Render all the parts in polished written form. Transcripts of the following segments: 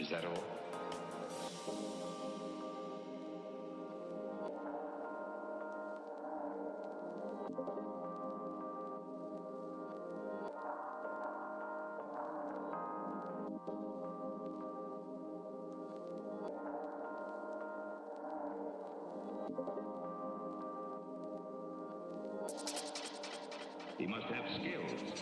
Is that all? He must have skills.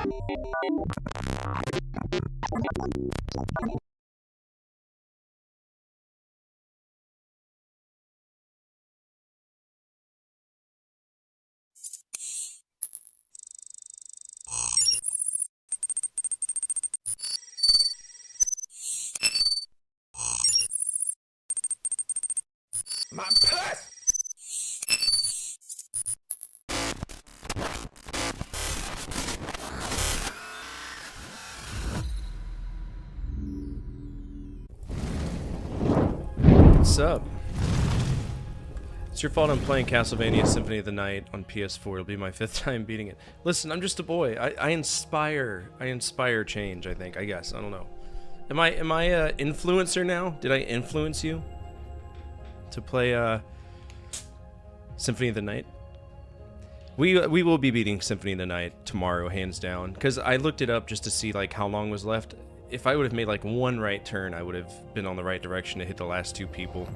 My purse! What's up? It's your fault I'm playing Castlevania Symphony of the Night on PS4. It'll be my 5th time beating it. Listen, I'm just a boy. I inspire change, I think. I guess. I don't know. Am I a influencer now? Did I influence you to play Symphony of the Night? We will be beating Symphony of the Night tomorrow, hands down. Because I looked it up just to see like how long was left. If I would have made like one right turn, I would have been on the right direction to hit the last 2 people.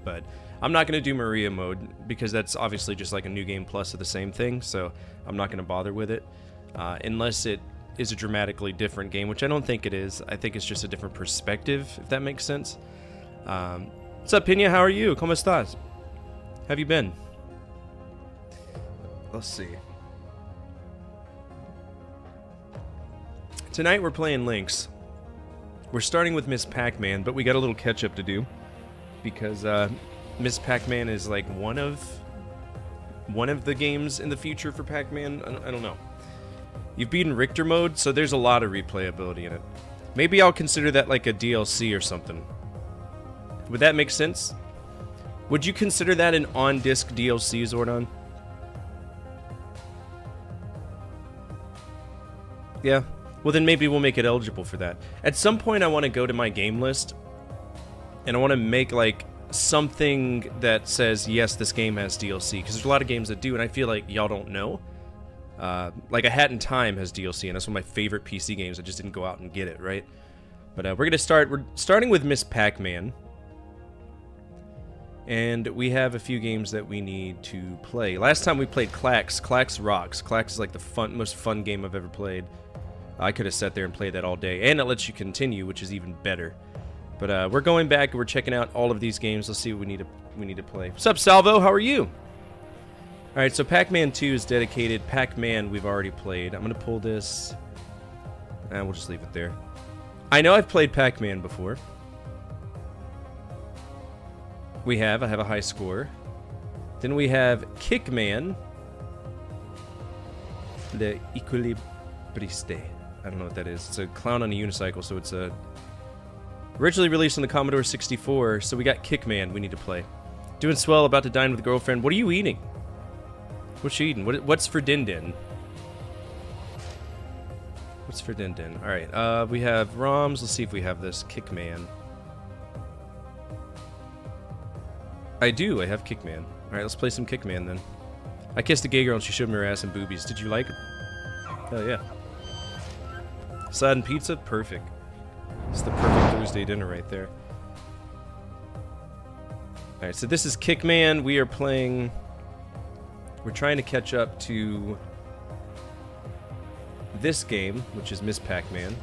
But I'm not going to do Maria mode because that's obviously just like a new game plus of the same thing. So I'm not going to bother with it unless it is a dramatically different game, which I don't think it is. I think it's just a different perspective, if that makes sense. What's up, Pina? How are you? ¿Cómo estás? How have you been? Let's see. Tonight we're playing Lynx. We're starting with Miss Pac-Man, but we got a little catch-up to do because Miss Pac-Man is like one of the games in the future for Pac-Man. I don't know. You've beaten Richter mode, so there's a lot of replayability in it. Maybe I'll consider that like a DLC or something. Would that make sense? Would you consider that an on-disc DLC, Zordon? Yeah. Well, then maybe we'll make it eligible for that. At some point, I want to go to my game list, and I want to make, like, something that says, yes, this game has DLC, because there's a lot of games that do, and I feel like y'all don't know. Like, A Hat in Time has DLC, and that's one of my favorite PC games. I just didn't go out and get it, right? But we're starting with Miss Pac-Man. And we have a few games that we need to play. Last time we played Clax. Clax rocks. Clax is like the most fun game I've ever played. I could have sat there and played that all day. And it lets you continue, which is even better. But we're going back and we're checking out all of these games. Let's see what we need to play. What's up, Salvo? How are you? Alright, so Pac-Man 2 is dedicated. Pac-Man we've already played. I'm going to pull this. And we'll just leave it there. I know I've played Pac-Man before. I have a high score. Then we have Kickman. Le Equilibriste. I don't know what that is. It's a clown on a unicycle, so it's originally released on the Commodore 64, so we got Kickman we need to play. Doing swell, about to dine with a girlfriend. What are you eating? What's you eating? What's for Din Din? What's for Din Din? Alright, we have ROMs. Let's see if we have this. Kickman. I do. I have Kickman. Alright, let's play some Kickman then. I kissed a gay girl and she showed me her ass and boobies. Did you like it? Hell yeah. Salad and pizza? Perfect. It's the perfect Thursday dinner right there. Alright, so this is Kickman. We are playing... We're trying to catch up to... this game, which is Miss Pac-Man.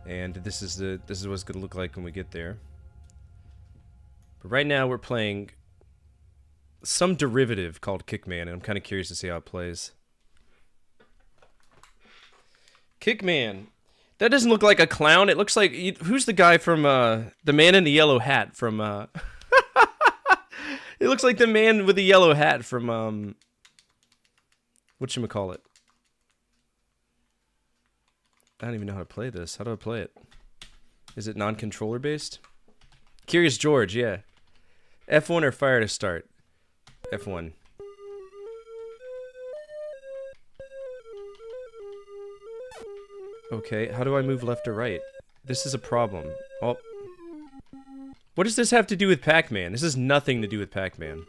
And this is what it's going to look like when we get there. But right now we're playing some derivative called Kickman, and I'm kind of curious to see how it plays. Kickman. That doesn't look like a clown. It looks like... who's the guy from, the man in the yellow hat from, It looks like the man with the yellow hat from, whatchamacallit? I don't even know how to play this. How do I play it? Is it non-controller based? Curious George, yeah. F1 or fire to start? F1. Okay, how do I move left or right? This is a problem. Oh. What does this have to do with Pac-Man? This has nothing to do with Pac-Man.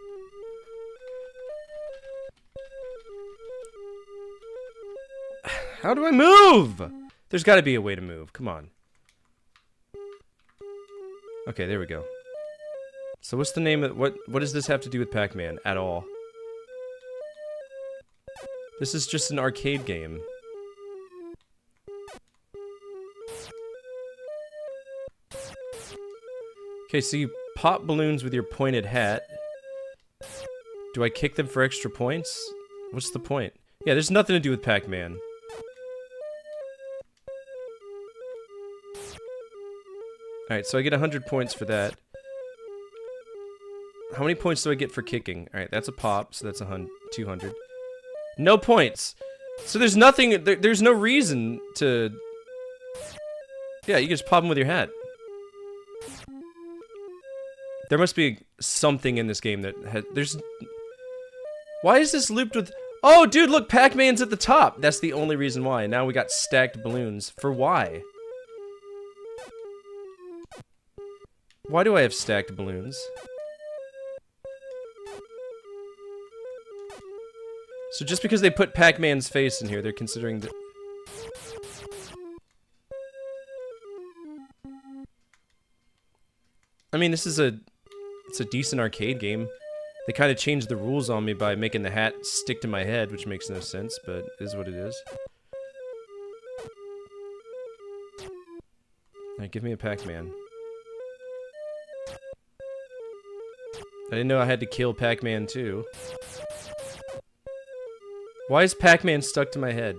How do I move? There's got to be a way to move. Come on. Okay, there we go. So what's the name of... What does this have to do with Pac-Man at all? This is just an arcade game. Okay, so you pop balloons with your pointed hat. Do I kick them for extra points? What's the point? Yeah, there's nothing to do with Pac-Man. Alright, so I get 100 points for that. How many points do I get for kicking? Alright, that's a pop, so that's 200. No points! So there's nothing, there's no reason to... Yeah, you can just pop them with your hat. There must be something in this game that has... There's... Why is this looped with... Oh, dude, look, Pac-Man's at the top! That's the only reason why. Now we got stacked balloons. For why? Why do I have stacked balloons? So just because they put Pac-Man's face in here, they're considering that... I mean, this is a... It's a decent arcade game. They kind of changed the rules on me by making the hat stick to my head, which makes no sense, but it is what it is. Alright, give me a Pac-Man. I didn't know I had to kill Pac-Man too. Why is Pac-Man stuck to my head?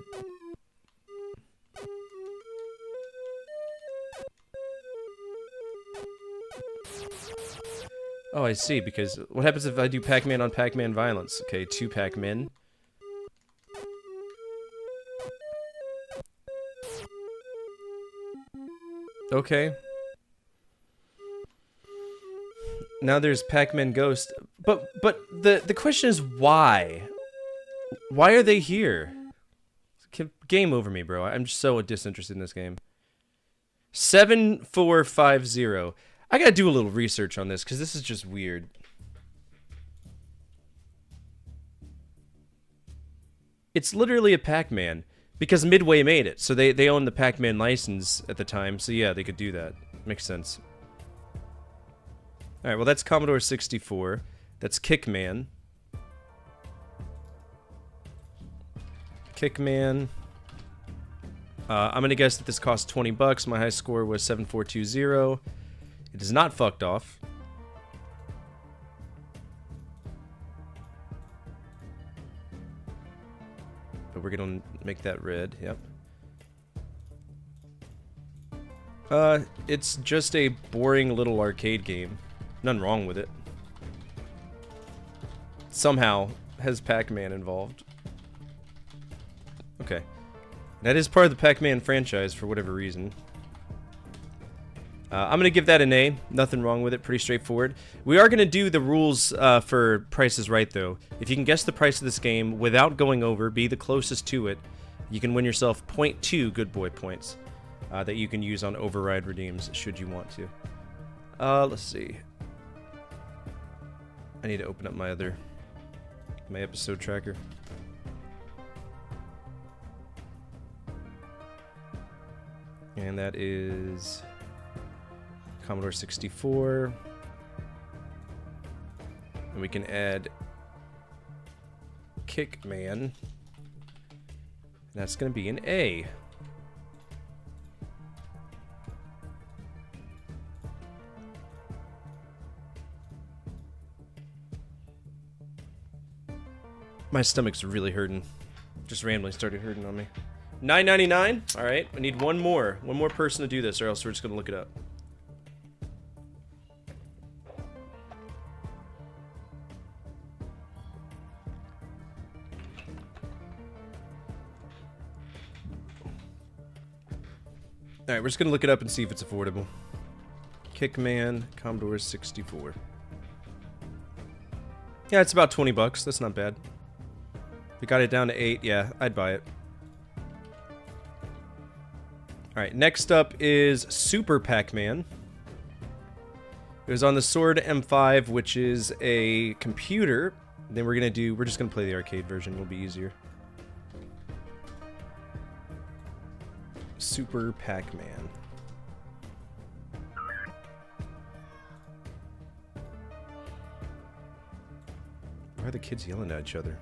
Oh, I see, because what happens if I do Pac-Man on Pac-Man violence? Okay, 2 Pac-Men. Okay. Now there's Pac-Man Ghost. But the question is why? Why are they here? Game over me, bro. I'm so disinterested in this game. 7450. I gotta do a little research on this, because this is just weird. It's literally a Pac-Man, because Midway made it, so they own the Pac-Man license at the time, so yeah, they could do that. Makes sense. Alright, well that's Commodore 64. That's Kickman. Kickman. I'm gonna guess that this cost 20 bucks. My high score was 7420. It is not fucked off. But we're gonna make that red, yep. It's just a boring little arcade game. Nothing wrong with it. Somehow has Pac-Man involved. Okay. That is part of the Pac-Man franchise for whatever reason. I'm going to give that an A. Nothing wrong with it. Pretty straightforward. We are going to do the rules for Price is Right, though. If you can guess the price of this game without going over, be the closest to it, you can win yourself 0.2 Good Boy points that you can use on override redeems, should you want to. Let's see. I need to open up my episode tracker. And that is Commodore 64. And we can add Kickman. That's going to be an A. My stomach's really hurting. Just randomly started hurting on me. $9.99? Alright, I need one more person to do this, or else we're just gonna look it up. Alright, we're just gonna look it up and see if it's affordable. Kickman, Commodore 64. Yeah, it's about 20 bucks. That's not bad. We got it down to 8. Yeah, I'd buy it. Alright, next up is Super Pac-Man. It was on the Sword M5, which is a computer. Then we're just gonna play the arcade version. It'll be easier. Super Pac-Man. Why are the kids yelling at each other?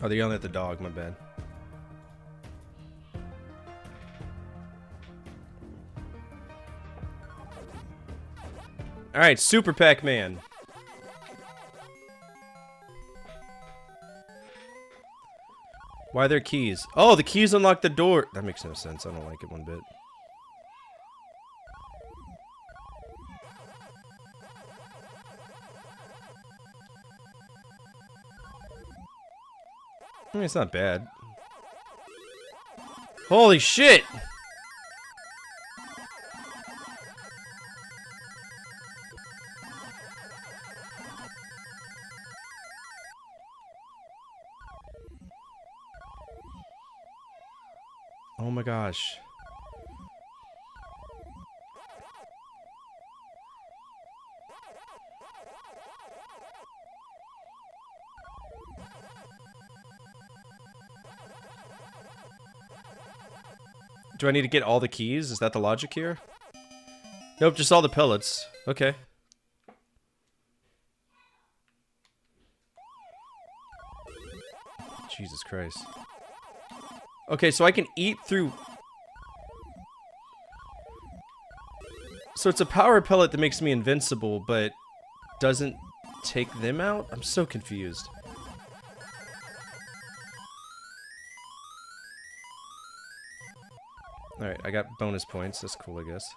Oh, they're yelling at the dog, my bad. Alright, Super Pac-Man. Why are there keys? Oh, the keys unlock the door. That makes no sense. I don't like it one bit. I mean, it's not bad. Holy shit! Oh my gosh. Do I need to get all the keys? Is that the logic here? Nope, just all the pellets. Okay. Jesus Christ. Okay, so I can eat through... So it's a power pellet that makes me invincible, but doesn't take them out? I'm so confused. Alright, I got bonus points. That's cool, I guess.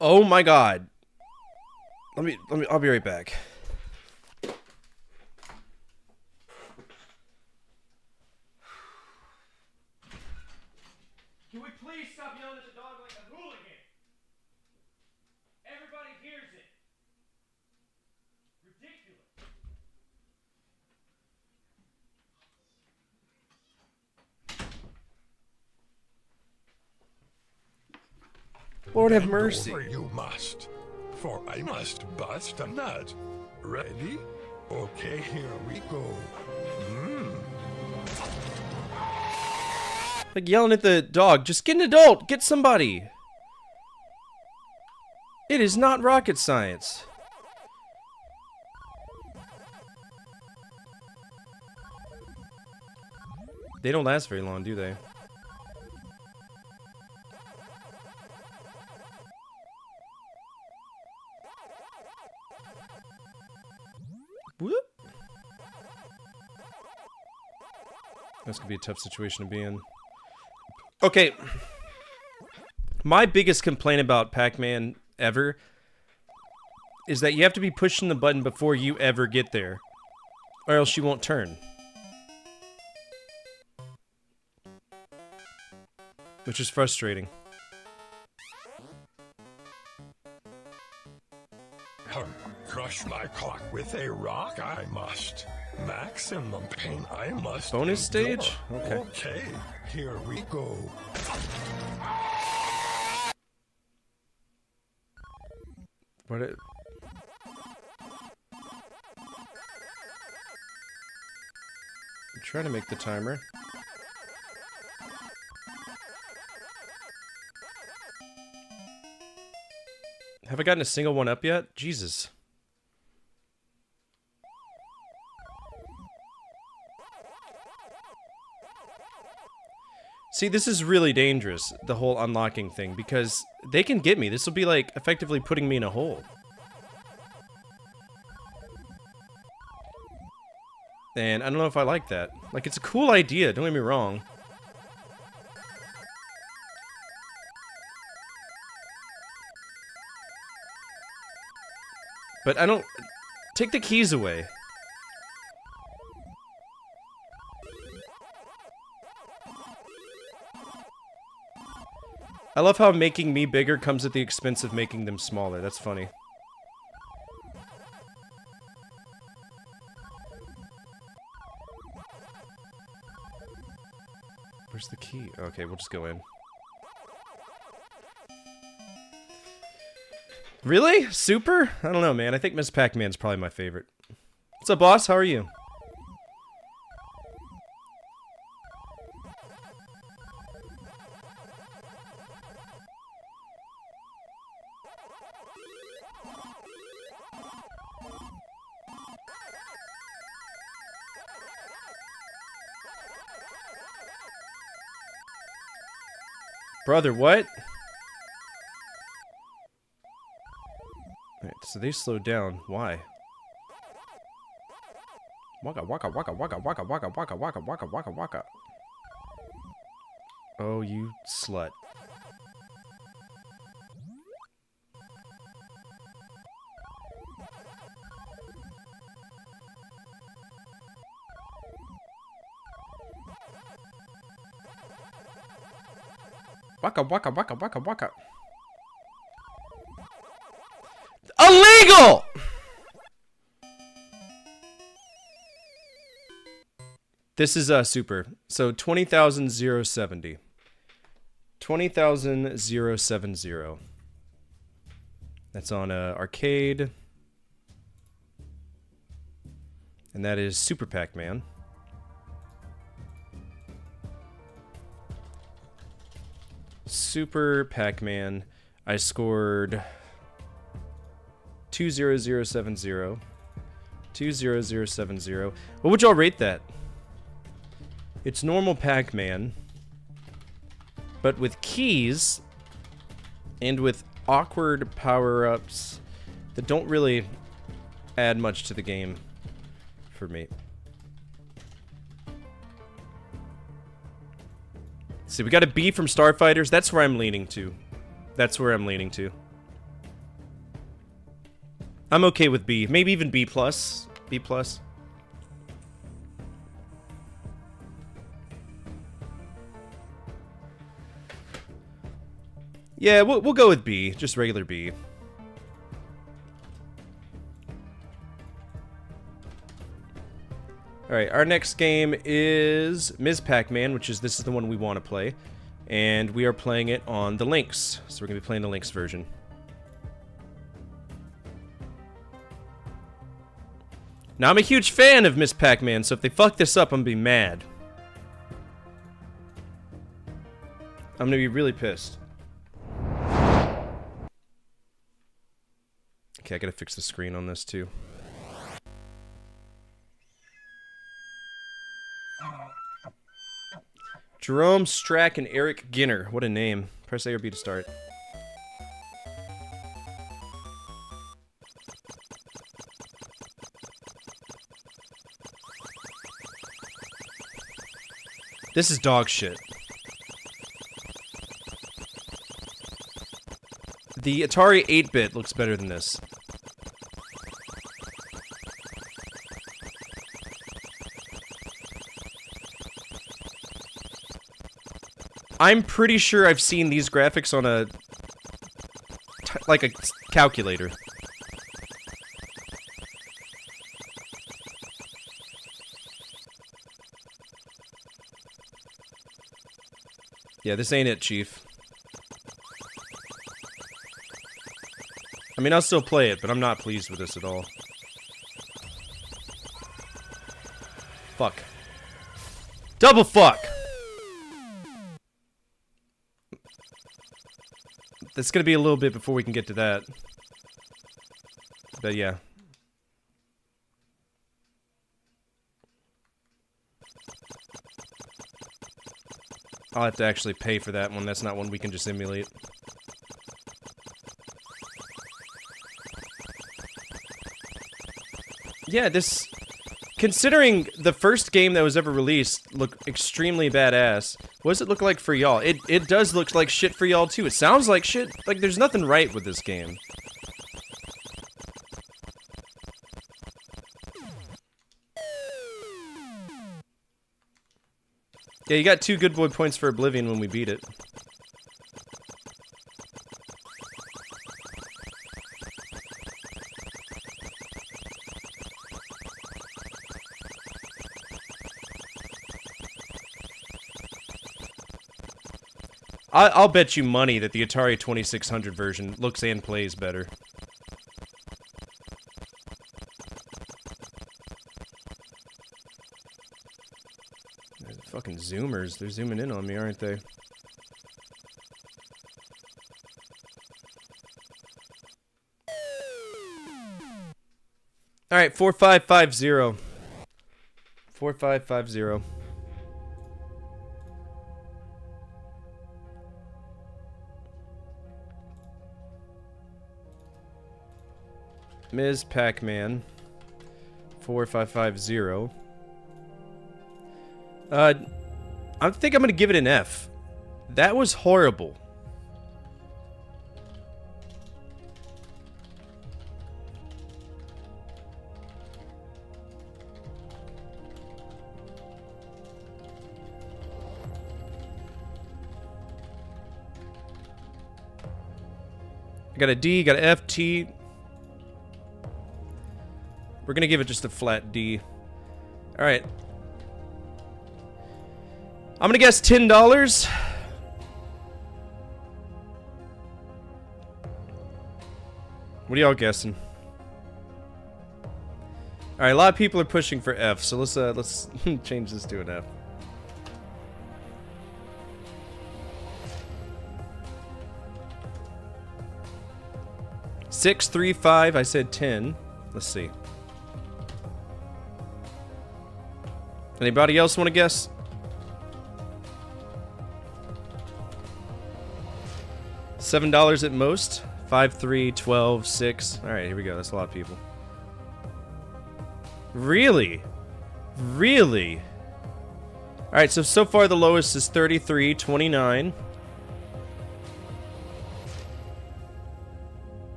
Oh my god. I'll be right back. Can we please stop yelling at the dog like a hooligan? Everybody hears it. Ridiculous. Lord have mercy. Over you must, for I must bust a nut. Ready? Okay, here we go. Like yelling at the dog. Just get an adult. Get somebody. It is not rocket science. They don't last very long, do they? Whoop. That's gonna be a tough situation to be in. Okay. My biggest complaint about Pac-Man ever is that you have to be pushing the button before you ever get there, or else you won't turn. Which is frustrating. Crush my cock with a rock, I must. Maximum pain, I must. Bonus endure. stage? Okay. Okay, here we go. What it... I'm trying to make the timer. Have I gotten a single one up yet? Jesus. See, this is really dangerous, the whole unlocking thing, because they can get me. This will be like effectively putting me in a hole. And I don't know if I like that. Like, it's a cool idea, don't get me wrong. But I don't... Take the keys away. I love how making me bigger comes at the expense of making them smaller. That's funny. Where's the key? Okay, we'll just go in. Really? Super? I don't know, man. I think Miss Pac-Man's probably my favorite. What's up, boss? How are you? Brother, what? Alright, so they slowed down. Why? Waka waka waka waka waka waka waka waka waka waka waka. Oh, you slut. Waka waka waka waka waka. Illegal! This is super. So 20,070. 20,070. That's on arcade. And that is Super Pac-Man. Super Pac-Man. I scored 20070. 20070. What would y'all rate that? It's normal Pac-Man, but with keys and with awkward power-ups that don't really add much to the game for me. See, we got a B from Starfighters. That's where I'm leaning to. That's where I'm leaning to. I'm okay with B. Maybe even B+. B+. Yeah, we'll go with B. Just regular B. Alright, our next game is Ms. Pac-Man, which is, this is the one we want to play. And we are playing it on the Lynx. So we're going to be playing the Lynx version. Now, I'm a huge fan of Ms. Pac-Man, so if they fuck this up, I'm going to be mad. I'm going to be really pissed. Okay, I gotta fix the screen on this, too. Jerome Strack and Eric Ginner. What a name. Press A or B to start. This is dog shit. The Atari 8-bit looks better than this. I'm pretty sure I've seen these graphics on a like a calculator. Yeah, this ain't it, Chief. I mean, I'll still play it, but I'm not pleased with this at all. Fuck. Double fuck! That's gonna be a little bit before we can get to that. But yeah. I'll have to actually pay for that one. That's not one we can just emulate. Yeah, this... Considering the first game that was ever released looked extremely badass, what does it look like for y'all? It does look like shit for y'all too. It sounds like shit. Like, there's nothing right with this game. Yeah, you got 2 good boy points for Oblivion when we beat it. I'll bet you money that the Atari 2600 version looks and plays better. Fucking zoomers. They're zooming in on me, aren't they? Alright, 4550. 4550. Ms. Pac-Man. 4550. I think I'm gonna give it an F. That was horrible. I got a D, got an F, T. We're gonna give it just a flat D. Alright. I'm gonna guess $10. What are y'all guessing? Alright, a lot of people are pushing for F, so let's change this to an F. Six, 3, 5, I said 10. Let's see. Anybody else want to guess? $7 at most. 5, 3, 12, 6. Alright, here we go. That's a lot of people. Really? Really? Alright, so far the lowest is 33, 29.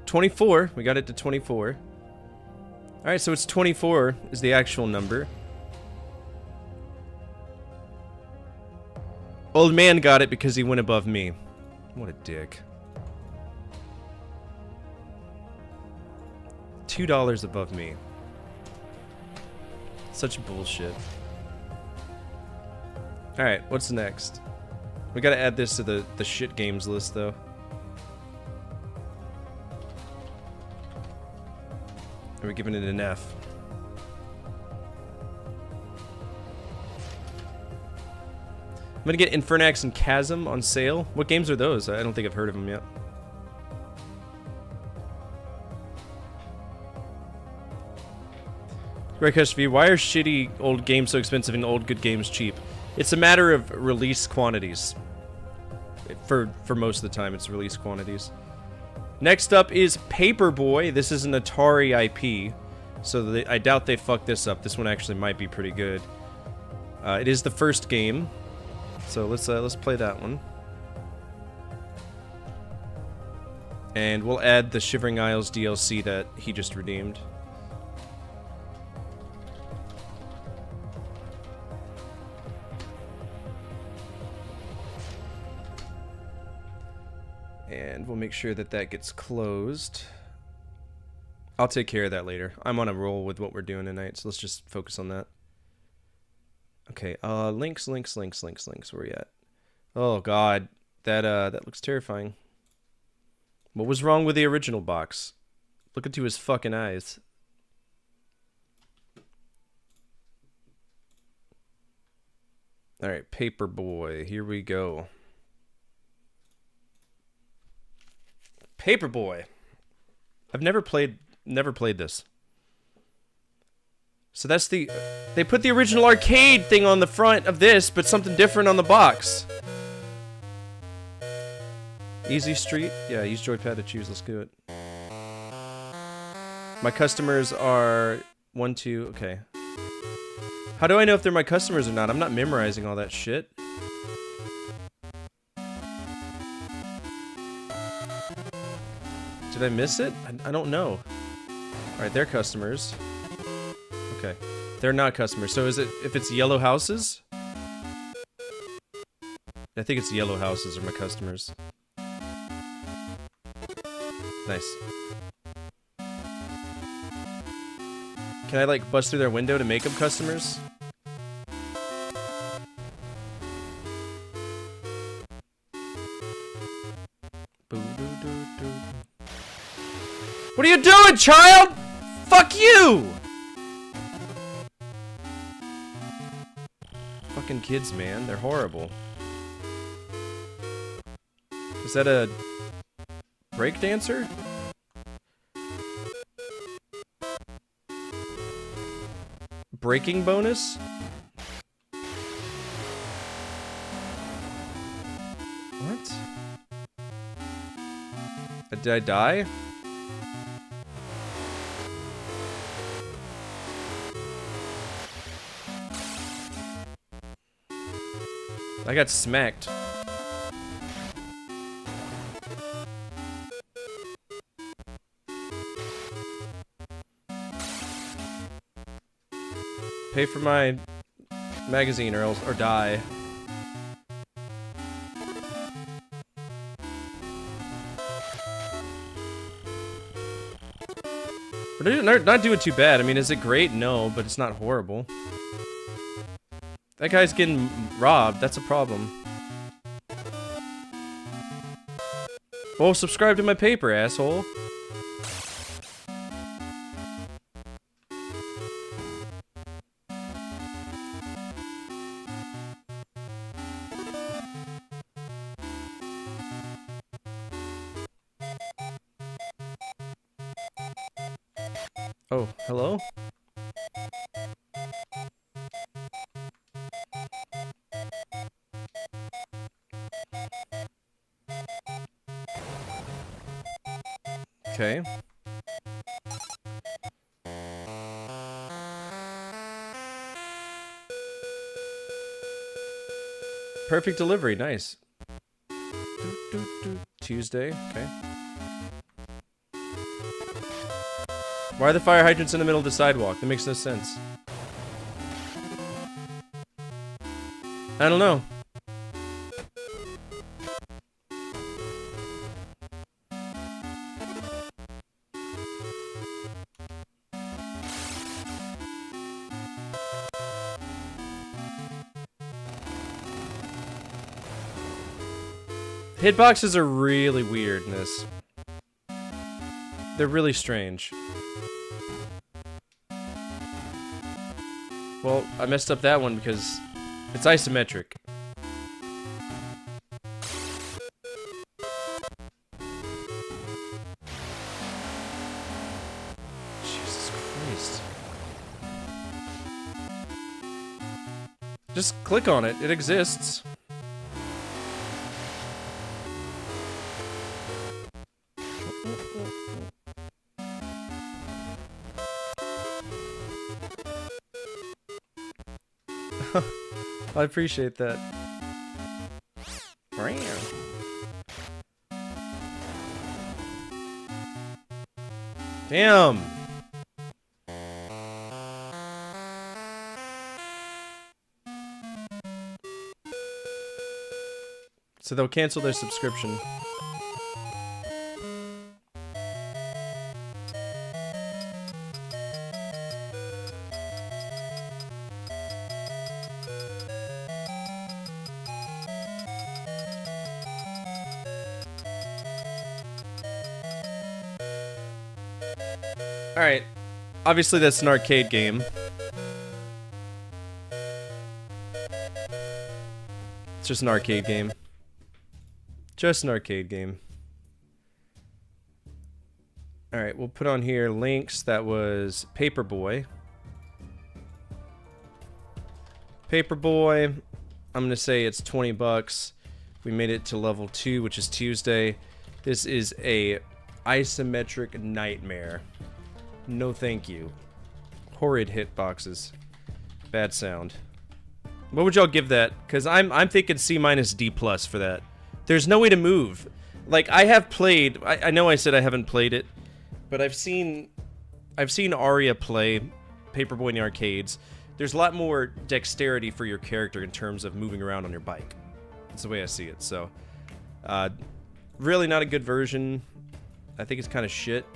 $24. We got it to 24. Alright, so it's 24 is the actual number. Old man got it because he went above me. What a dick. $2 above me. Such bullshit. Alright, what's next? We gotta add this to the shit games list, though. We're giving it an F. I'm gonna get Infernax and Chasm on sale. What games are those? I don't think I've heard of them yet. Great question for you. Why are shitty old games so expensive and old good games cheap? It's a matter of release quantities. For most of the time, it's release quantities. Next up is Paperboy. This is an Atari IP, so I doubt they fucked this up. This one actually might be pretty good. It is the first game, so let's play that one. And we'll add the Shivering Isles DLC that he just redeemed. And we'll make sure that that gets closed. I'll take care of that later. I'm on a roll with what we're doing tonight, so let's just focus on that. Okay, Lynx. Where are you at? Oh god, that looks terrifying. What was wrong with the original box? Look into his fucking eyes. Alright, Paperboy, here we go. Paperboy. I've never played this. So that's the... They put the original arcade thing on the front of this, but something different on the box. Easy Street? Yeah, use joypad to choose. Let's do it. My customers are... 1, 2... Okay. How do I know if they're my customers or not? I'm not memorizing all that shit. Did I miss it? I don't know. Alright, they're customers. Okay. They're not customers. So is it... If it's yellow houses? I think it's yellow houses are my customers. Nice. Can I, like, bust through their window to make them customers? What are you doing, child? Fuck you! Fucking kids, man. They're horrible. Is that a... breakdancer? Breaking bonus? Did I die? I got smacked. Pay for my magazine or die. We're not doing too bad. I mean, is it great? No, but it's not horrible. That guy's getting robbed. That's a problem. Well, subscribe to my paper, asshole. Oh, hello? Okay. Perfect delivery, nice. Tuesday, okay. Why are the fire hydrants in the middle of the sidewalk? That makes no sense. I don't know. Hitboxes are really weird in this. They're really strange. Well, I messed up that one because it's isometric. Jesus Christ. Just click on it. It exists. I appreciate that. Damn. So they'll cancel their subscription. Alright. Obviously that's an arcade game. It's just an arcade game. Just an arcade game. Alright, we'll put on here Lynx. That was Paperboy. Paperboy. I'm gonna say it's 20 bucks. We made it to level 2, which is Tuesday. This is a isometric nightmare. No thank you. Horrid hitboxes. Bad sound. What would y'all give that? Because I'm thinking C minus D plus for that. There's no way to move. Like, I have played, I know I said I haven't played it, but I've seen Aria play Paperboy in the arcades. There's a lot more dexterity for your character in terms of moving around on your bike. That's the way I see it. So, really not a good version. I think it's kind of shit.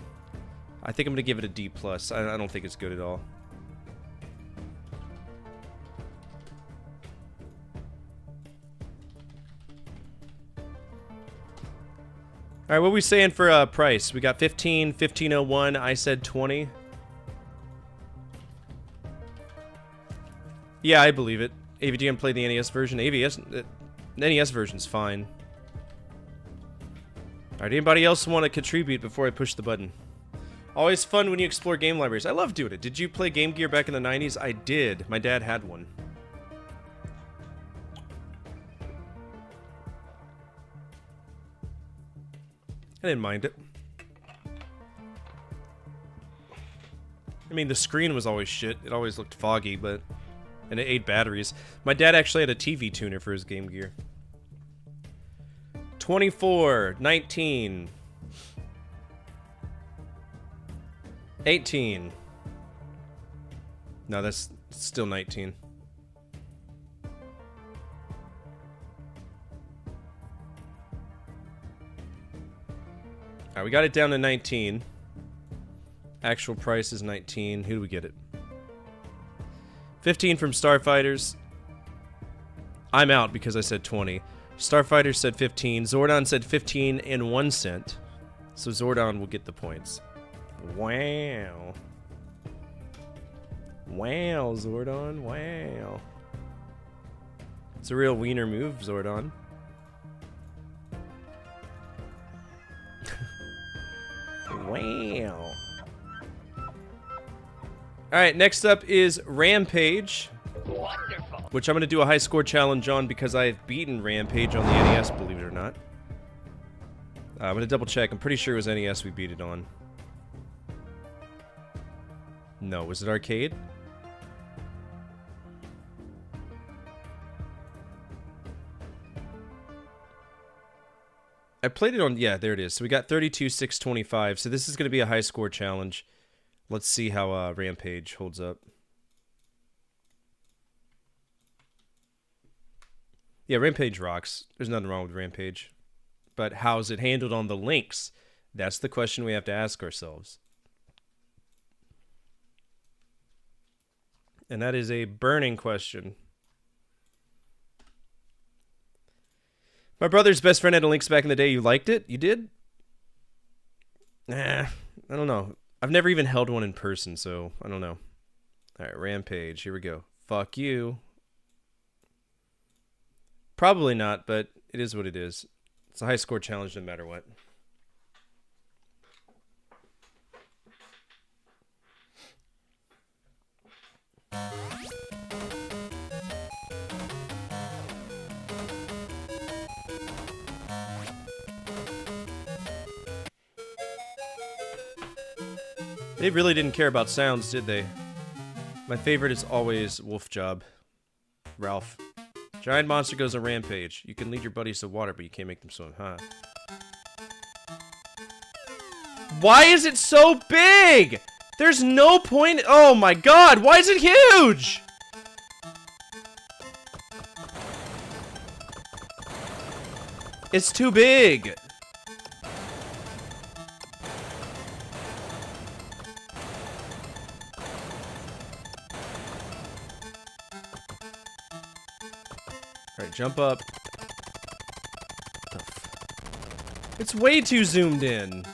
I think I'm gonna give it a D plus. I don't think it's good at all. Alright, what are we saying for price? We got 15, 1501, I said 20. Yeah, I believe it. AVG can play the NES version. The NES version's fine. Alright, anybody else want to contribute before I push the button? Always fun when you explore game libraries. I love doing it. Did you play Game Gear back in the 90s? I did. My dad had one. I didn't mind it. I mean, the screen was always shit. It always looked foggy, but... And it ate batteries. My dad actually had a TV tuner for his Game Gear. 24, 19... 18. No, that's still 19. Alright, we got it down to 19. Actual price is 19. Who do we get it? 15 from Starfighters. I'm out because I said 20. Starfighters said 15. Zordon said 15 and 1 cent. So Zordon will get the points. Wow. Wow, Zordon. Wow. It's a real wiener move, Zordon. Wow. Alright, next up is Rampage. Wonderful. Which I'm going to do a high score challenge on because I've beaten Rampage on the NES, believe it or not. I'm going to double check. I'm pretty sure it was NES we beat it on. No, was it arcade? I played it on... Yeah, there it is. So we got 32, 625. So this is going to be a high score challenge. Let's see how Rampage holds up. Yeah, Rampage rocks. There's nothing wrong with Rampage. But how's it handled on the Lynx? That's the question we have to ask ourselves. And that is a burning question. My brother's best friend had a Lynx back in the day. You liked it? You did? Nah, I don't know. I've never even held one in person, so I don't know. Alright, Rampage. Here we go. Fuck you. Probably not, but it is what it is. It's a high score challenge no matter what. They really didn't care about sounds, did they? My favorite is always Wolf Job. Ralph. Giant monster goes on rampage. You can lead your buddies to water, but you can't make them swim, huh? Why is it so big? There's no point. Oh my god, why is it huge? It's too big. Alright, jump up. It's way too zoomed in.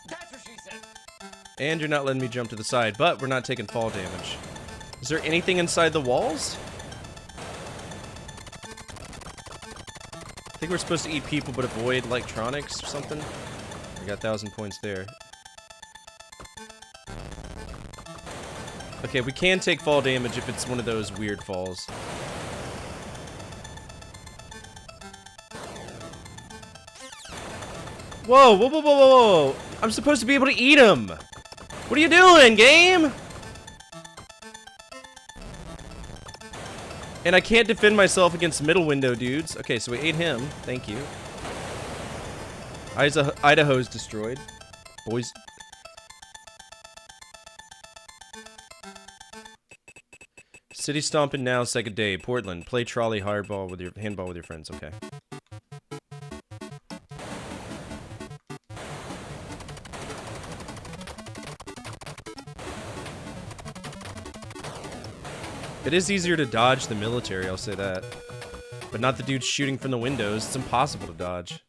That's what she said. And you're not letting me jump to the side, but we're not taking fall damage. Is there anything inside the walls? I think we're supposed to eat people but avoid electronics or something. I got 1,000 points there. Okay, we can take fall damage if it's one of those weird falls. Whoa, whoa, whoa, whoa, whoa, whoa! I'm supposed to be able to eat him! What are you doing, game? And I can't defend myself against middle window dudes. Okay, so we ate him. Thank you. Idaho's destroyed. Boys. City stomping now, second day. Portland, play trolley hardball with your handball with your friends. Okay. It is easier to dodge the military, I'll say that. But not the dudes shooting from the windows. It's impossible to dodge.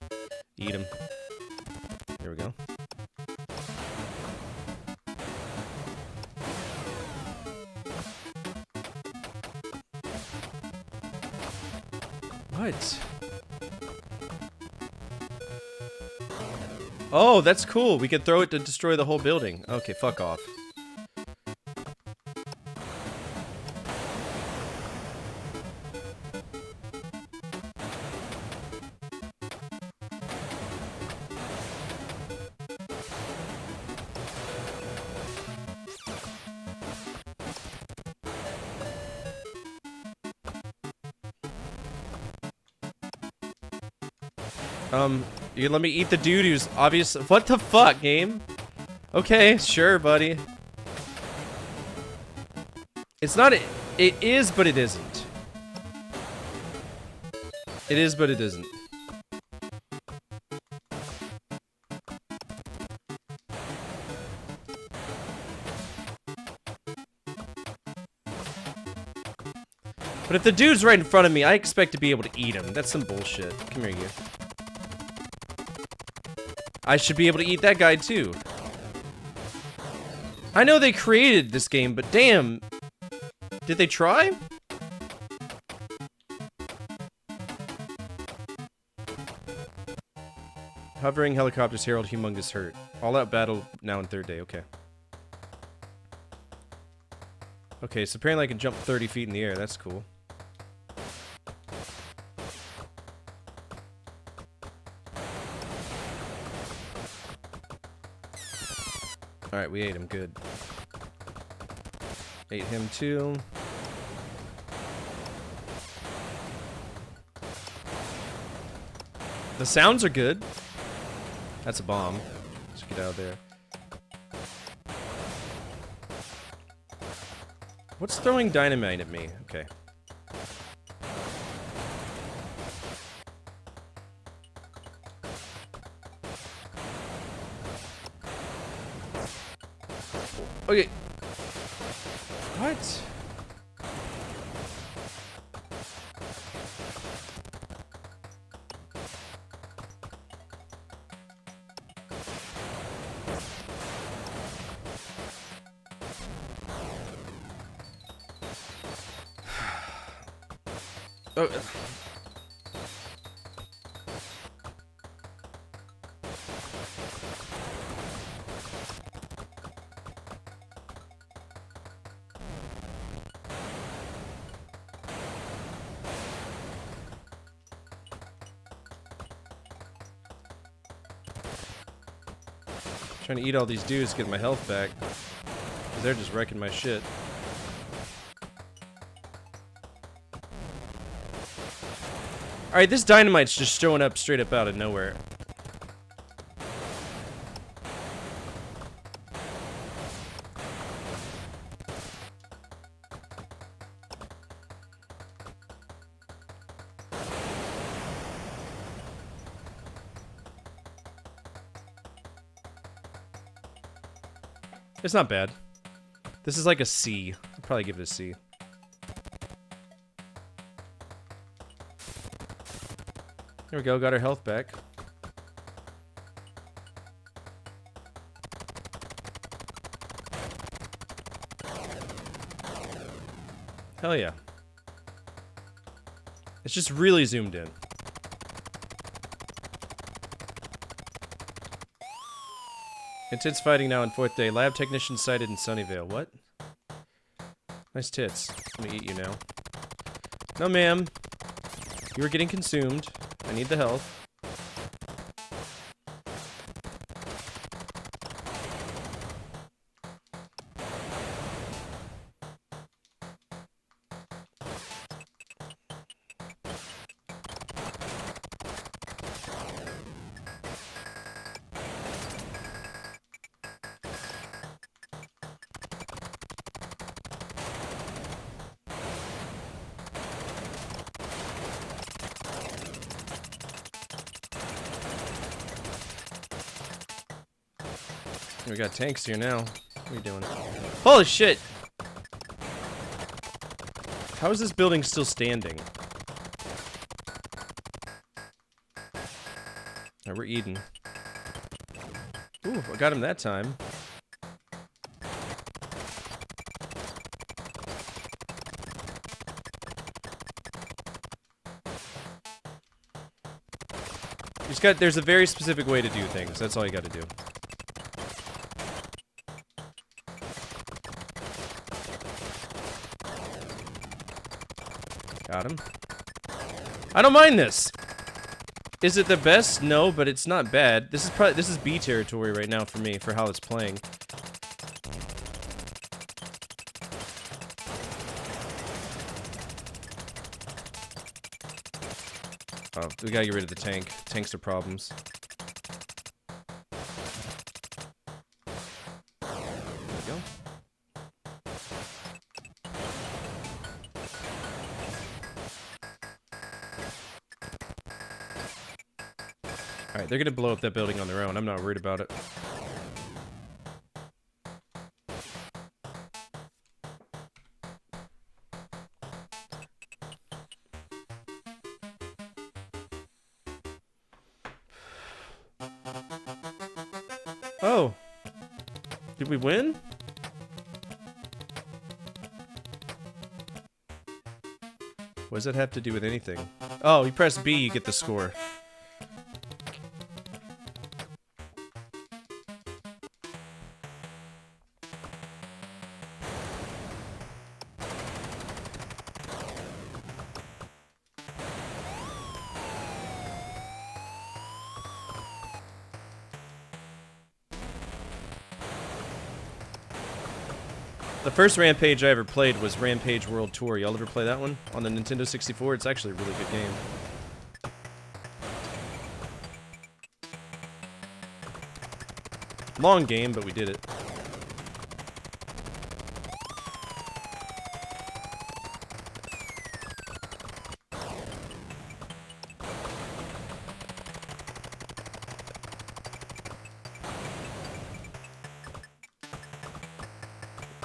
Eat him. Here we go. What? Oh, that's cool. We could throw it to destroy the whole building. Okay, fuck off. You let me eat the dude who's obvious. What the fuck, game? Okay, sure, buddy. It's not. It is, but it isn't. It is, but it isn't. But if the dude's right in front of me, I expect to be able to eat him. That's some bullshit. Come here, you. I should be able to eat that guy, too. I know they created this game, but damn. Did they try? Hovering helicopters herald humongous hurt. All-out battle now in 3rd day. Okay. Okay, so apparently I can jump 30 feet in the air. That's cool. Alright, we ate him. Good. Ate him too. The sounds are good. That's a bomb. Let's get out of there. What's throwing dynamite at me? Okay. Okay. What? Oh. Trying to eat all these dudes to get my health back. 'Cause they're just wrecking my shit. Alright, this dynamite's just showing up straight up out of nowhere. It's not bad. This is like a C. I'll probably give it a C. There we go, got our health back. Hell yeah. It's just really zoomed in. Intense fighting now in 4th day. Lab technician sighted in Sunnyvale. What? Nice tits. Let me eat you now. No, ma'am. You are getting consumed. I need the health. We got tanks here now. What are you doing? Holy shit! How is this building still standing? Alright, we're eating. Ooh, I got him that time. There's a very specific way to do things. That's all you gotta do. Got him. I don't mind this. Is it the best? No, but it's not bad. This is B territory right now for me, for how it's playing. Oh, We gotta get rid of the tank. Tanks are problems. There we go. Alright, they're gonna blow up that building on their own. I'm not worried about it. Oh! Did we win? What does that have to do with anything? Oh, you press B, you get the score. The first Rampage I ever played was Rampage World Tour. Y'all ever play that one? On the Nintendo 64? It's actually a really good game. Long game, but we did it.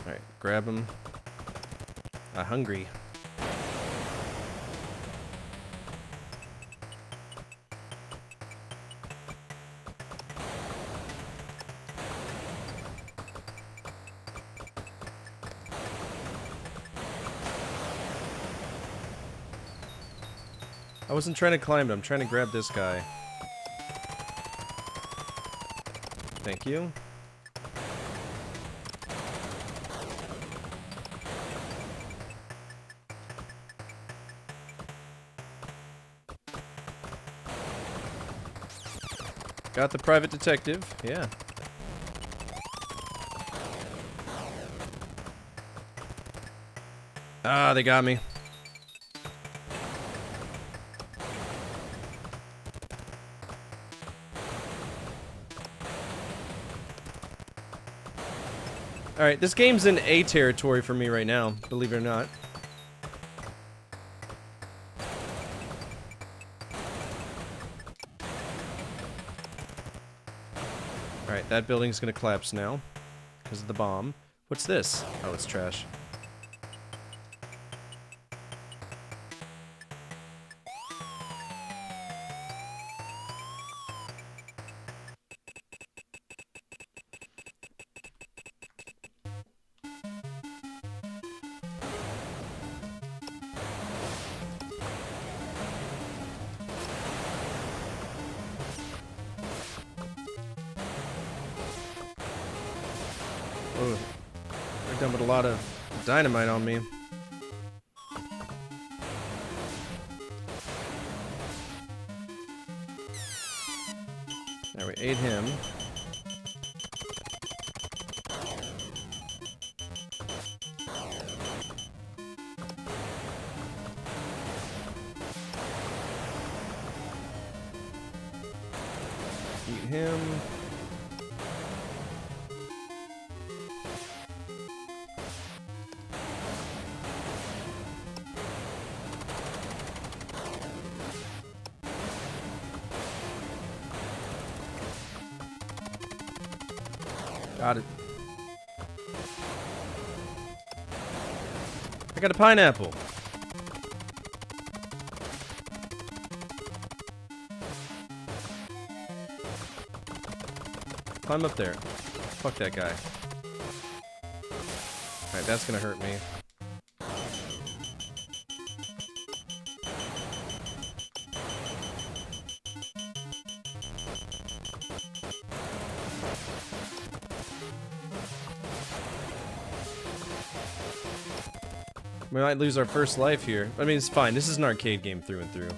Alright, grab him. I'm hungry. I wasn't trying to climb it, I'm trying to grab this guy. Thank you. Got the private detective, yeah. Ah, they got me. Alright, this game's in A territory for me right now, believe it or not. Alright, that building's gonna collapse now. Because of the bomb. What's this? Oh, it's trash. Oh, they're done with a lot of dynamite on me. There, we ate him. Eat him. Got it. I got a pineapple. Climb up there. Fuck that guy. Alright, that's gonna hurt me. We might lose our first life here. I mean, it's fine. This is an arcade game through and through.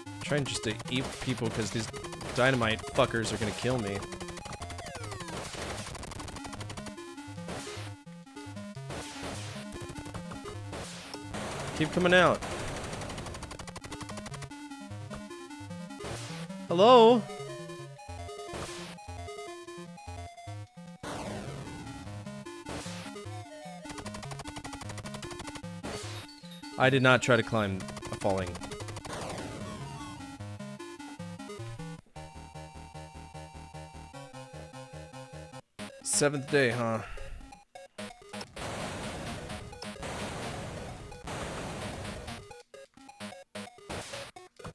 I'm trying just to eat people because these dynamite fuckers are gonna kill me. Keep coming out. Hello? I did not try to climb a falling. Seventh day, huh?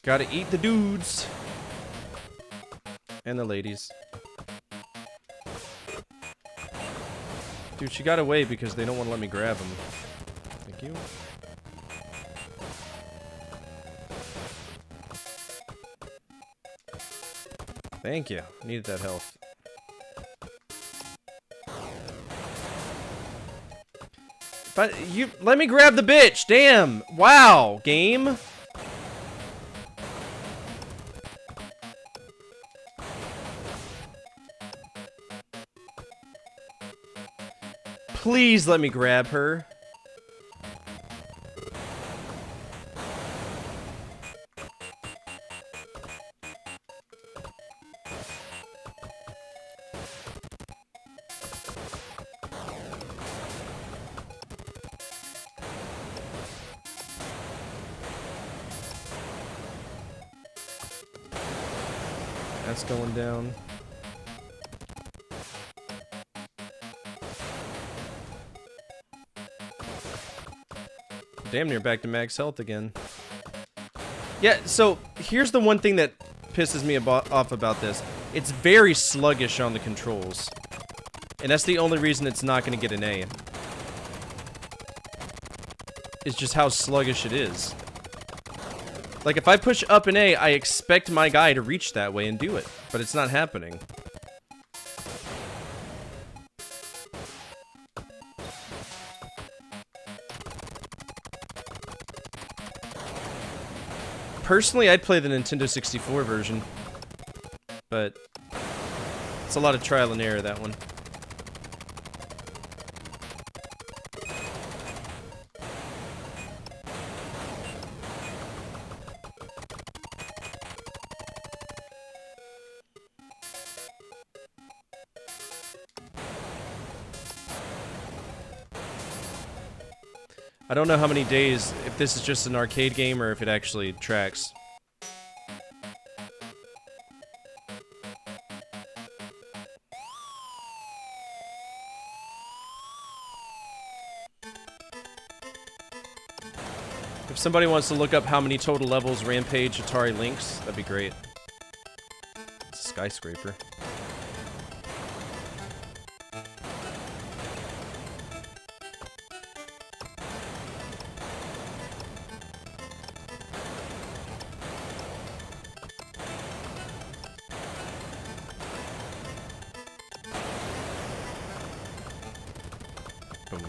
Gotta eat the dudes. And the ladies. Dude, she got away because they don't want to let me grab them. Thank you. Thank you. Needed that health. But you let me grab the bitch. Damn. Wow, game. Please let me grab her. That's going down. Damn near back to max health again. Yeah, so here's the one thing that pisses me off about this. It's very sluggish on the controls. And that's the only reason it's not going to get an A. It's just how sluggish it is. Like, if I push up an A, I expect my guy to reach that way and do it. But it's not happening. Personally, I'd play the Nintendo 64 version. But it's a lot of trial and error, that one. I don't know how many days, if this is just an arcade game or if it actually tracks. If somebody wants to look up how many total levels Rampage Atari Lynx, that'd be great. It's a skyscraper. Boom.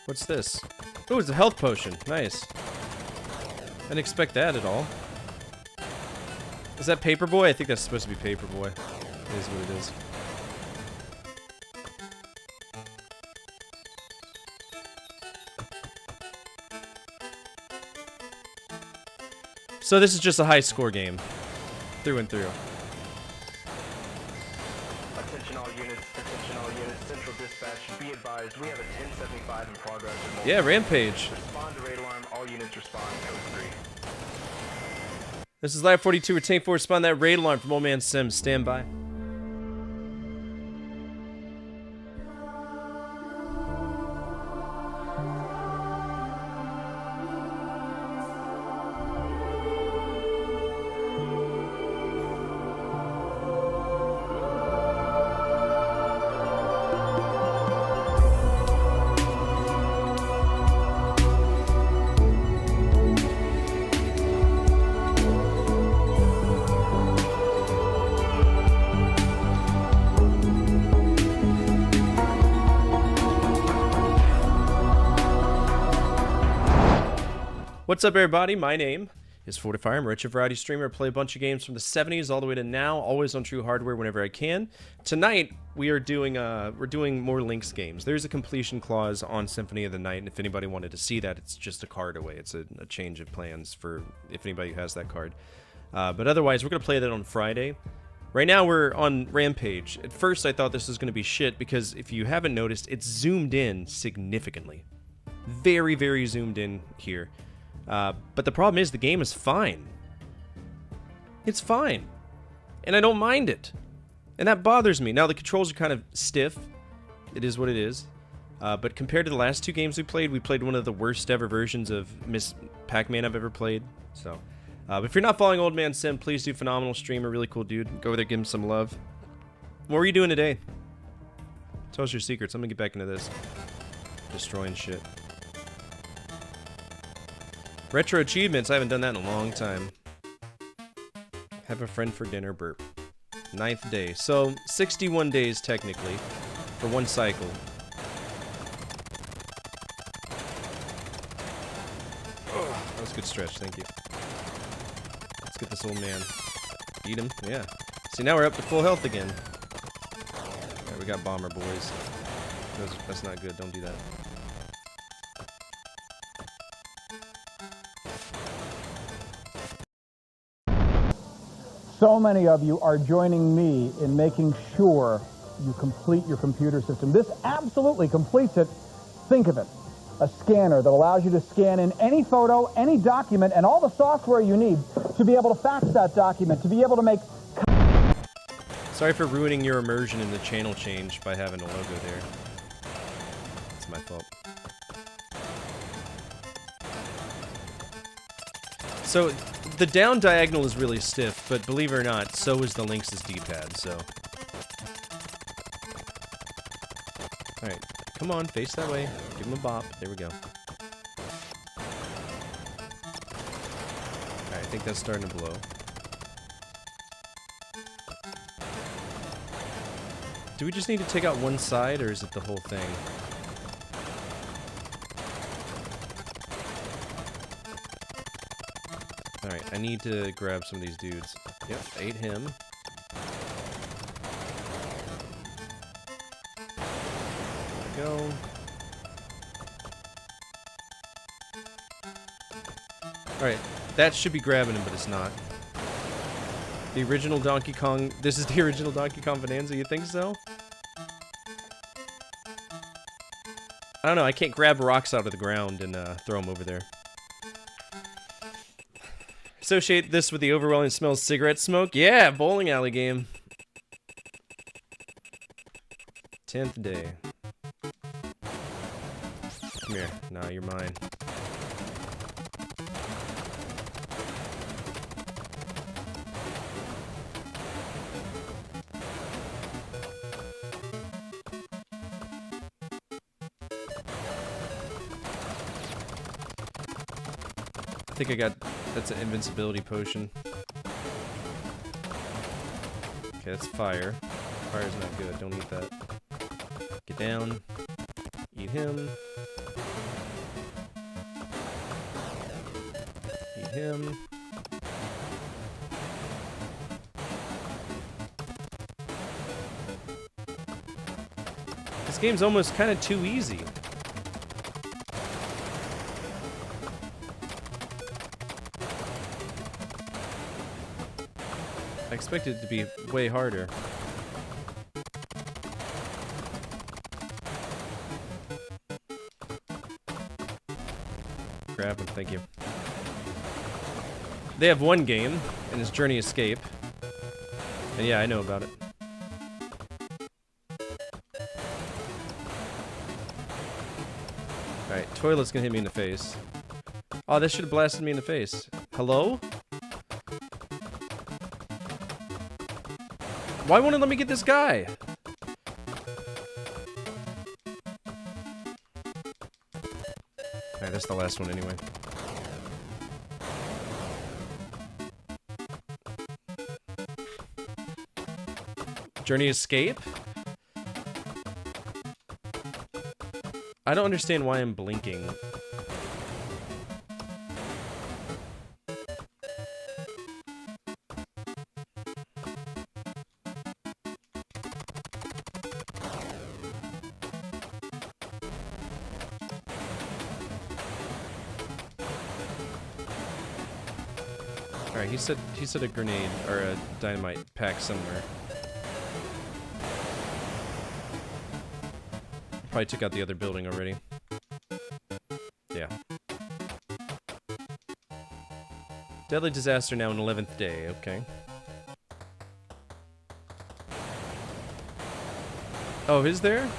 What's this? Oh, it's a health potion. Nice. Didn't expect that at all. Is that Paperboy? I think that's supposed to be Paperboy. It is what it is. So this is just a high score game. Through and through. Attention all units, central dispatch, be advised, we have a 1075 in progress. Yeah, Rampage. Respond to raid alarm, all units respond, code 3. This is Live 42, retain 4, respond that raid alarm from Old Man Sims. Stand by. What's up, everybody? My name is Fortifier. I'm a retro variety streamer. I play a bunch of games from the 70s all the way to now, always on true hardware whenever I can. Tonight, we are doing more Lynx games. There's a completion clause on Symphony of the Night, and if anybody wanted to see that, it's just a card away. It's a change of plans for if anybody has that card. But otherwise, we're going to play that on Friday. Right now, we're on Rampage. At first, I thought this was going to be shit, because if you haven't noticed, it's zoomed in significantly. Very, very zoomed in here. But the problem is the game is fine. It's fine. And I don't mind it. And that bothers me. Now, the controls are kind of stiff. It is what it is. But compared to the last two games we played one of the worst ever versions of Miss Pac-Man I've ever played. So, but if you're not following Old Man Sim, please do. Phenomenal streamer, really cool dude. Go over there, give him some love. What were you doing today? Tell us your secrets. I'm gonna get back into this. Destroying shit. Retro achievements, I haven't done that in a long time. Have a friend for dinner, burp. 9th day. So, 61 days technically, for one cycle. Oh, that was a good stretch, thank you. Let's get this old man. Eat him, yeah. See, now we're up to full health again. Alright, we got bomber boys. That's not good, don't do that. So many of you are joining me in making sure you complete your computer system. This absolutely completes it. Think of it. A scanner that allows you to scan in any photo, any document, and all the software you need to be able to fax that document, to be able to make... Sorry for ruining your immersion in the channel change by having a logo there. It's my fault. So, the down diagonal is really stiff, but believe it or not, so is the Lynx's D-pad, so... Alright, come on, face that way. Give him a bop. There we go. Alright, I think that's starting to blow. Do we just need to take out one side, or is it the whole thing? Alright, I need to grab some of these dudes. Yep, ate him. There we go. Alright, that should be grabbing him, but it's not. The original Donkey Kong... This is the original Donkey Kong Bonanza, you think so? I don't know, I can't grab rocks out of the ground and throw them over there. Associate this with the overwhelming smell of cigarette smoke? Yeah, bowling alley game. 10th day. Come here. Nah, you're mine. I think I got... That's an invincibility potion. Okay, that's fire. Fire's not good. Don't eat that. Get down. Eat him. Eat him. This game's almost kind of too easy. I expected it to be way harder. Grab him, thank you. They have one game, and it's Journey Escape. And yeah, I know about it. Alright, toilet's gonna hit me in the face. Oh, this should have blasted me in the face. Hello? Why won't it let me get this guy? Alright, that's the last one anyway. Journey Escape? I don't understand why I'm blinking. Alright, he said a grenade or a dynamite pack somewhere. Probably took out the other building already. Yeah. Deadly disaster now in 11th day, okay. Oh, is there?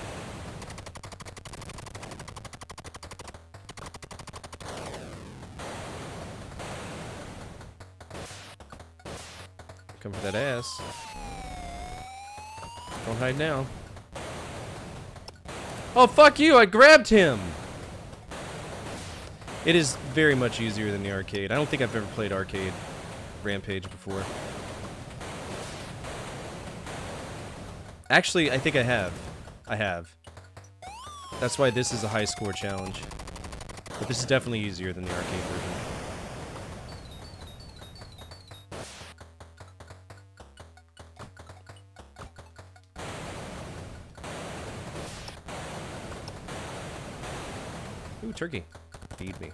Come for that ass. Don't hide now. Oh, fuck you! I grabbed him! It is very much easier than the arcade. I don't think I've ever played arcade Rampage before. Actually, I think I have. I have. That's why this is a high score challenge. But this is definitely easier than the arcade version. Ooh, turkey. Feed me.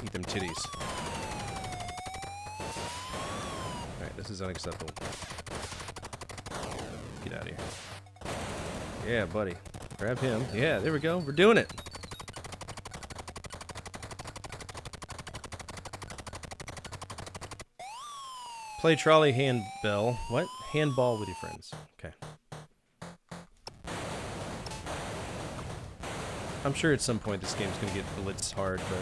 Eat them titties. Alright, this is unacceptable. Get out of here. Yeah, buddy. Grab him. Yeah, there we go. We're doing it. Play trolley handbell. What? Handball with your friends. Okay. I'm sure at some point this game's gonna get blitz hard, but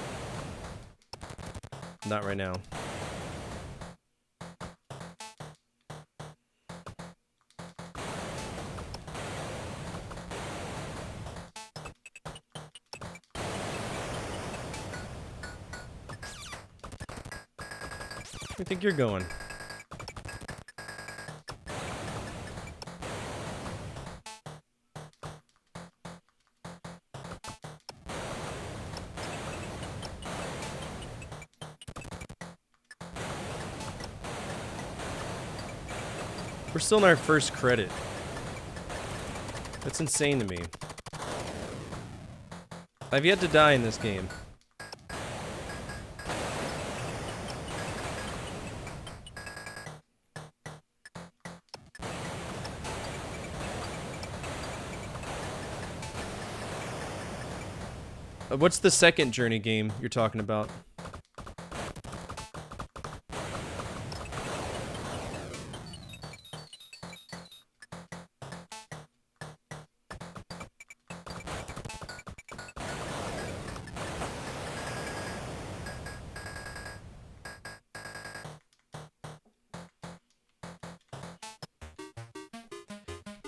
not right now. Where do you think you're going? We're still in our first credit. That's insane to me. I've yet to die in this game. What's the second Journey game you're talking about?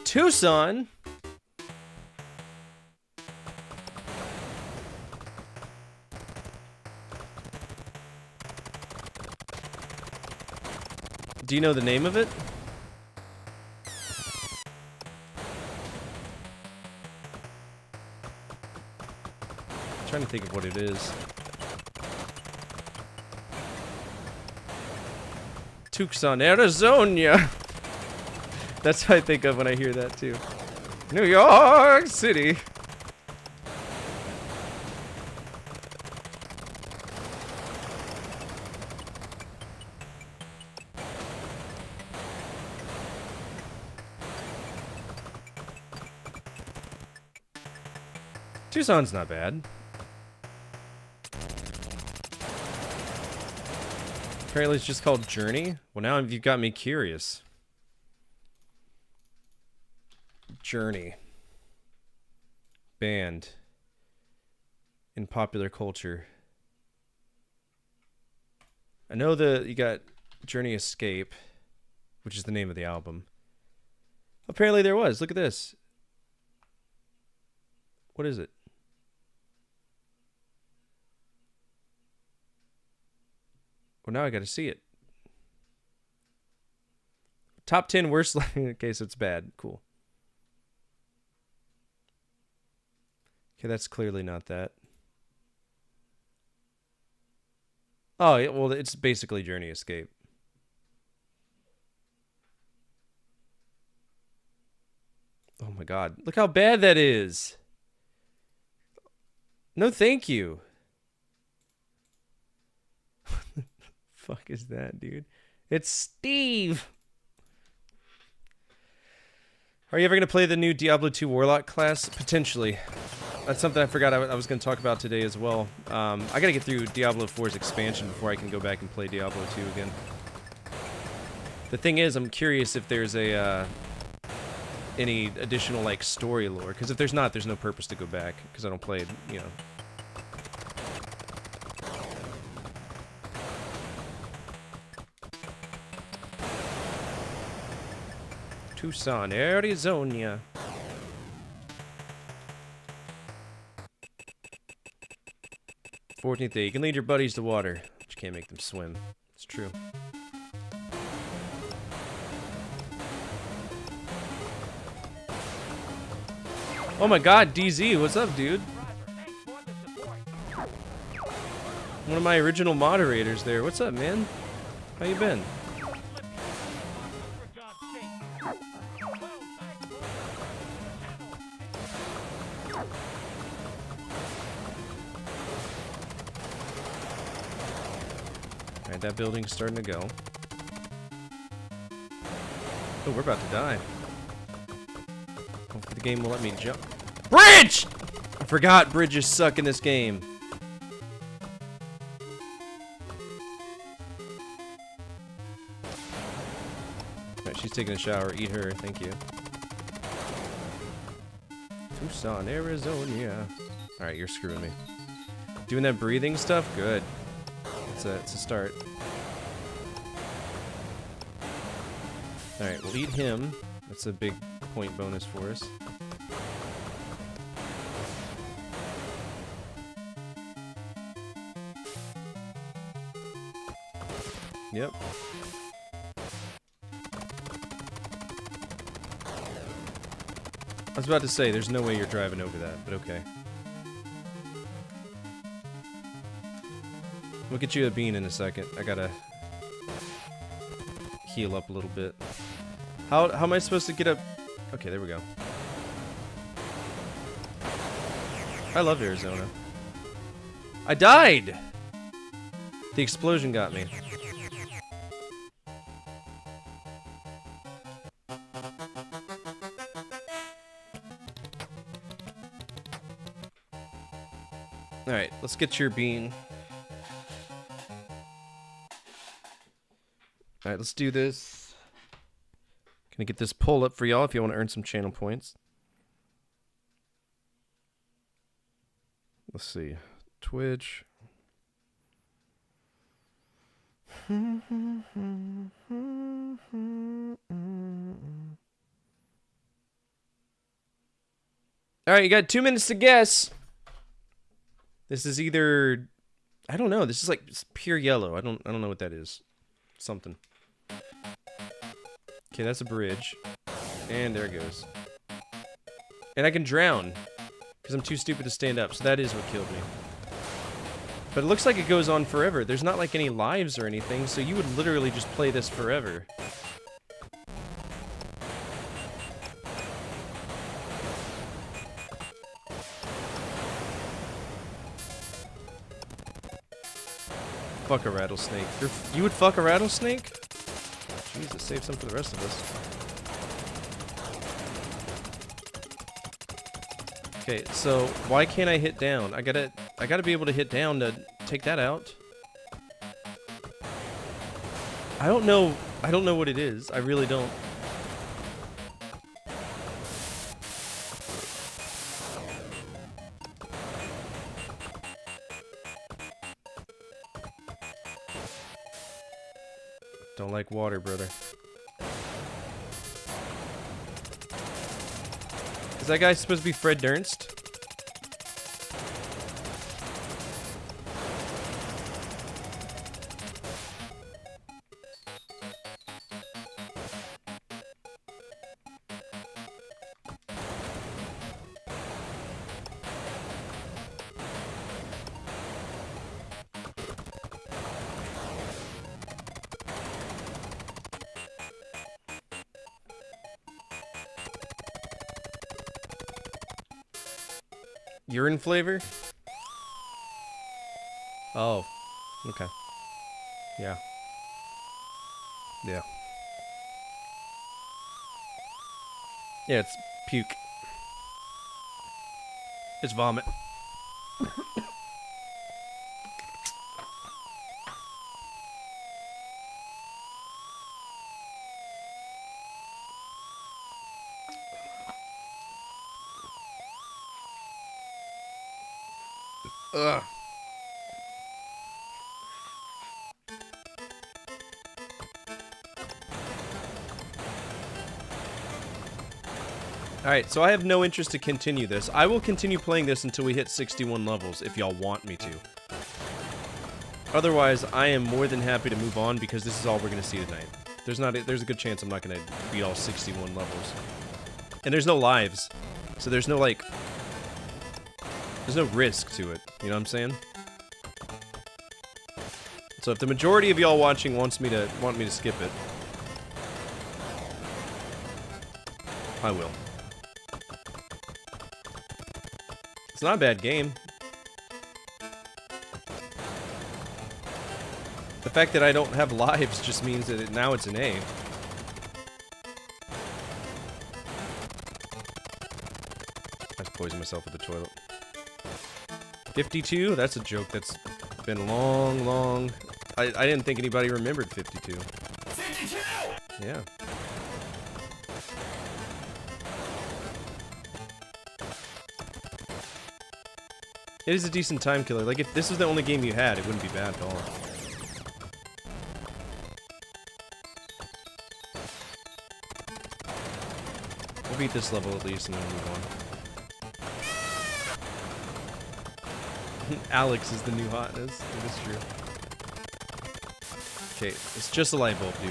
Tucson? Do you know the name of it? I'm trying to think of what it is. Tucson, Arizona. That's what I think of when I hear that too. New York City. Tucson's not bad. Apparently it's just called Journey. Well, now you've got me curious. Journey. Band. In popular culture. I know you got Journey Escape, which is the name of the album. Apparently there was. Look at this. What is it? Well, now I gotta see it. Top 10 worst lighting. Okay, so it's bad. Cool. Okay, that's clearly not that. Oh, yeah, well, it's basically Journey Escape. Oh my god. Look how bad that is. No, thank you. Fuck is that, dude? It's Steve. Are you ever going to play the new Diablo 2 Warlock class? Potentially. That's something I forgot I was going to talk about today as well. I got to get through Diablo 4's expansion before I can go back and play Diablo 2 again. The thing is, I'm curious if there's a any additional like story lore, because if there's not, there's no purpose to go back, because I don't play it, you know. Tucson, Arizona. Fourteenth day, you can lead your buddies to water, but you can't make them swim. It's true. Oh my god, DZ, what's up, dude? One of my original moderators there. What's up, man? How you been? Alright, that building's starting to go. Oh, we're about to die. Hopefully the game will let me jump. Bridge! I forgot bridges suck in this game. Alright, she's taking a shower. Eat her. Thank you. Tucson, Arizona. Alright, you're screwing me. Doing that breathing stuff? Good. It's a start. Alright, we'll eat him. That's a big point bonus for us. Yep. I was about to say, there's no way you're driving over that, but okay. We'll get you a bean in a second. I gotta heal up a little bit. How am I supposed to get up? Okay, there we go. I love Arizona. I died! The explosion got me. Alright, let's get your bean. Alright, let's do this. Gonna get this poll up for y'all if you want to earn some channel points. Let's see. Twitch. Alright, you got 2 minutes to guess. This is either... I don't know. This is like pure yellow. I don't know what that is. Something. Okay, that's a bridge. And there it goes. And I can drown. Because I'm too stupid to stand up. So that is what killed me. But it looks like it goes on forever. There's not like any lives or anything. So you would literally just play this forever. Fuck a rattlesnake. You would fuck a rattlesnake? Jesus, save some for the rest of us. Okay, so why can't I hit down? I gotta be able to hit down to take that out. I don't know what it is. I really don't. Don't like water, brother. Is that guy supposed to be Fred Durst? Urine flavor? Oh. Okay. Yeah. Yeah. Yeah, it's puke. It's vomit. Ugh. Alright, so I have no interest to continue this. I will continue playing this until we hit 61 levels, if y'all want me to. Otherwise, I am more than happy to move on, because this is all we're going to see tonight. There's a good chance I'm not going to beat all 61 levels. And there's no lives. So there's no, like... There's no risk to it. You know what I'm saying? So if the majority of y'all watching want me to skip it, I will. It's not a bad game. The fact that I don't have lives just means that now it's an A. I just poisoned myself with the toilet. 52? That's a joke that's been long. I didn't think anybody remembered 52. 52! Yeah. It is a decent time killer. Like, if this was the only game you had, it wouldn't be bad at all. We'll beat this level at least and then move on. Alex is the new hotness. It is true. Okay, it's just a light bulb, dude.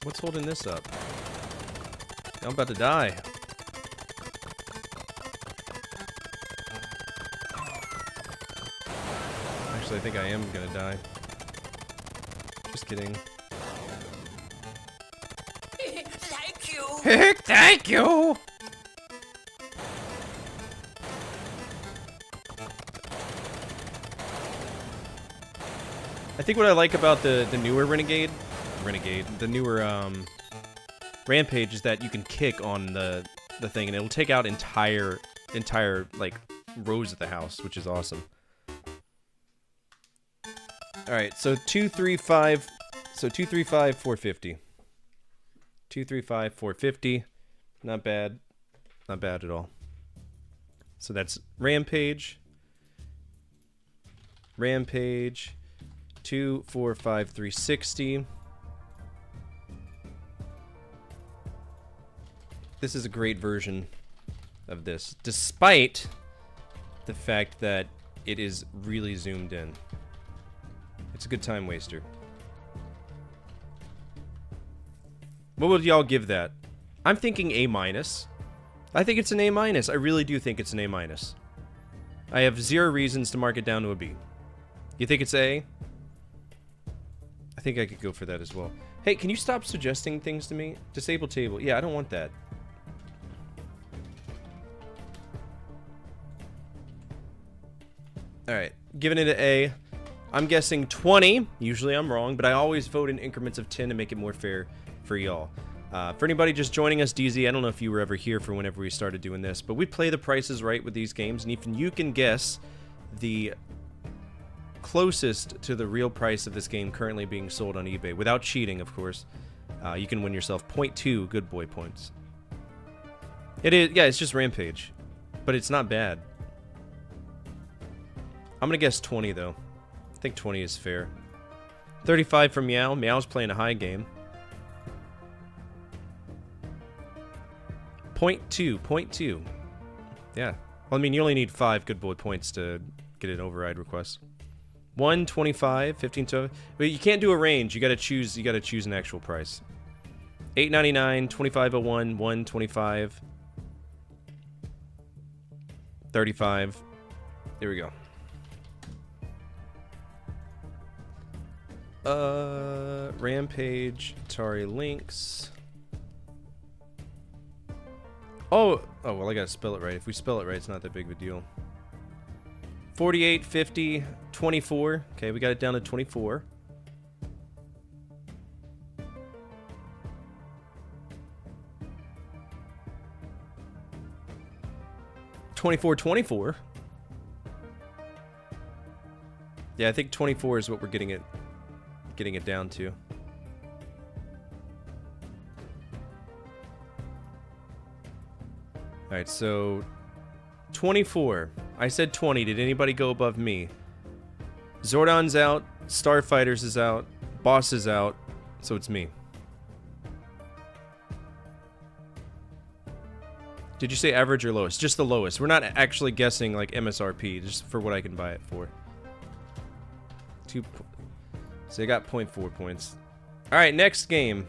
What's holding this up? I'm about to die. Actually, I think I am gonna die. Just kidding. Thank you. Thank you! I think what I like about the newer the newer Rampage is that you can kick on the thing and it'll take out entire like rows of the house, which is awesome. All right, so 235, 450. 235, 450. Not bad. Not bad at all. So that's Rampage. 2, 4, 5, 360. This is a great version of this, despite the fact that it is really zoomed in. It's a good time waster. What would y'all give that? I'm thinking A-. I think it's an A-. I really do think it's an A-. I have 0 reasons to mark it down to a B. You think it's A? I think I could go for that as well. Hey, can you stop suggesting things to me? Disable table. Yeah, I don't want that. Alright, giving it an A. I'm guessing 20. Usually I'm wrong, but I always vote in increments of 10 to make it more fair for y'all. For anybody just joining us, DZ, I don't know if you were ever here for whenever we started doing this, but we play the prices right with these games, and if you can guess the closest to the real price of this game currently being sold on eBay, without cheating, of course, you can win yourself 0.2 good boy points. It is, yeah, it's just Rampage, but it's not bad. I'm gonna guess 20 though. I think 20 is fair. 35 from Meow. Meow's playing a high game. 0.2. Yeah. Well, I mean, you only need 5 good boy points to get an override request. 125, 15 to, but you can't do a range. You gotta choose an actual price. 8.99, 25.01, 125, 35. There we go. Rampage, Atari Lynx. Oh, well, I gotta spell it right. If we spell it right, it's not that big of a deal. 48, 50, 24. Okay, we got it down to 24. $24.24. Yeah, I think 24 is what we're getting it down to. Alright, so 24. I said 20. Did anybody go above me? Zordon's out, Starfighters is out, Boss is out, so it's me. Did you say average or lowest? Just the lowest. We're not actually guessing like MSRP, just for what I can buy it for. So I got 0.4 points. Alright, next game.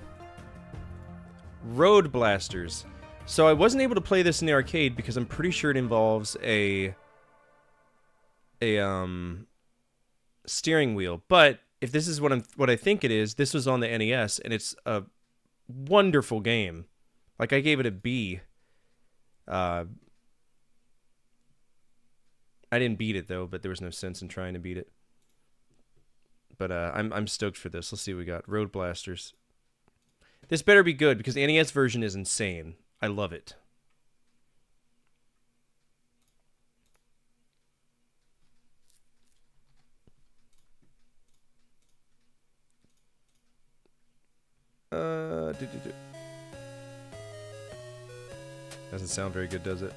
Road Blasters. So I wasn't able to play this in the arcade because I'm pretty sure it involves a steering wheel. But if this is what I think it is, this was on the NES and it's a wonderful game. Like I gave it a B. I didn't beat it though, but there was no sense in trying to beat it. But I'm stoked for this. Let's see what we got. Road Blasters. This better be good because the NES version is insane. I love it. Doesn't sound very good, does it?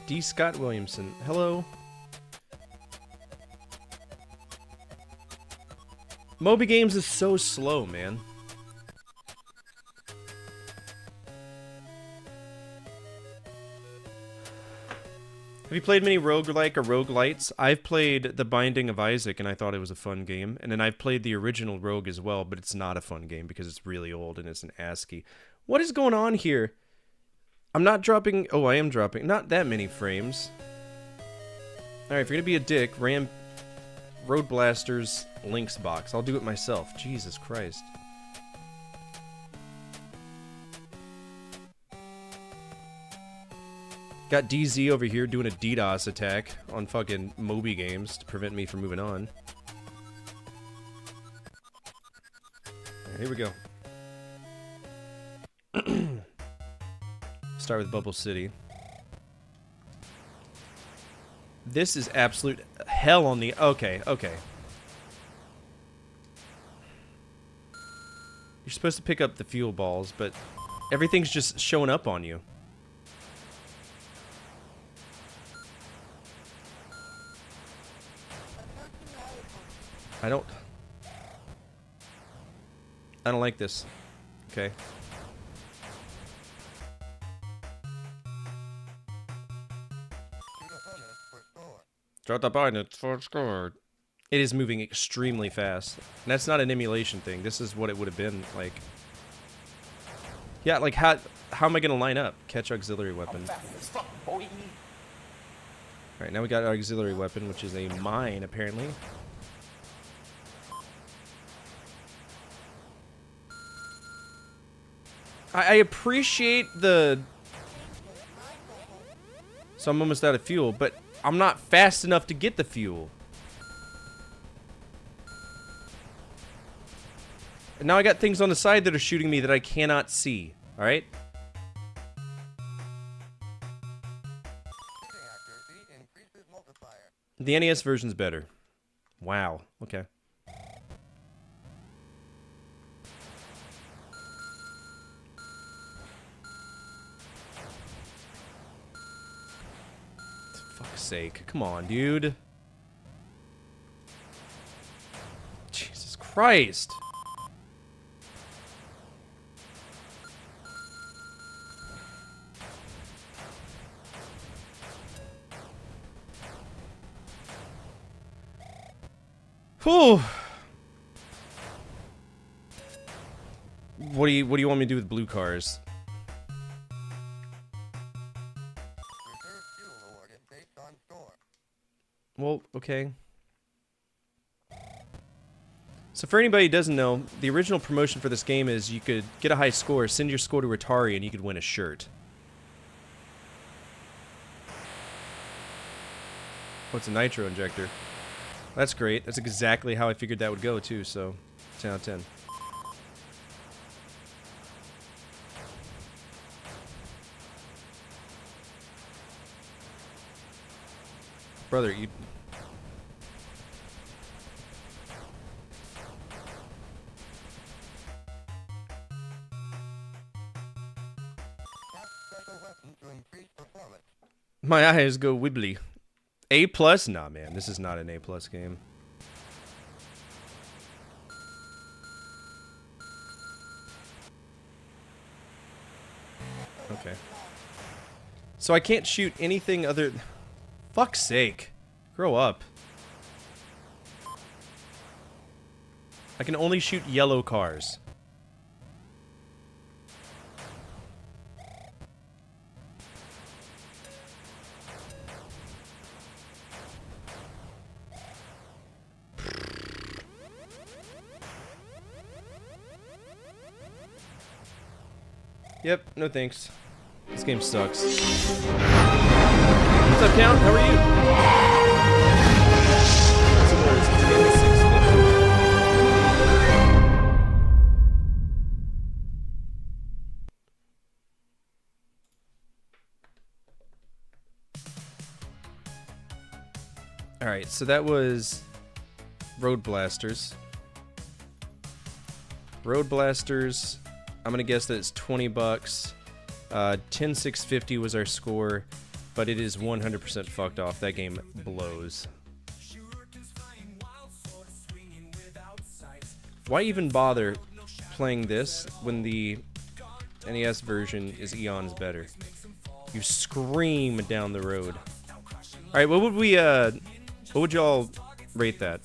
D. Scott Williamson. Hello. Moby Games is so slow, man. Have you played many roguelike or roguelites? I've played The Binding of Isaac, and I thought it was a fun game. And then I've played the original Rogue as well, but it's not a fun game because it's really old and it's an ASCII. What is going on here? I'm not dropping... Oh, I am dropping. Not that many frames. Alright, if you're gonna be a dick, Road Blasters Lynx box. I'll do it myself. Jesus Christ. Got DZ over here doing a DDoS attack on fucking Moby Games to prevent me from moving on. Right, here we go. Start with Bubble City. This is absolute hell on the... Okay, okay. You're supposed to pick up the fuel balls, but everything's just showing up on you. I don't like this. Okay. Drop the button for score. It is moving extremely fast. And that's not an emulation thing. This is what it would have been like. Yeah, like how am I gonna line up? Catch auxiliary weapon. Alright, now we got our auxiliary weapon, which is a mine, apparently. I appreciate the... So I'm almost out of fuel, but I'm not fast enough to get the fuel. And now I got things on the side that are shooting me that I cannot see. Alright? The NES version's better. Wow. Okay. For fuck's sake. Come on, dude. Jesus Christ. Whew. What do you want me to do with blue cars? Well, okay. So for anybody who doesn't know, the original promotion for this game is you could get a high score, send your score to Atari, and you could win a shirt. Oh, it's a nitro injector. That's great. That's exactly how I figured that would go, too, so 10 out of 10. Brother, you... My eyes go wibbly. A+? Nah, man. This is not an A+ game. Okay. So I can't shoot anything other... Fuck's sake. Grow up. I can only shoot yellow cars. Yep, no thanks. This game sucks. What's up, Count? How are you? Alright, so that was Road Blasters. Road Blasters, I'm gonna guess that it's 20 bucks. 10,650 was our score, but it is 100% fucked off. That game blows. Why even bother playing this when the NES version is eons better? You scream down the road. Alright, what would y'all rate that?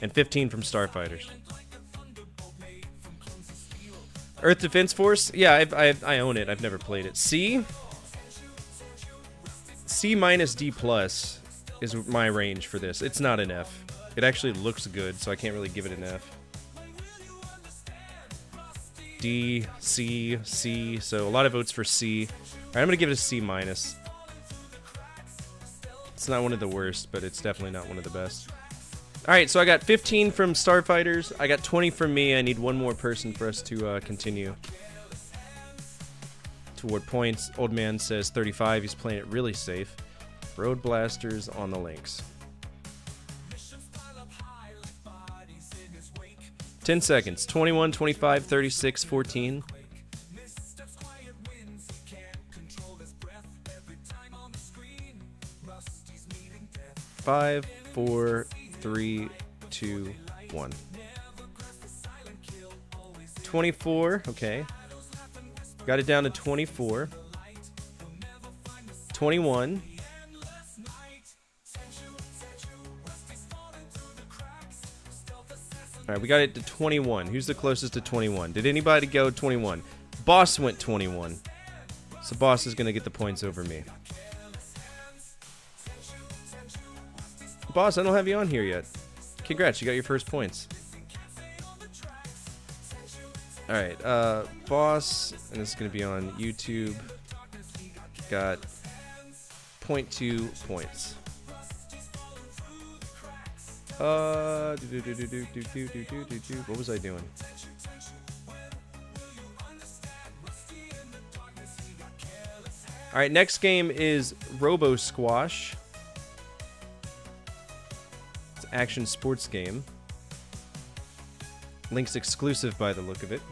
And 15 from Starfighters. Earth Defense Force? Yeah, I own it. I've never played it. C? C minus D plus is my range for this. It's not an F. It actually looks good, so I can't really give it an F. D, C, C. So a lot of votes for C. Alright, I'm gonna give it a C minus. It's not one of the worst, but it's definitely not one of the best. Alright, so I got 15 from Starfighters. I got 20 from me. I need one more person for us to continue toward points. Old man says 35. He's playing it really safe. Road Blasters on the Lynx. 10 seconds. 21, 25, 36, 14. 5, 4, 3, 2, 1. 24, okay. Got it down to 24. 21. Alright, we got it to 21. Who's the closest to 21? Did anybody go 21? Boss went 21. So Boss is going to get the points over me. Boss, I don't have you on here yet. Congrats, you got your first points. Alright, Boss, and this is going to be on YouTube, got 0.2 points. What was I doing? Alright, next game is Robo Squash. It's an action sports game. Lynx exclusive by the look of it.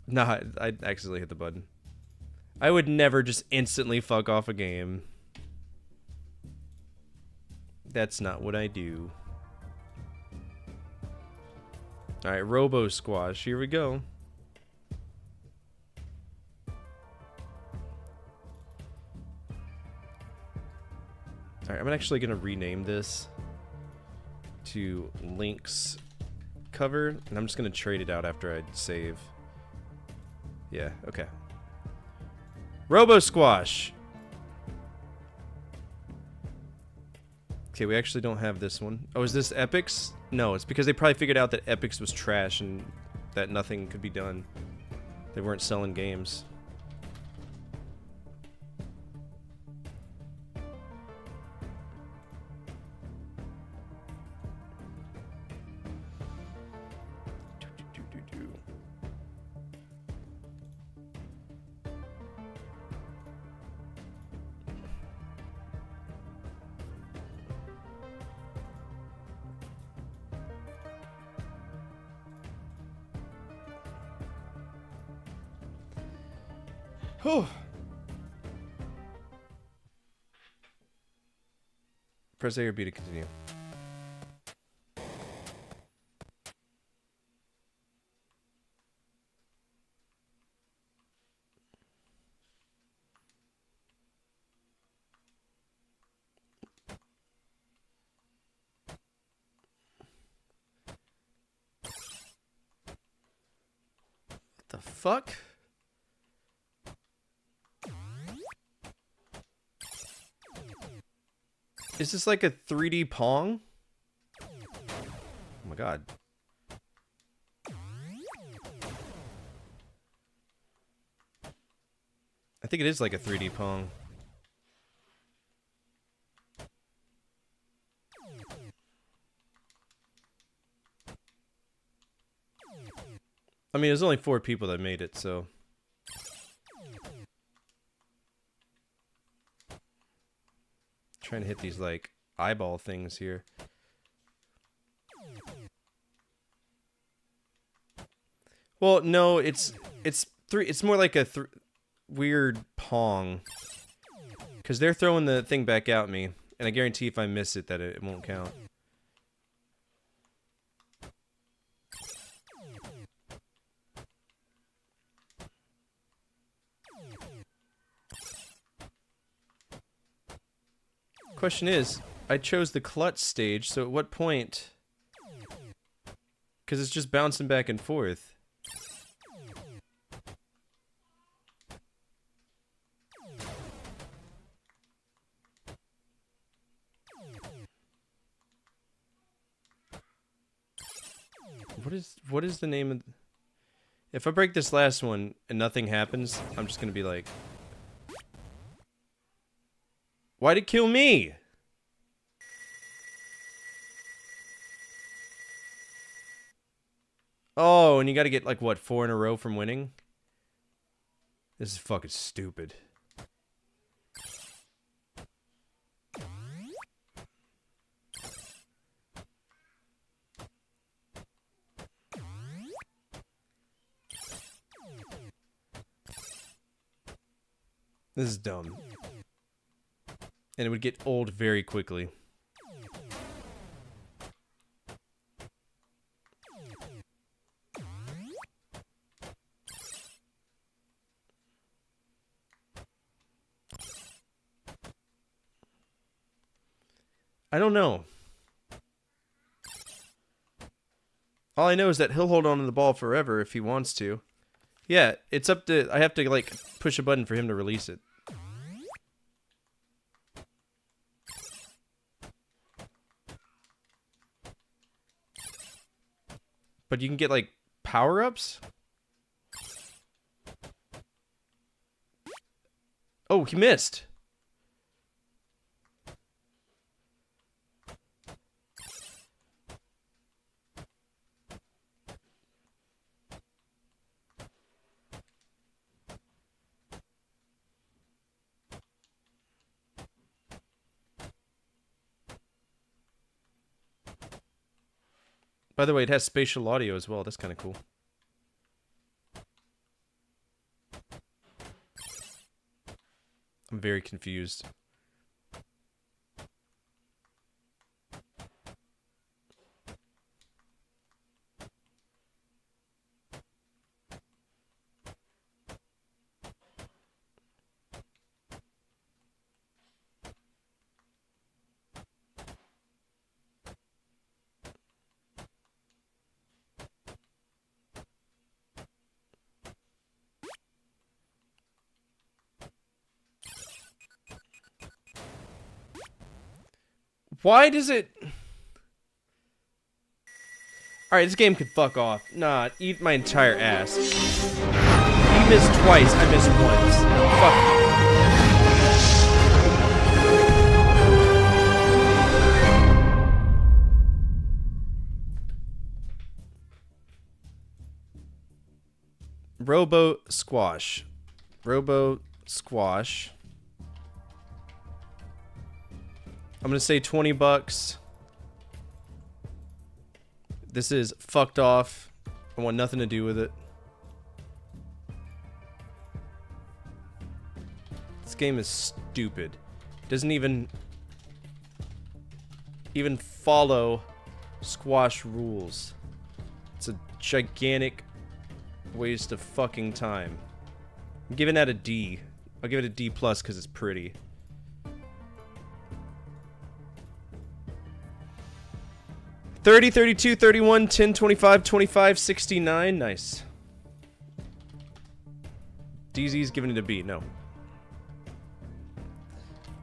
Nah, I accidentally hit the button. I would never just instantly fuck off a game. That's not what I do. Alright, Robo Squash. Here we go. Alright, I'm actually going to rename this to Lynx Cover. And I'm just going to trade it out after I save. Yeah, okay. Robo Squash. Okay, we actually don't have this one. Oh, is this Epic's? No, it's because they probably figured out that Epic's was trash and that nothing could be done. They weren't selling games. Whew. Press A or B to continue. What the fuck? Is this like a 3D Pong? Oh my god. I think it is like a 3D Pong. I mean, there's only 4 people that made it, so... Trying to hit these, like, eyeball things here. Well, no, it's more like a weird Pong. Because they're throwing the thing back at me, and I guarantee if I miss it that it won't count. Question is, I chose the klutz stage, so at what point? Because it's just bouncing back and forth. What is the name of... If I break this last one and nothing happens, I'm just gonna be like... Why'd it kill me? Oh, and you gotta get, like, what, 4 in a row from winning? This is fucking stupid. This is dumb. And it would get old very quickly. I don't know. All I know is that he'll hold on to the ball forever if he wants to. Yeah, it's up to... I have to, like, push a button for him to release it. But you can get, like, power-ups? Oh, he missed! By the way, it has spatial audio as well. That's kind of cool. I'm very confused. Why does it... Alright, this game could fuck off. Nah, eat my entire ass. You missed twice, I missed once. Fuck. Robo Squash. Robo Squash. I'm gonna say 20 bucks. This is fucked off. I want nothing to do with it. This game is stupid. Doesn't even follow squash rules. It's a gigantic waste of fucking time. I'm giving that a D. I'll give it a D plus because it's pretty. $30, $32, $31, $10, $25, $25, $69. Nice. DZ's giving it a B. No.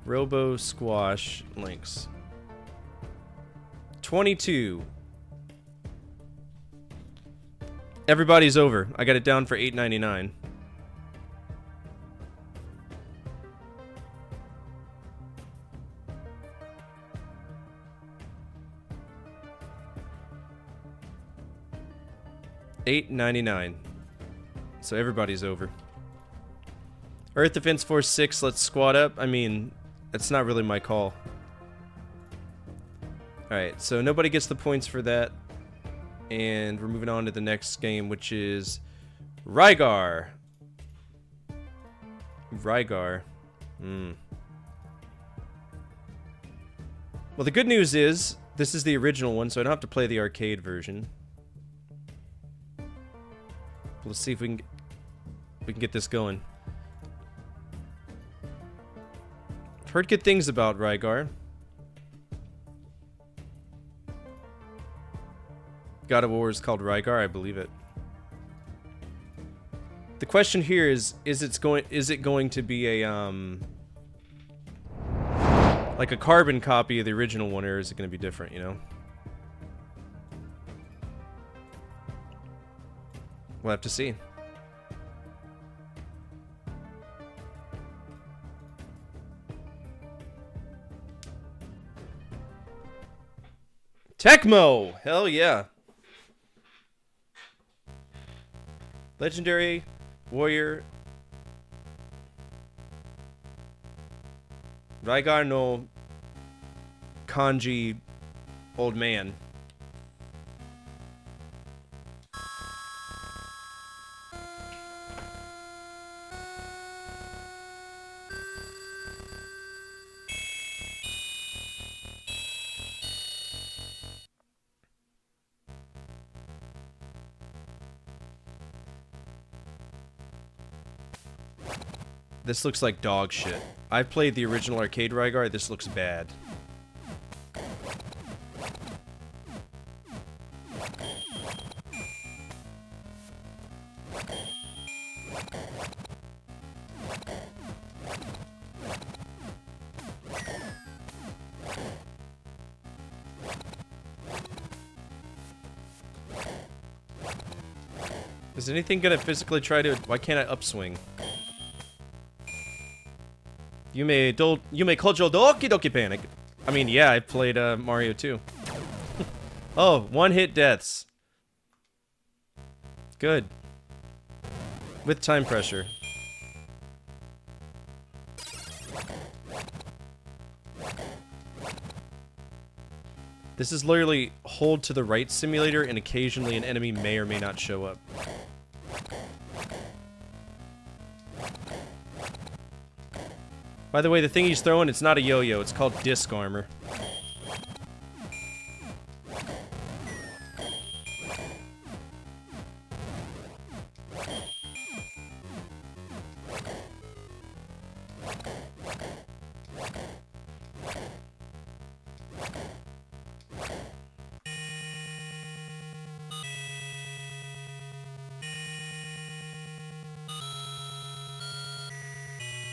Robo Squash Lynx. 22. Everybody's over. I got it down for $8.99. $8.99. So everybody's over. Earth Defense Force 6, let's squad up. I mean, that's not really my call. Alright, so nobody gets the points for that. And we're moving on to the next game, which is Rygar. Rygar. Well, the good news is, this is the original one, so I don't have to play the arcade version. Let's see if we can get this going. I've heard good things about Rygar. God of War is called Rygar, I believe it. The question here is it going to be a like a carbon copy of the original one, or is it going to be different, you know? We'll have to see. Tecmo! Hell yeah. Legendary Warrior Rygar no Kanji Old Man. This looks like dog shit. I've played the original arcade Rygar. This looks bad. Is anything gonna physically try to... Why can't I upswing? You may kojo doki doki panic. I mean, yeah, I played Mario 2. Oh, one-hit deaths. Good. With time pressure. This is literally hold to the right simulator, and occasionally an enemy may or may not show up. By the way, the thing he's throwing, it's not a yo-yo, it's called disc armor.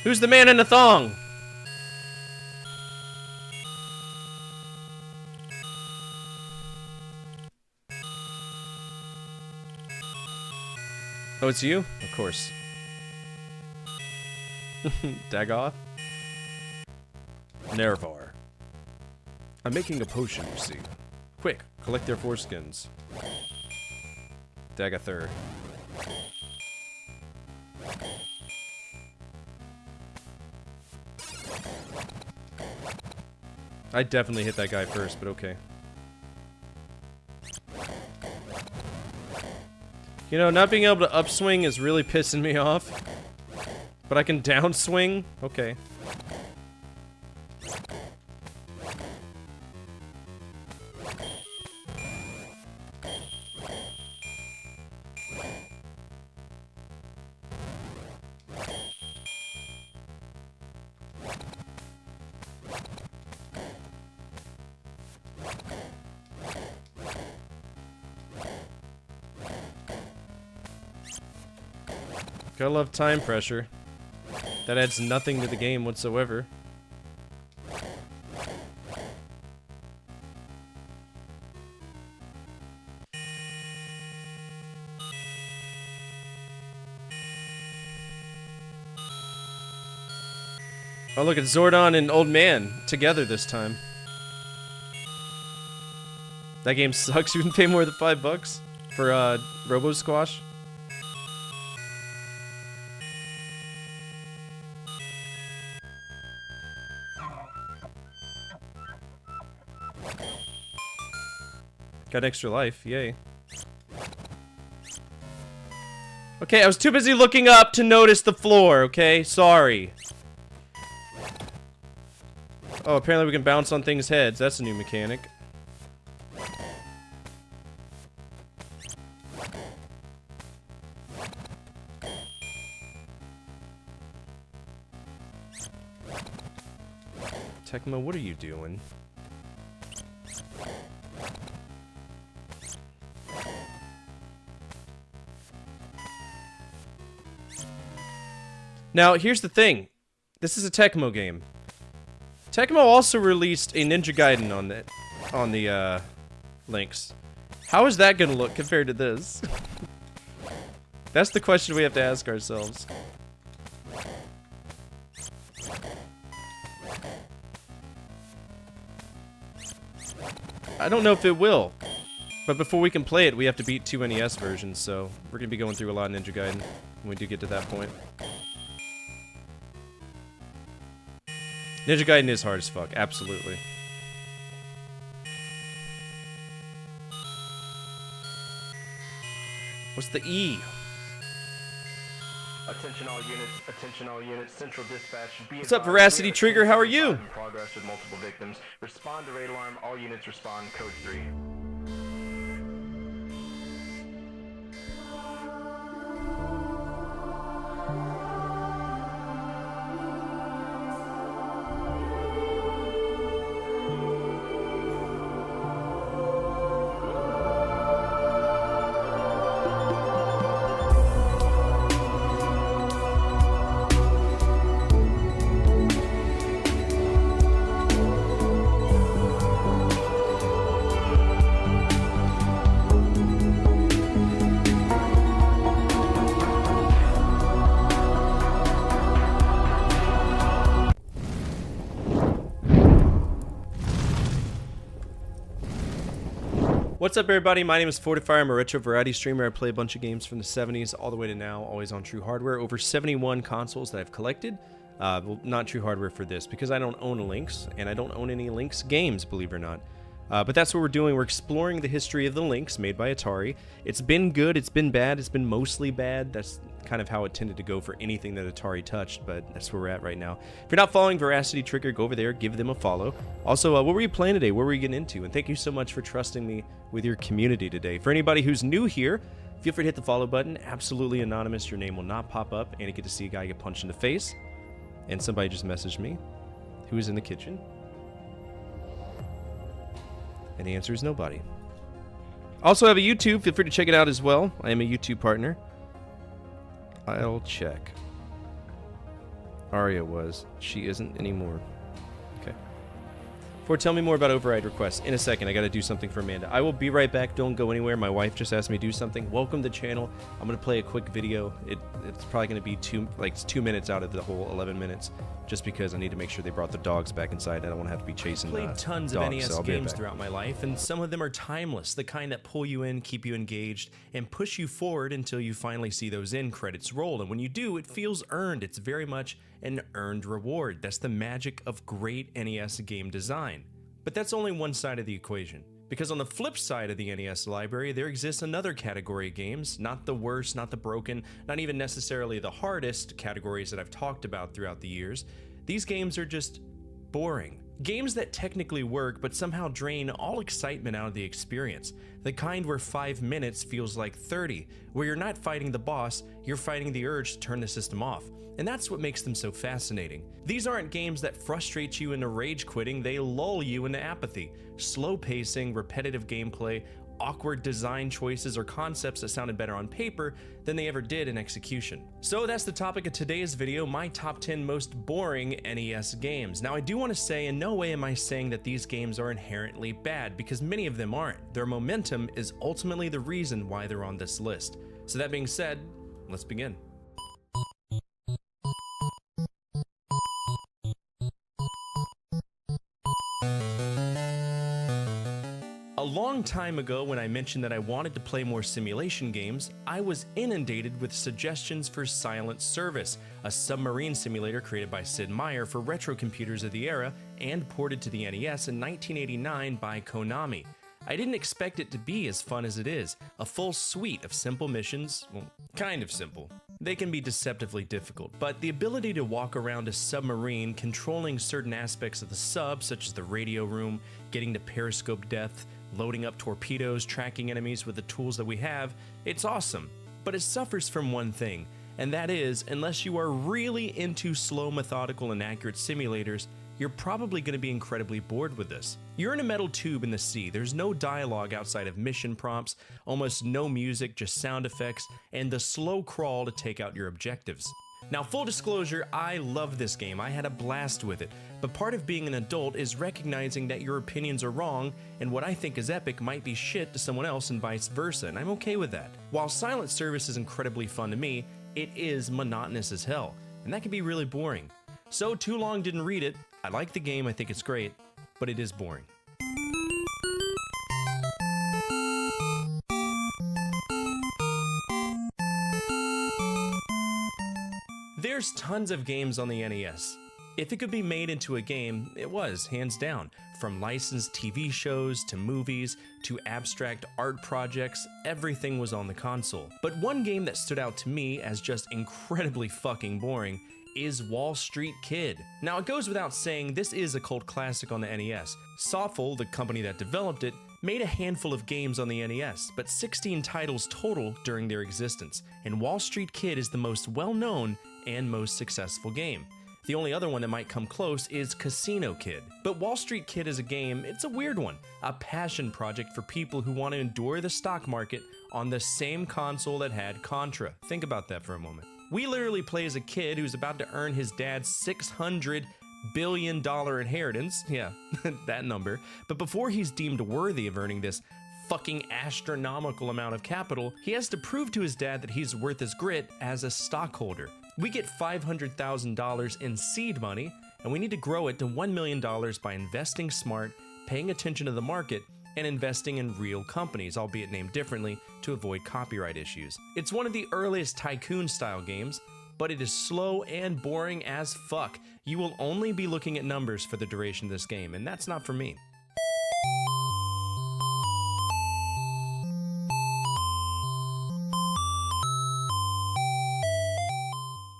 Who's the man in the thong? Oh, it's you? Of course. Dagoth? Nervar. I'm making a potion, you see. Quick, collect their foreskins. Dagathur. I definitely hit that guy first, but okay. You know, not being able to upswing is really pissing me off. But I can downswing? Okay. Gotta love time pressure. That adds nothing to the game whatsoever. Oh look, it's Zordon and Old Man together this time. That game sucks. You can pay more than $5 for Robo Squash. Got extra life, yay. Okay, I was too busy looking up to notice the floor, okay? Sorry. Oh, apparently we can bounce on things' heads. That's a new mechanic. Tecmo, what are you doing? Now, here's the thing. This is a Tecmo game. Tecmo also released a Ninja Gaiden on the Lynx. How is that gonna look compared to this? That's the question we have to ask ourselves. I don't know if it will. But before we can play it, we have to beat 2 NES versions, so we're gonna be going through a lot of Ninja Gaiden when we do get to that point. Ninja Gaiden is hard as fuck, absolutely. What's the E? Attention all units, attention all units, central dispatch. What's up, Veracity Trigger? How are you? In progress with multiple victims. Respond to raid alarm, all units respond, code 3. What's up, everybody? My name is Fortifier. I'm a retro variety streamer. I play a bunch of games from the 70s all the way to now, always on True Hardware. Over 71 consoles that I've collected. Well, not True Hardware for this, because I don't own a Lynx, and I don't own any Lynx games, believe it or not. But that's what we're doing. We're exploring the history of the Lynx made by Atari. It's been good, it's been bad, it's been mostly bad. That's kind of how it tended to go for anything that Atari touched, but that's where we're at right now. If you're not following Veracity Trigger, go over there, give them a follow. Also, what were you playing today? What were you getting into? And thank you so much for trusting me with your community today. For anybody who's new here, feel free to hit the follow button. Absolutely anonymous. Your name will not pop up, and you get to see a guy get punched in the face. And somebody just messaged me. Who is in the kitchen? And the answer is nobody. Also have a YouTube. Feel free to check it out as well. I am a YouTube partner. I'll check. Aria was. She isn't anymore. Okay. Ford, tell me more about override requests. In a second, I gotta do something for Amanda. I will be right back. Don't go anywhere. My wife just asked me to do something. Welcome to the channel. I'm gonna play a quick video. It's probably gonna be 2 minutes out of the whole 11 minutes, just because I need to make sure they brought the dogs back inside. I don't want to have to be chasing Played tons dogs, of NES so I'll be right games back. throughout my life, and some of them are timeless, the kind that pull you in, keep you engaged, and push you forward until you finally see those end credits roll. And when you do, it feels earned. It's very much an earned reward. That's the magic of great NES game design. But that's only one side of the equation. Because on the flip side of the NES library, there exists another category of games, not the worst, not the broken, not even necessarily the hardest categories that I've talked about throughout the years. These games are just boring. Games that technically work but somehow drain all excitement out of the experience. The kind where 5 minutes feels like 30, where you're not fighting the boss, you're fighting the urge to turn the system off. And that's what makes them so fascinating. These aren't games that frustrate you into rage quitting, they lull you into apathy. Slow pacing, repetitive gameplay, awkward design choices, or concepts that sounded better on paper than they ever did in execution. So that's the topic of today's video, my top 10 most boring NES games. Now I do want to say, in no way am I saying that these games are inherently bad, because many of them aren't. Their momentum is ultimately the reason why they're on this list. So that being said, let's begin. A long time ago, when I mentioned that I wanted to play more simulation games, I was inundated with suggestions for Silent Service, a submarine simulator created by Sid Meier for retro computers of the era and ported to the NES in 1989 by Konami. I didn't expect it to be as fun as it is, a full suite of simple missions, well, kind of simple. They can be deceptively difficult, but the ability to walk around a submarine, controlling certain aspects of the sub, such as the radio room, getting to periscope depth, loading up torpedoes, tracking enemies with the tools that we have, it's awesome. But it suffers from one thing, and that is, unless you are really into slow, methodical, and accurate simulators, you're probably going to be incredibly bored with this. You're in a metal tube in the sea, there's no dialogue outside of mission prompts, almost no music, just sound effects, and the slow crawl to take out your objectives. Now, full disclosure, I love this game, I had a blast with it, but part of being an adult is recognizing that your opinions are wrong, and what I think is epic might be shit to someone else and vice versa, and I'm okay with that. While Silent Service is incredibly fun to me, it is monotonous as hell, and that can be really boring. So Too Long didn't read it. I like the game, I think it's great, but it is boring. There's tons of games on the NES. If it could be made into a game, it was, hands down. From licensed TV shows, to movies, to abstract art projects, everything was on the console. But one game that stood out to me as just incredibly fucking boring is Wall Street Kid. Now, it goes without saying, this is a cult classic on the NES. Softful, the company that developed it, made a handful of games on the NES, but 16 titles total during their existence, and Wall Street Kid is the most well-known and most successful game. The only other one that might come close is Casino Kid. But Wall Street Kid as a game, it's a weird one, a passion project for people who want to endure the stock market on the same console that had Contra. Think about that for a moment. We literally play as a kid who's about to earn his dad's $600 billion inheritance, yeah, that number, but before he's deemed worthy of earning this fucking astronomical amount of capital, he has to prove to his dad that he's worth his grit as a stockholder. We get $500,000 in seed money, and we need to grow it to $1 million by investing smart, paying attention to the market, and investing in real companies, albeit named differently, to avoid copyright issues. It's one of the earliest tycoon-style games, but it is slow and boring as fuck. You will only be looking at numbers for the duration of this game, and that's not for me.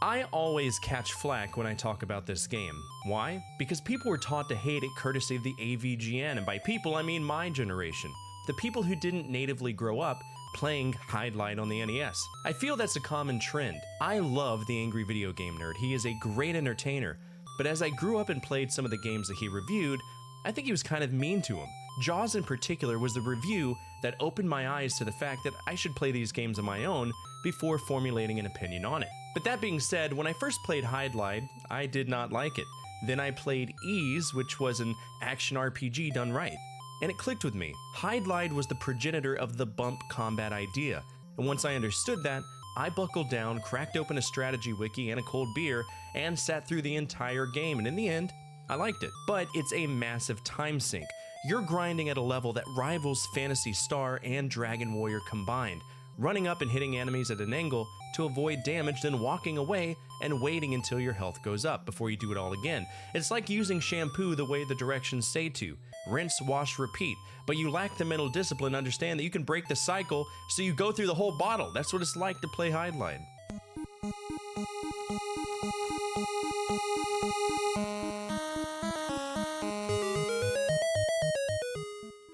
I always catch flack when I talk about this game. Why? Because people were taught to hate it courtesy of the AVGN, and by people I mean my generation. The people who didn't natively grow up playing Hide Light on the NES. I feel that's a common trend. I love the Angry Video Game Nerd, he is a great entertainer, but as I grew up and played some of the games that he reviewed, I think he was kind of mean to him. Jaws in particular was the review that opened my eyes to the fact that I should play these games on my own before formulating an opinion on it. But that being said, when I first played Hide Light, I did not like it. Then I played Ease, which was an action RPG done right. And it clicked with me. Hide Glide was the progenitor of the bump combat idea. And once I understood that, I buckled down, cracked open a strategy wiki and a cold beer, and sat through the entire game, and in the end, I liked it. But it's a massive time sink. You're grinding at a level that rivals Phantasy Star and Dragon Warrior combined, running up and hitting enemies at an angle to avoid damage, then walking away and waiting until your health goes up before you do it all again. It's like using shampoo the way the directions say to. Rinse, wash, repeat. But you lack the mental discipline to understand that you can break the cycle, so you go through the whole bottle. That's what it's like to play Hide Glide.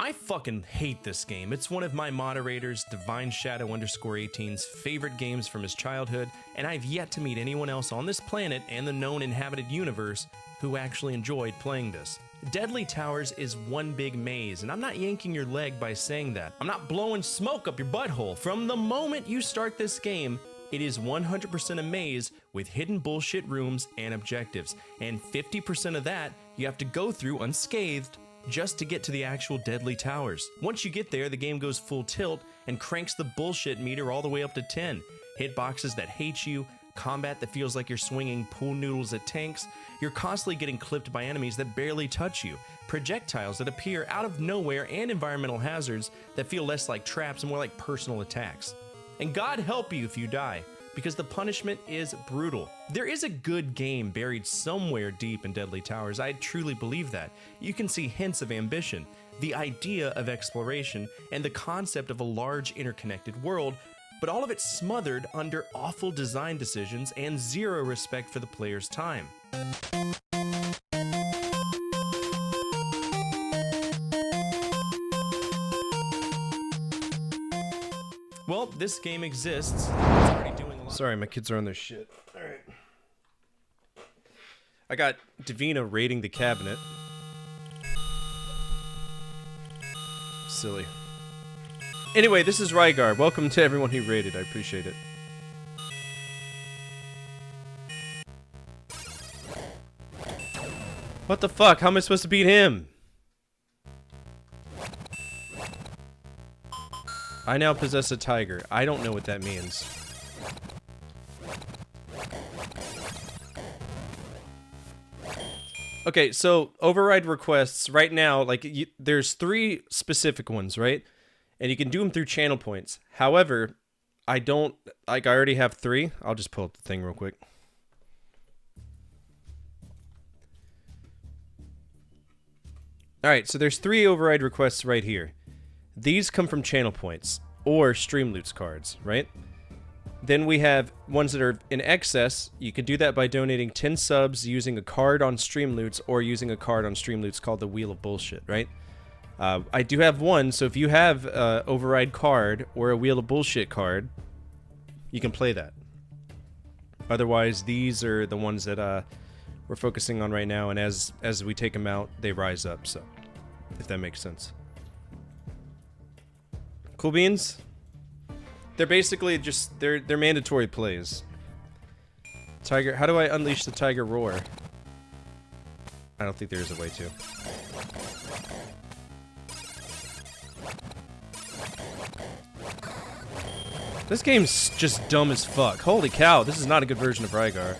I fucking hate this game. It's one of my moderators, Divine Shadow _18's favorite games from his childhood, and I've yet to meet anyone else on this planet and the known inhabited universe who actually enjoyed playing this. Deadly Towers is one big maze, and I'm not yanking your leg by saying that. I'm not blowing smoke up your butthole. From the moment you start this game, it is 100% a maze with hidden bullshit rooms and objectives, and 50% of that you have to go through unscathed just to get to the actual Deadly Towers. Once you get there, the game goes full tilt and cranks the bullshit meter all the way up to 10. Hitboxes that hate you, combat that feels like you're swinging pool noodles at tanks, you're constantly getting clipped by enemies that barely touch you, projectiles that appear out of nowhere, and environmental hazards that feel less like traps and more like personal attacks. And God help you if you die, because the punishment is brutal. There is a good game buried somewhere deep in Deadly Towers. I truly believe that. You can see hints of ambition, the idea of exploration, and the concept of a large interconnected world, but all of it smothered under awful design decisions and zero respect for the player's time. Well, this game exists. It's already doing a lot. Sorry, my kids are on their shit. Alright. I got Davina raiding the cabinet. Silly. Anyway, this is Rygar. Welcome to everyone who raided. I appreciate it. What the fuck? How am I supposed to beat him? I now possess a tiger. I don't know what that means. Okay, so override requests right now, like there's 3 specific ones, right? And you can do them through channel points. However, I don't, like I already have 3. I'll just pull up the thing real quick. Alright, so there's 3 override requests right here. These come from channel points or Streamloots cards, right? Then we have ones that are in excess. You can do that by donating 10 subs using a card on Streamloots or using a card on Streamloots called the Wheel of Bullshit, right? I do have one, so if you have an override card or a Wheel of Bullshit card, you can play that. Otherwise, these are the ones that we're focusing on right now, and as we take them out, they rise up, so if that makes sense. Cool beans? They're basically just, they're mandatory plays. Tiger, how do I unleash the tiger roar? I don't think there is a way to. This game's just dumb as fuck. Holy cow, this is not a good version of Rygar.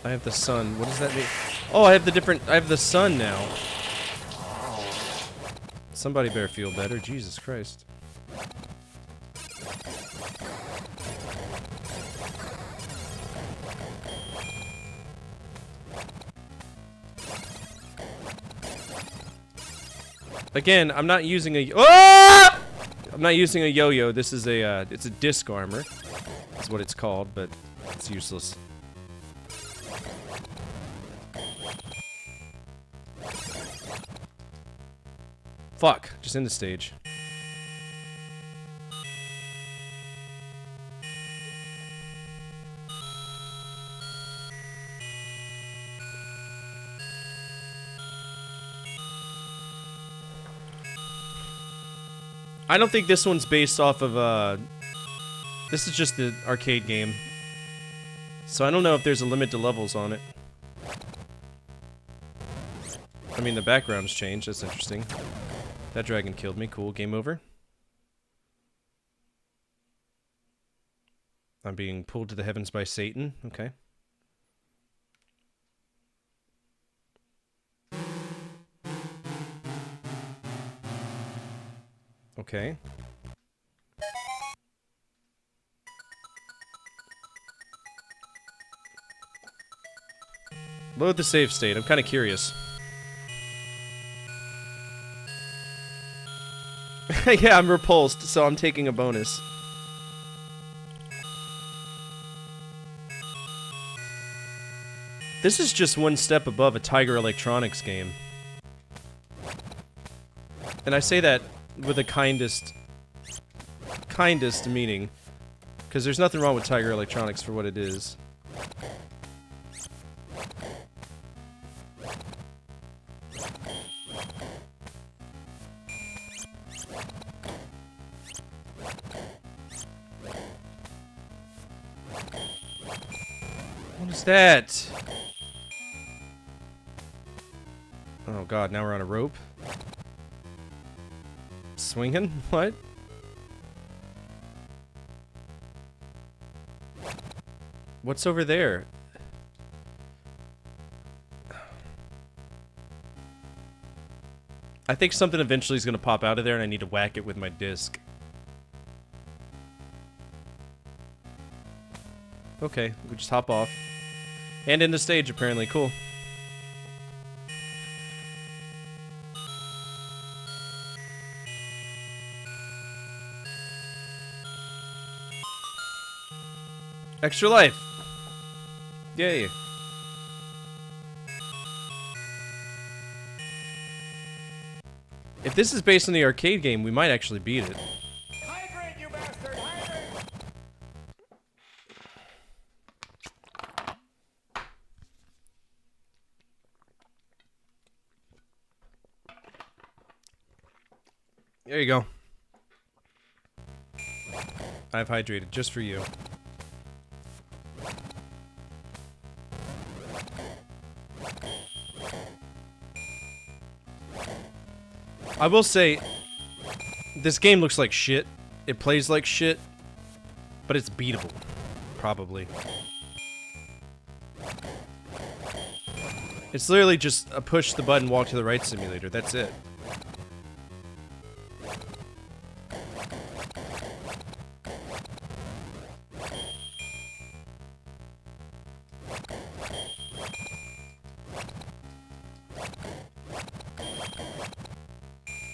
I have the sun. What does that mean? Oh, I have the sun now. Somebody better feel better. Jesus Christ. Again, I'm not using a I'm not using a yo-yo. This is a it's a disc armor. That's what it's called, but it's useless. Fuck, just in the stage. I don't think this one's based off of, this is just the arcade game. So I don't know if there's a limit to levels on it. I mean, the background's changed. That's interesting. That dragon killed me. Cool. Game over. I'm being pulled to the heavens by Satan. Okay. Okay. Load the save state. I'm kind of curious. Yeah, I'm repulsed, so I'm taking a bonus. This is just one step above a Tiger Electronics game. And I say that with the kindest meaning, because there's nothing wrong with Tiger Electronics for what it is. What is that? Oh god, now we're on a rope. Swinging? What? What's over there? I think something eventually is going to pop out of there and I need to whack it with my disc. Okay, we just hop off. And in the stage, apparently. Cool. Extra life. Yay. If this is based on the arcade game, we might actually beat it. Hydrate, you bastard! Hydrate! There you go. I've hydrated just for you. I will say, this game looks like shit. It plays like shit, but it's beatable, probably. It's literally just a push the button, walk to the right simulator. That's it.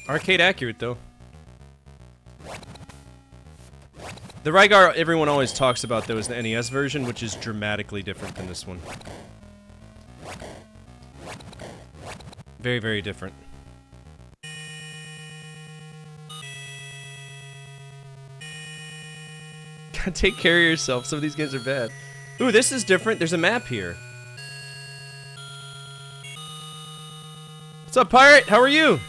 Arcade accurate, though. The Rygar everyone always talks about, though, is the NES version, which is dramatically different than this one. Very, very different. Gotta take care of yourself. Some of these games are bad. Ooh, this is different. There's a map here. What's up, Pirate? How are you?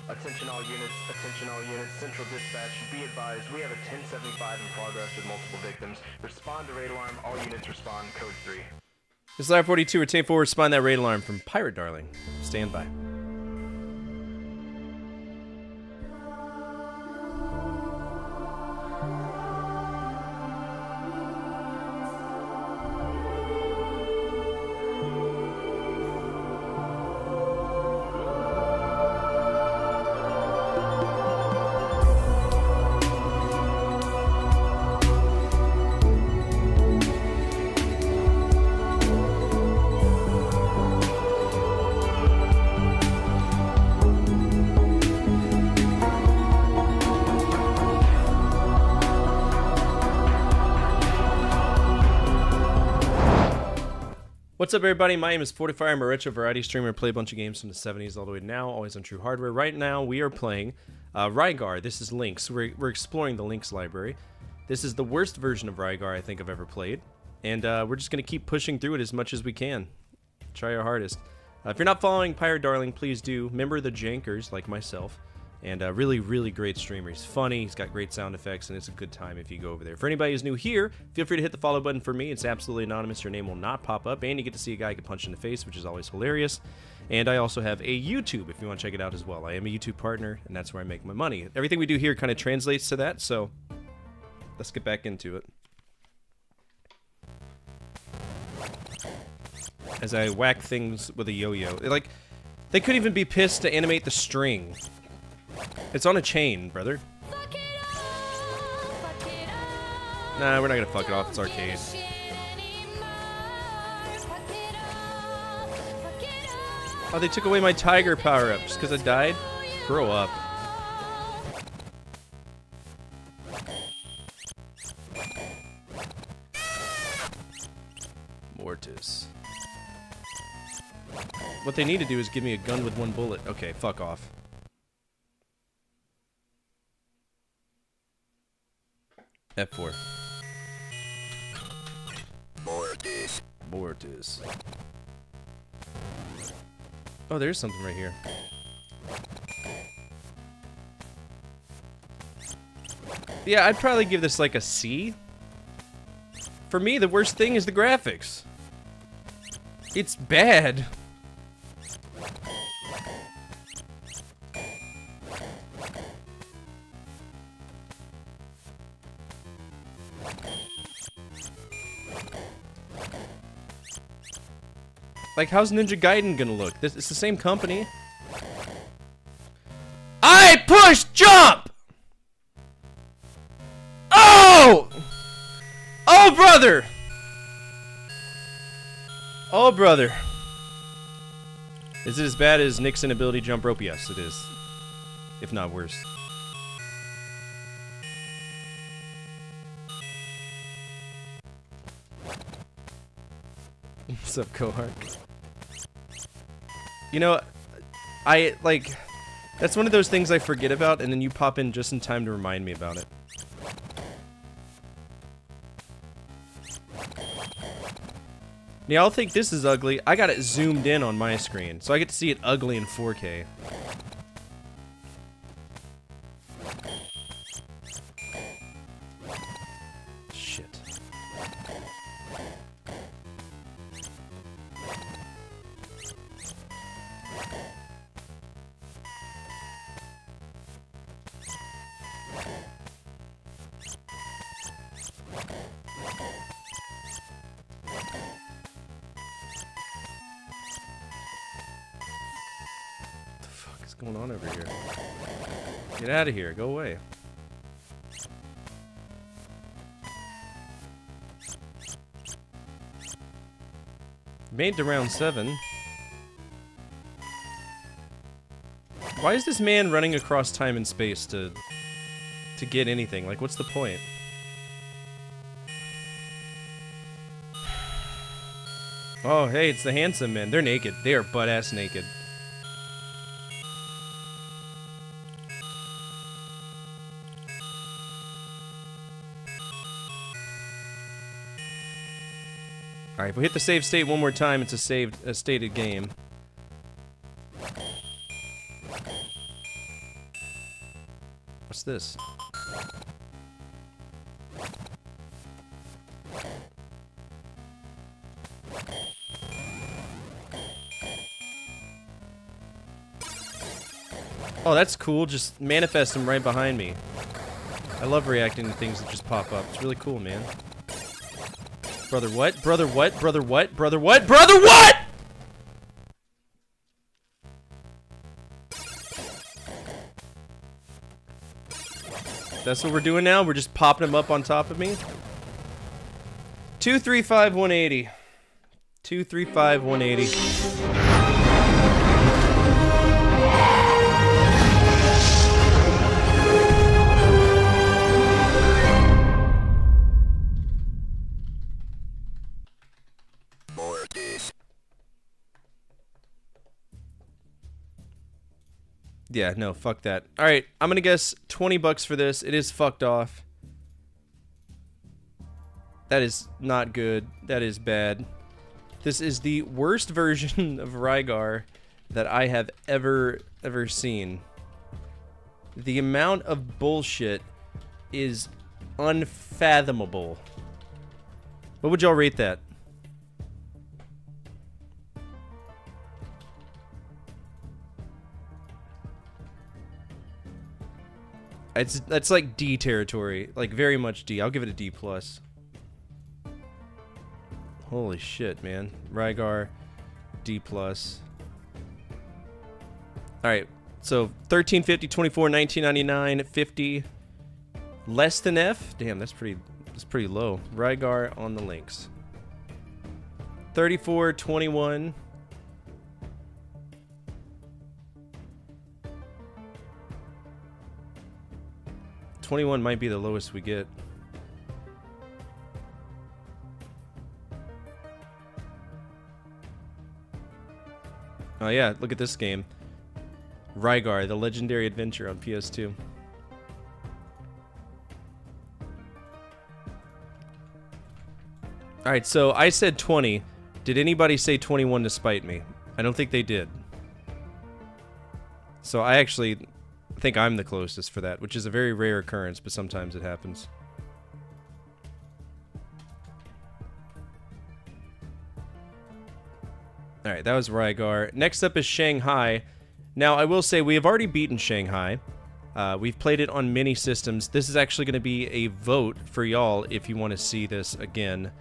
Attention all units, Central Dispatch, be advised, we have a 1075 in progress with multiple victims. Respond to raid alarm, all units respond, code 3. This is Live 42, retain forward, respond that raid alarm from Pirate Darling. Stand by. What's up, everybody? My name is Fortify. I'm a retro variety streamer. Play a bunch of games from the 70s all the way to now, always on true hardware. Right now, we are playing Rygar. This is Lynx. We're exploring the Lynx library. This is the worst version of Rygar I think I've ever played. And we're just going to keep pushing through it as much as we can. Try our hardest. If you're not following Pirate Darling, please do. Member the Jankers, like myself. And really, really great streamer. He's funny, he's got great sound effects, and it's a good time if you go over there. For anybody who's new here, feel free to hit the follow button for me. It's absolutely anonymous. Your name will not pop up, and you get to see a guy get punched in the face, which is always hilarious. And I also have a YouTube, if you want to check it out as well. I am a YouTube partner, and that's where I make my money. Everything we do here kind of translates to that, so let's get back into it. As I whack things with a yo-yo. Like, they couldn't even be pissed to animate the string. It's on a chain, brother. Nah, we're not gonna fuck it off. It's arcade. Oh, they took away my tiger power-up just because I died? Grow up. Mortis. What they need to do is give me a gun with one bullet. Okay, fuck off. F4. Mortis. Mortis. Oh, there's something right here. Yeah, I'd probably give this like a C. For me, the worst thing is the graphics. It's bad. Like, how's Ninja Gaiden gonna look? It's the same company. I push jump! Oh! Oh, brother! Oh, brother. Is it as bad as Nick's inability to jump rope? Yes, it is. If not worse. What's up, Cohart? You know, that's one of those things I forget about, and then you pop in just in time to remind me about it. Yeah, I'll think this is ugly. I got it zoomed in on my screen, so I get to see it ugly in 4K. Shit. What's going on over here? Get out of here. Go away. Made to round 7. Why is this man running across time and space to get anything? Like, what's the point? Oh, hey, it's the handsome men. They're naked. They are butt-ass naked. Alright, if we hit the save state one more time, it's a stated game. What's this? Oh, that's cool. Just manifest them right behind me. I love reacting to things that just pop up. It's really cool, man. Brother what? Brother what? Brother what? Brother what? Brother what?! That's what we're doing now? We're just popping them up on top of me? 235 180. 235 180. Yeah, no, fuck that. Alright, I'm gonna guess 20 bucks for this. It is fucked off. That is not good. That is bad. This is the worst version of Rygar that I have ever seen. The amount of bullshit is unfathomable. What would y'all rate that? That's like D territory, like very much D. I'll give it a D+. Holy shit, man. Rygar, D+. Alright, so 1350, 24, 1999, 50. Less than F? Damn, that's pretty low. Rygar on the Lynx. 34, 21. $21 might be the lowest we get. Oh yeah, look at this game. Rygar, the legendary adventure on PS2. Alright, so I said 20. Did anybody say 21 to spite me? I don't think they did. So I actually think I'm the closest for that, which is a very rare occurrence, but sometimes it happens. Alright, that was Rygar. Next up is Shanghai. Now, I will say we have already beaten Shanghai. We've played it on many systems. This is actually going to be a vote for y'all if you want to see this again.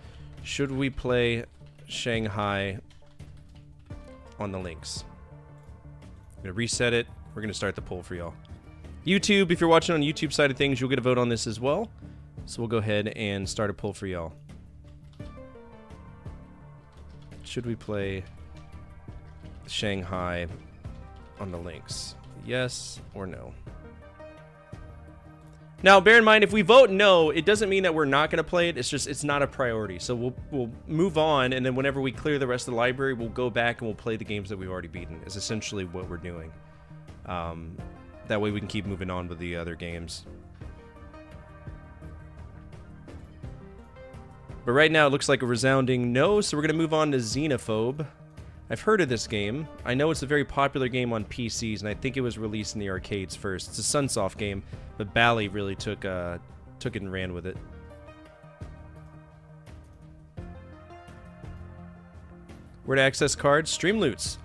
Should we play Shanghai on the Lynx? I'm going to reset it. We're going to start the poll for y'all. YouTube, if you're watching on YouTube side of things, you'll get a vote on this as well. So we'll go ahead and start a poll for y'all. Should we play Shanghai on the Lynx? Yes or no? Now, bear in mind, if we vote no, it doesn't mean that we're not going to play it. It's just, it's not a priority. So we'll move on, and then whenever we clear the rest of the library, we'll go back and we'll play the games that we've already beaten, is essentially what we're doing. That way we can keep moving on with the other games. But right now, it looks like a resounding no, so we're going to move on to Xenophobe. I've heard of this game. I know it's a very popular game on PCs, and I think it was released in the arcades first. It's a Sunsoft game, but Bally really took it and ran with it. Where to access cards? Stream Loots.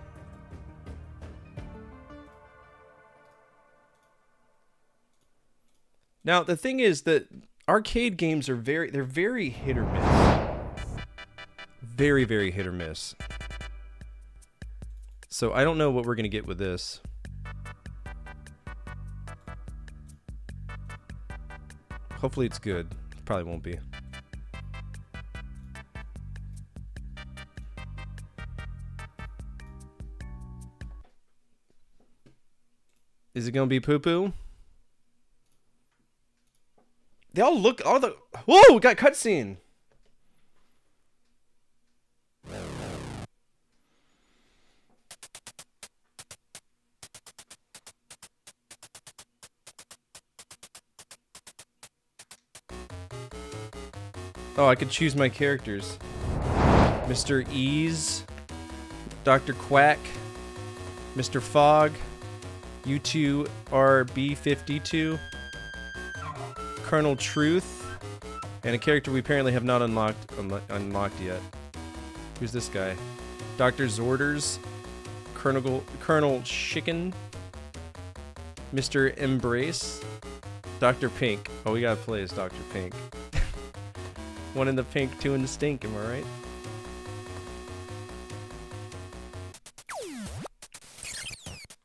Now, the thing is that arcade games are they're very hit or miss. Very, very hit or miss. So I don't know what we're going to get with this. Hopefully it's good. Probably won't be. Is it going to be poo-poo? They all look... Whoa! We got cutscene! Oh, I could choose my characters. Mr. Ease, Dr. Quack, Mr. Fogg, U2 RB52, Colonel Truth, and a character we apparently have not unlocked yet. Who's this guy? Dr. Zorders, Colonel Chicken, Mr. Embrace, Dr. Pink. Oh, we gotta play as Dr. Pink. One in the pink, two in the stink, am I right?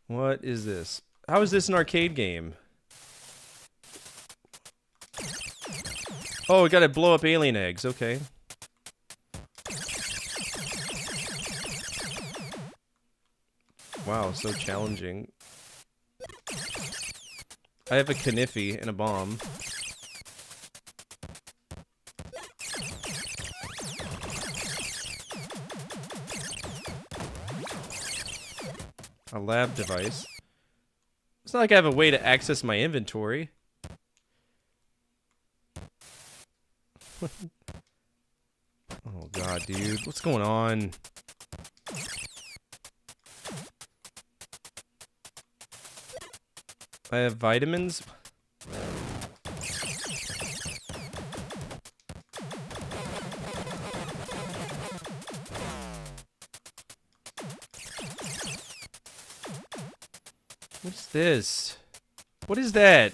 What is this? How is this an arcade game? Oh, we gotta blow up alien eggs, okay. Wow, so challenging. I have a Kniffy and a bomb. A lab device. It's not like I have a way to access my inventory. Oh god, dude. What's going on? I have vitamins? What's this? What is that?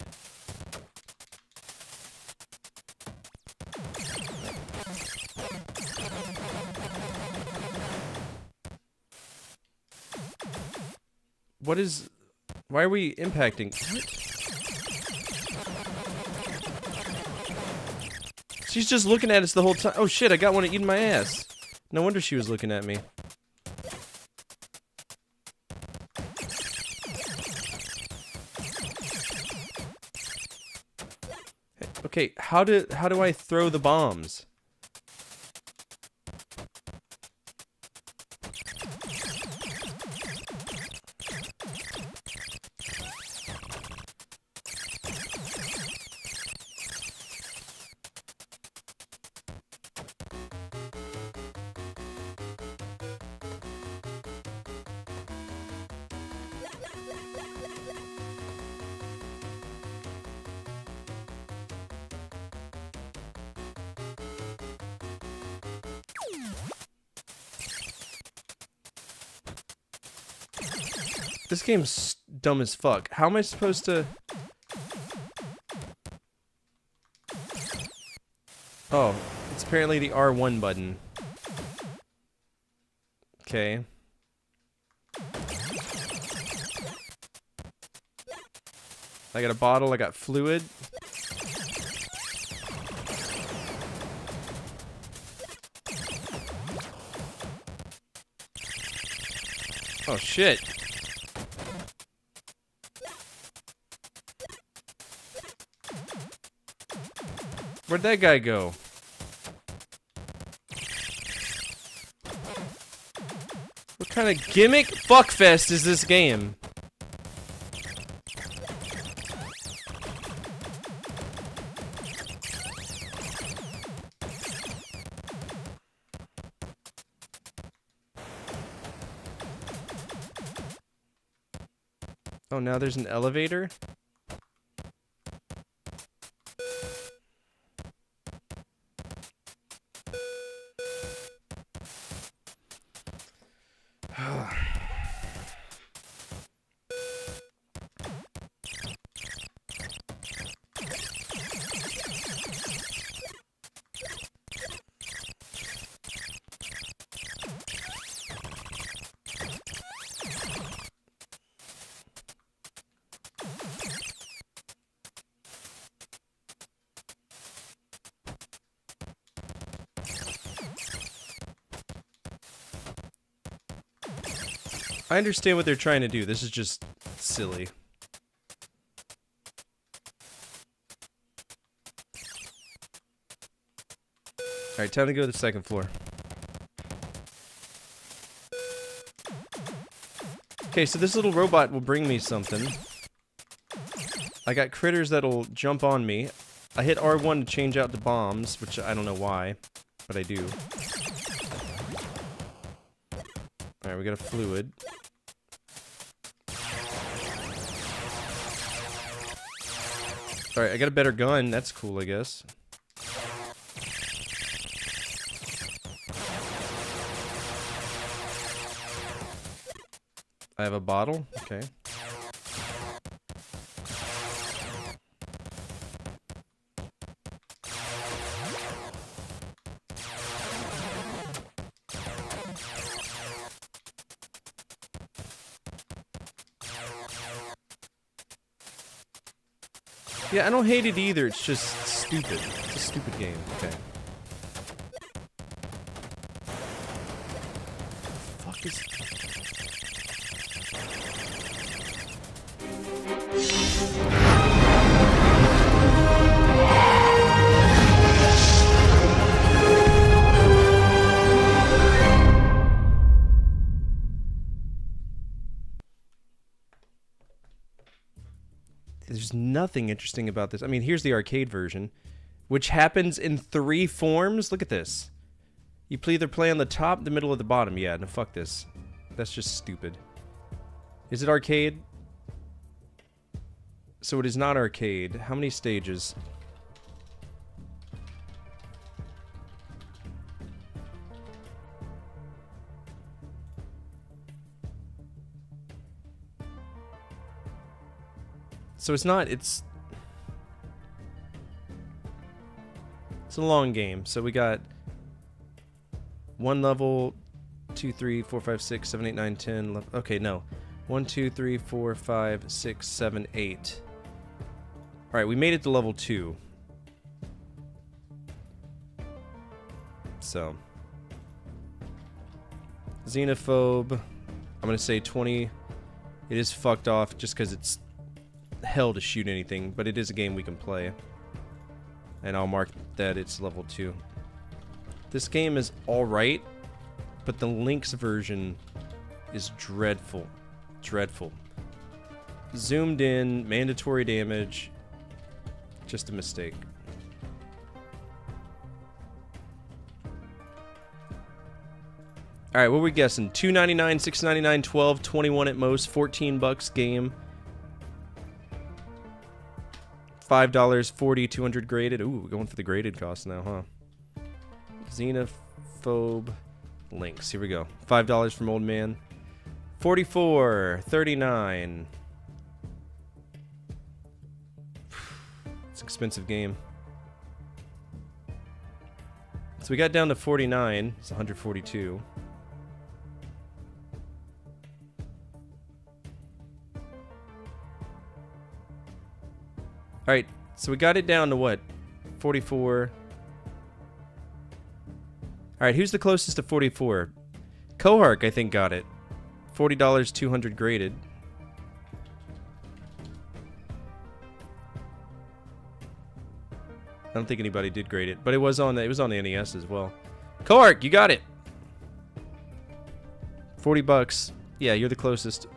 What is... Why are we impacting? What? She's just looking at us the whole time. Oh shit, I got one eating my ass. No wonder she was looking at me. Okay, how do I throw the bombs? This game's dumb as fuck. How am I supposed to... Oh, it's apparently the R1 button. Okay. I got a bottle, I got fluid. Oh shit. Where'd that guy go? What kind of gimmick fuckfest is this game? Oh, now there's an elevator? I understand what they're trying to do. This is just silly. Alright, time to go to the second floor. Okay, so this little robot will bring me something. I got critters that'll jump on me. I hit R1 to change out the bombs, which I don't know why, but I do. Alright, we got a fluid. Alright, I got a better gun. That's cool, I guess. I have a bottle. Okay. Yeah, I don't hate it either. It's just stupid. It's a stupid game. Okay. What the fuck is... There's nothing interesting about this. I mean, here's the arcade version, which happens in 3 forms. Look at this. You either play on the top, the middle, or the bottom. Yeah, no, fuck this. That's just stupid. Is it arcade? So it is not arcade. How many stages? So it's not, it's a long game. So we got one level, 2, 3, 4, 5, 6, 7, 8, 9, 10. Okay, no. 1, 2, 3, 4, 5, 6, 7, 8. Alright, we made it to level 2. So. Xenophobe. I'm gonna say 20. It is fucked off just because it's hell to shoot anything, but it is a game we can play. And I'll mark that it's level 2. This game is alright, but the Lynx version is dreadful. Dreadful. Zoomed in, mandatory damage. Just a mistake. Alright, what are we guessing? $2.99, $6.99, $12, $21 at most, $14 game. $5, 40, 200 graded. Ooh, we're going for the graded cost now, huh? Xenophobe Lynx. Here we go. $5 from Old Man. 44, 39. It's an expensive game. So we got down to 49. It's 142. Alright, so we got it down to what? 44. Alright, who's the closest to 44? Kohark, I think, got it. $40, 200 graded. I don't think anybody did grade it, but it was on the NES as well. Kohark, you got it. $40. Yeah, you're the closest.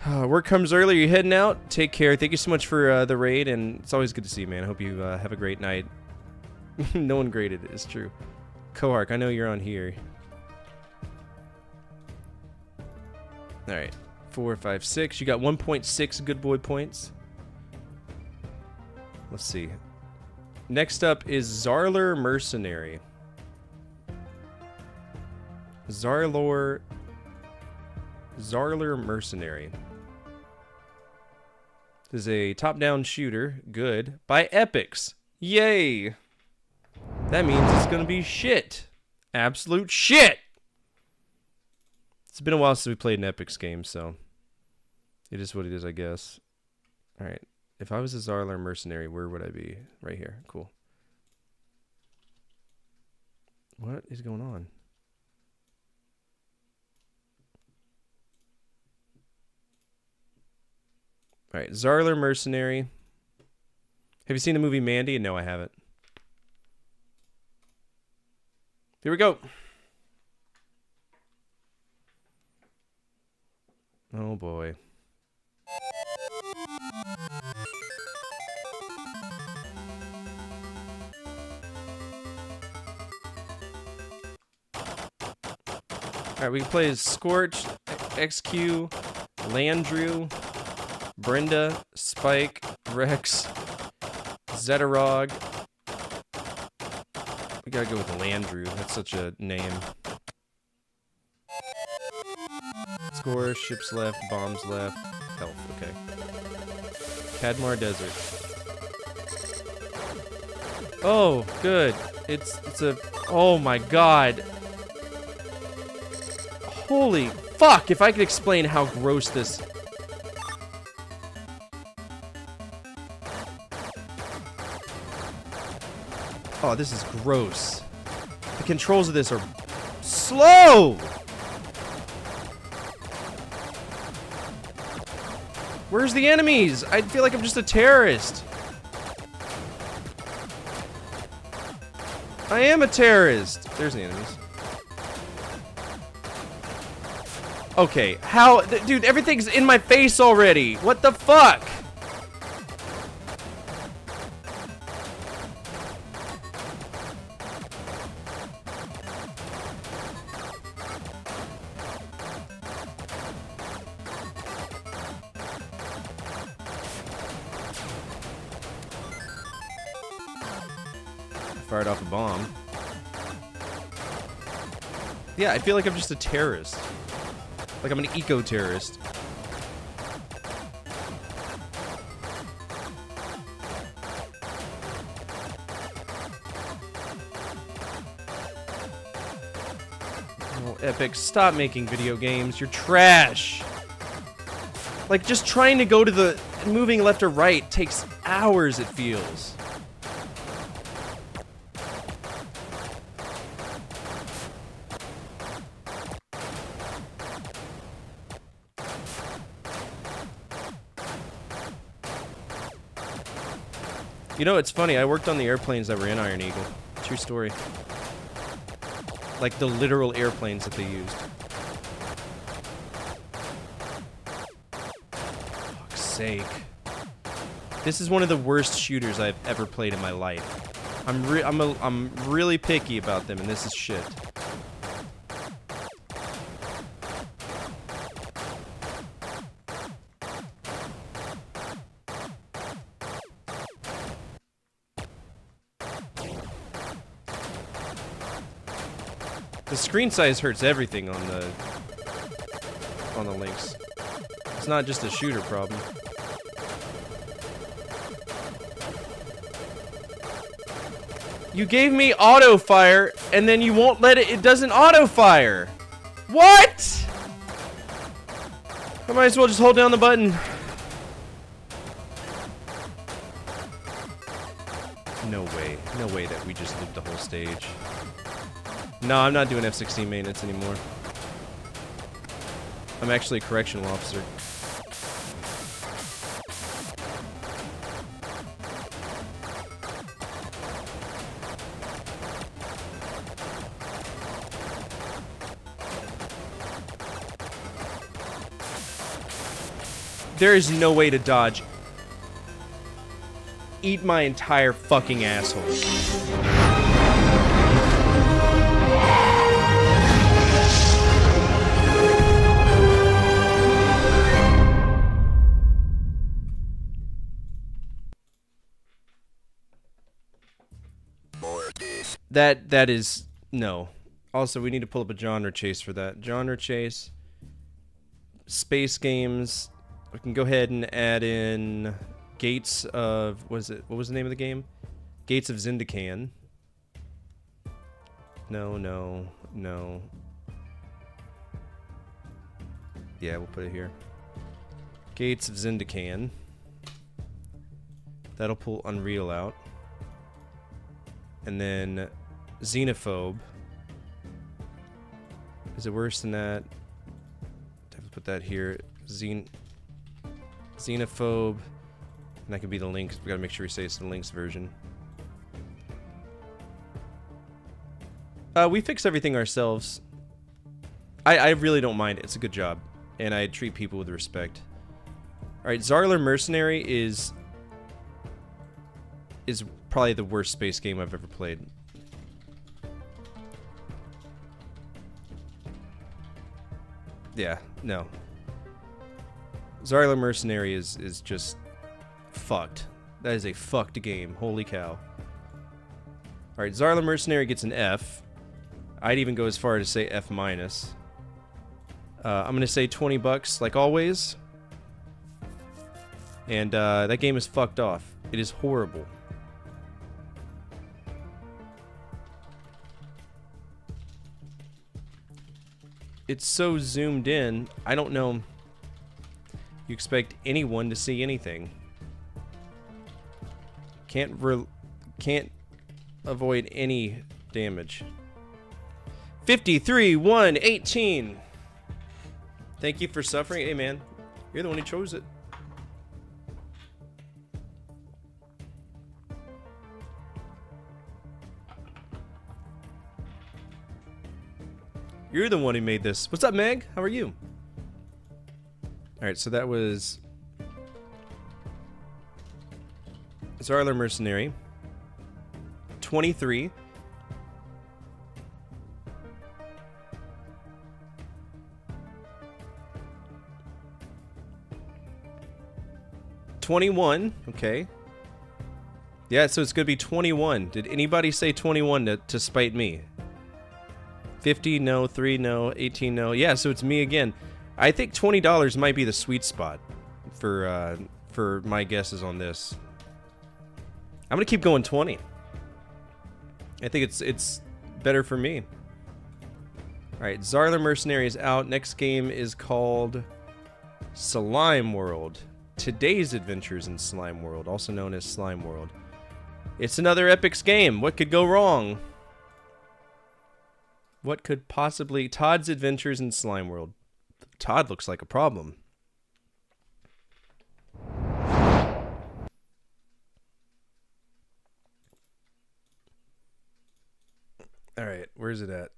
Work comes early. You're heading out. Take care. Thank you so much for the raid, and it's always good to see you, man. I hope you have a great night. No one graded it. It's true. Kohark, I know you're on here. All right, 4, 5, 6. You got 1.6 good boy points. Let's see. Next up is Zarler Mercenary. Zarler Mercenary. This is a top-down shooter, good, by Epics. Yay! That means it's gonna be shit. Absolute shit! It's been a while since we played an Epics game, so it is what it is, I guess. Alright, if I was a Zarler Mercenary, where would I be? Right here, cool. What is going on? Alright, Zarler Mercenary. Have you seen the movie Mandy? No, I haven't. Here we go. Oh boy. Alright, we can play as Scorch, XQ, Landrew, Brenda, Spike, Rex, Zetarog. We gotta go with Landrew. That's such a name. Score, ships left, bombs left, health. Okay. Kadmar Desert. Oh, good. It's a. Oh my god. Holy fuck! If I could explain how gross this. Oh, this is gross. The controls of this are slow! Where's the enemies? I feel like I'm just a terrorist. I am a terrorist. There's the enemies. Okay, how? Dude, everything's in my face already. What the fuck? fired off a bomb. Yeah, I feel like I'm just a terrorist. Like I'm an eco-terrorist. Oh, Epic, stop making video games. You're trash. Like, just trying to go to the... moving left or right takes hours, it feels. You know, it's funny. I worked on the airplanes that were in Iron Eagle. True story. Like, the literal airplanes that they used. Fuck's sake. This is one of the worst shooters I've ever played in my life. I'm really picky about them, and this is shit. The screen size hurts everything on the Lynx. It's not just a shooter problem. You gave me auto fire, and then you won't let it. It doesn't auto fire. What? I might as well just hold down the button. No way. No way that we just looped the whole stage. No, I'm not doing F-16 maintenance anymore. I'm actually a correctional officer. There is no way to dodge. Eat my entire fucking asshole. That is no. Also, we need to pull up a genre chase for that. Genre chase. Space games. We can go ahead and add in Gates of what was the name of the game? Gates of Zindakan. No. Yeah, we'll put it here. Gates of Zindakan. That'll pull Unreal out. And then Xenophobe. Is it worse than that? Have to put that here. Xenophobe. And that could be the Lynx. We gotta make sure we say it's the Lynx version. We fix everything ourselves. I really don't mind it. It's a good job. And I treat people with respect. Alright, Zarler Mercenary is probably the worst space game I've ever played. Yeah, no. Zarler Mercenary is just fucked. That is a fucked game. Holy cow. Alright, Zarler Mercenary gets an F. I'd even go as far as to say F-. I'm gonna say 20 bucks, like always. And that game is fucked off. It is horrible. It's so zoomed in, I don't know. You expect anyone to see anything. Can't avoid any damage. 53-1-18. Thank you for suffering. Hey man, you're the one who chose it. You're the one who made this. What's up, Meg? How are you? Alright, so that was Zarler Mercenary. 23. $21. Okay. Yeah, so it's going to be 21. Did anybody say 21 to spite me? 50, no. 3, no. 18, no. Yeah, so it's me again. I think $20 might be the sweet spot for my guesses on this. I'm going to keep going 20. I think it's better for me. All right, Czar the Mercenary is out. Next game is called Slime World. Today's Adventures in Slime World, also known as Slime World. It's another Epic's game. What could go wrong? What could possibly... Todd's Adventures in Slime World. Todd looks like a problem. All right, where's it at?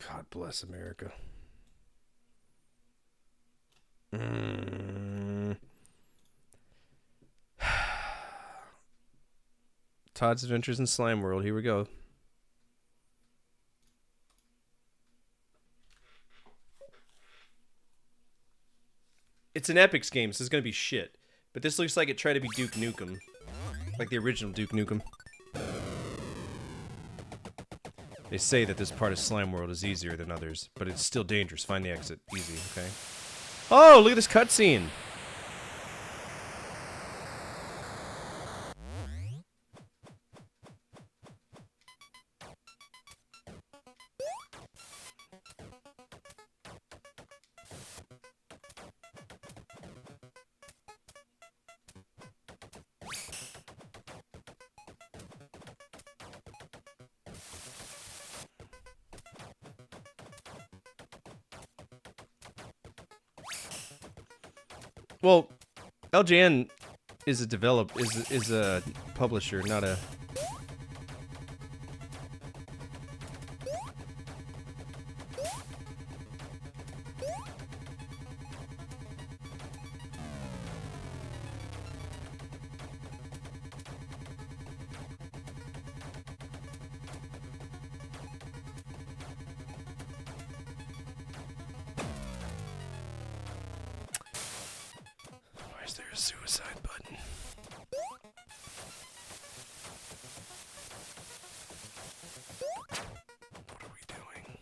God bless America. Todd's Adventures in Slime World. Here we go. It's an Epic's game, so this is going to be shit. But this looks like it tried to be Duke Nukem. Like the original Duke Nukem. They say that this part of Slime World is easier than others, but it's still dangerous. Find the exit. Easy, okay? Oh, look at this cutscene! Well, LJN is a publisher, not a... Why is there a suicide button? What are we doing?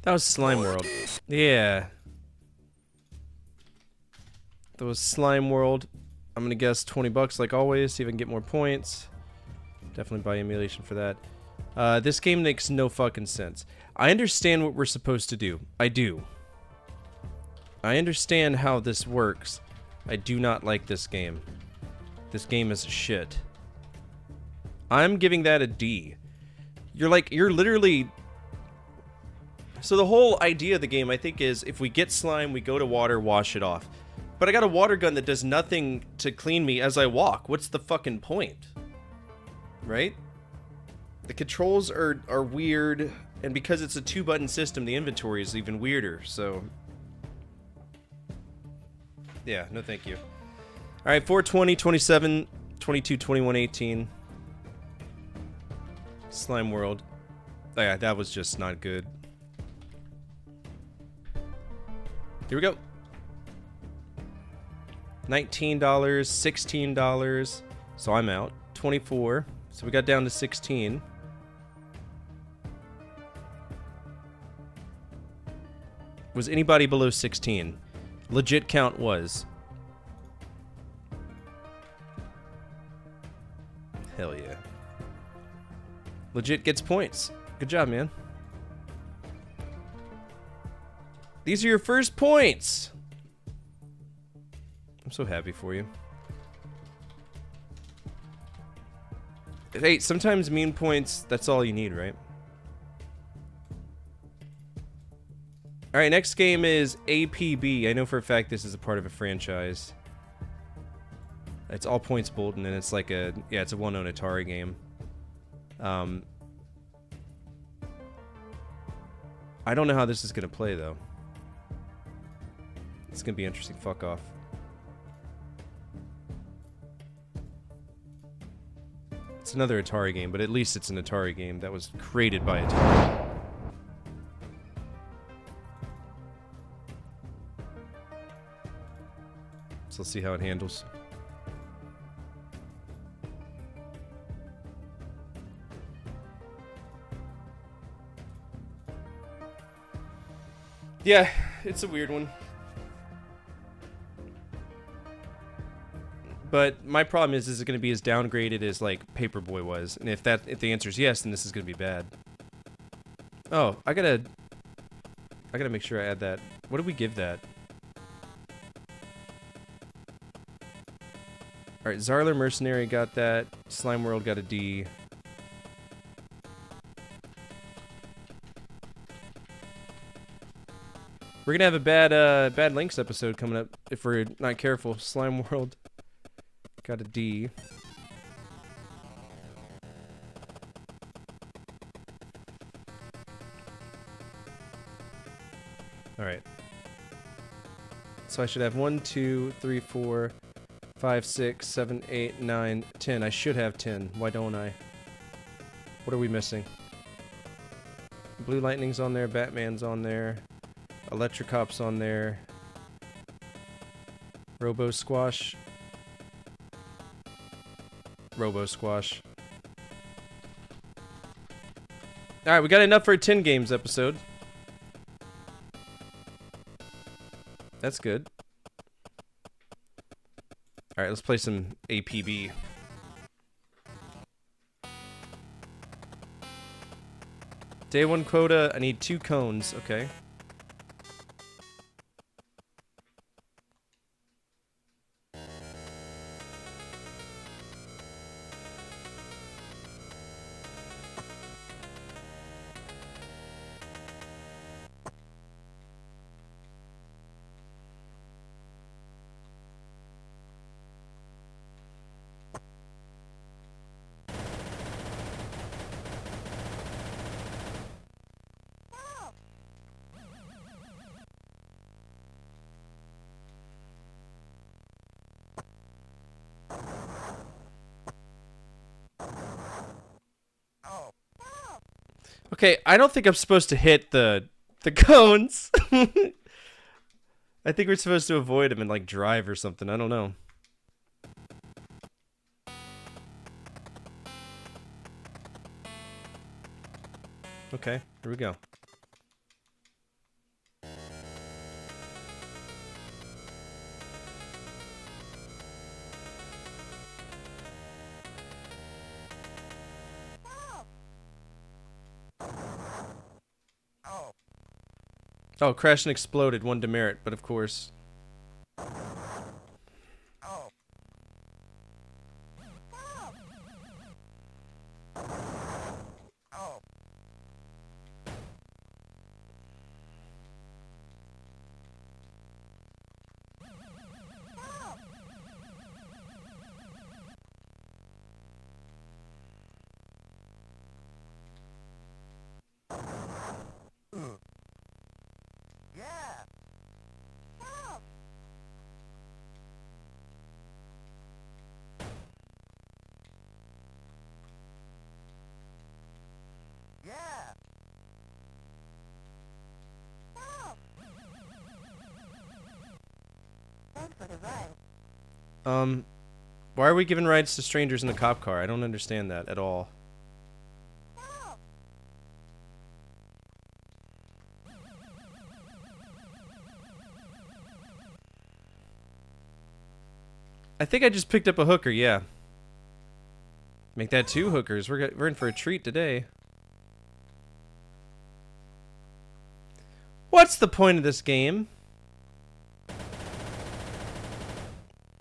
That was Slime World. Yeah. That was Slime World. I'm gonna guess 20 bucks like always, see if I can get more points. Definitely buy emulation for that. This game makes no fucking sense. I understand what we're supposed to do. I do. I understand how this works. I do not like this game. This game is shit. I'm giving that a D. You're literally... So the whole idea of the game, I think, is if we get slime, we go to water, wash it off. But I got a water gun that does nothing to clean me as I walk. What's the fucking point? Right? The controls are weird, and because it's a 2-button system, the inventory is even weirder, so... Yeah, no thank you. Alright, 420, 27, 22, 21, 18. Slime World. Oh yeah, that was just not good. Here we go. $19, $16. So I'm out. 24. So we got down to 16. Was anybody below 16? Legit count was. Hell yeah. Legit gets points. Good job, man. These are your first points. I'm so happy for you. Hey, sometimes mean points, that's all you need, right? Alright, next game is APB. I know for a fact this is a part of a franchise. It's all points bulletin, and it's like a... Yeah, it's a well-known Atari game. I don't know how this is gonna play, though. It's gonna be interesting. Fuck off. It's another Atari game, but at least it's an Atari game that was created by Atari. So let's see how it handles. Yeah, it's a weird one. But my problem is it going to be as downgraded as like Paperboy was? And if the answer is yes, then this is going to be bad. Oh, I gotta make sure I add that. What do we give that? Alright, Zarler Mercenary got that. Slime World got a D. We're gonna have a bad Lynx episode coming up if we're not careful. Slime World got a D. Alright. So I should have 1, 2, 3, 4, 5, 6, 7, 8, 9, 10. I should have 10. Why don't I? What are we missing? Blue Lightning's on there, Batman's on there, Electrocop's on there, Robo Squash. Alright, we got enough for a 10 games episode. That's good. Alright, let's play some APB. Day 1 quota, I need 2 cones, okay. Okay, I don't think I'm supposed to hit the cones. I think we're supposed to avoid them and like drive or something. I don't know. Okay, here we go. Oh, crashed and exploded. One demerit, but of course. Why are we giving rides to strangers in a cop car? I don't understand that at all. I think I just picked up a hooker, yeah. Make that 2 hookers. We're in for a treat today. What's the point of this game?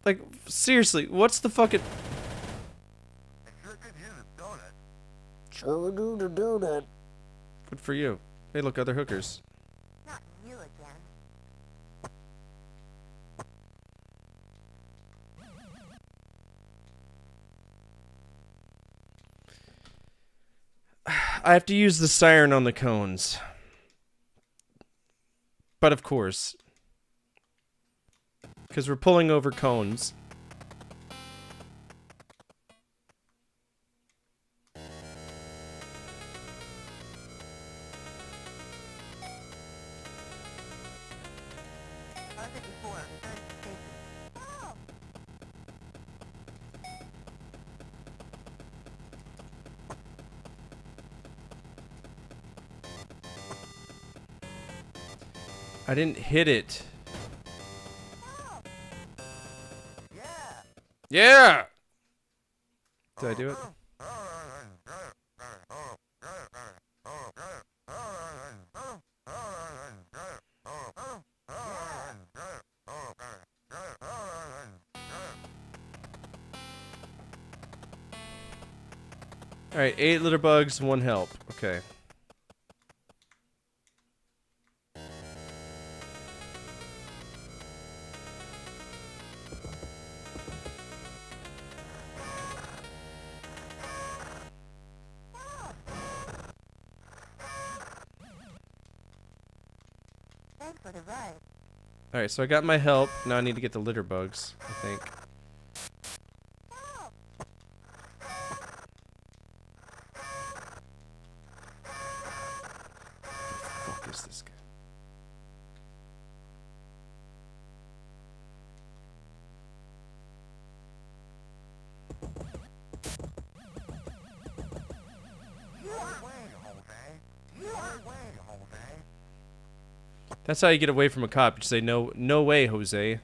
Like, seriously, what's the fucking... Sure do the donut. Good for you. Hey, look, other hookers. Not you again. I have to use the siren on the cones. But of course. Because we're pulling over cones. I didn't hit it. Yeah! Did I do it? Alright, 8 litter bugs, 1 help. Okay. Alright, so I got my help. Now I need to get the litter bugs, I think. What the fuck is this guy? That's how you get away from a cop. You say, no, no way, Jose.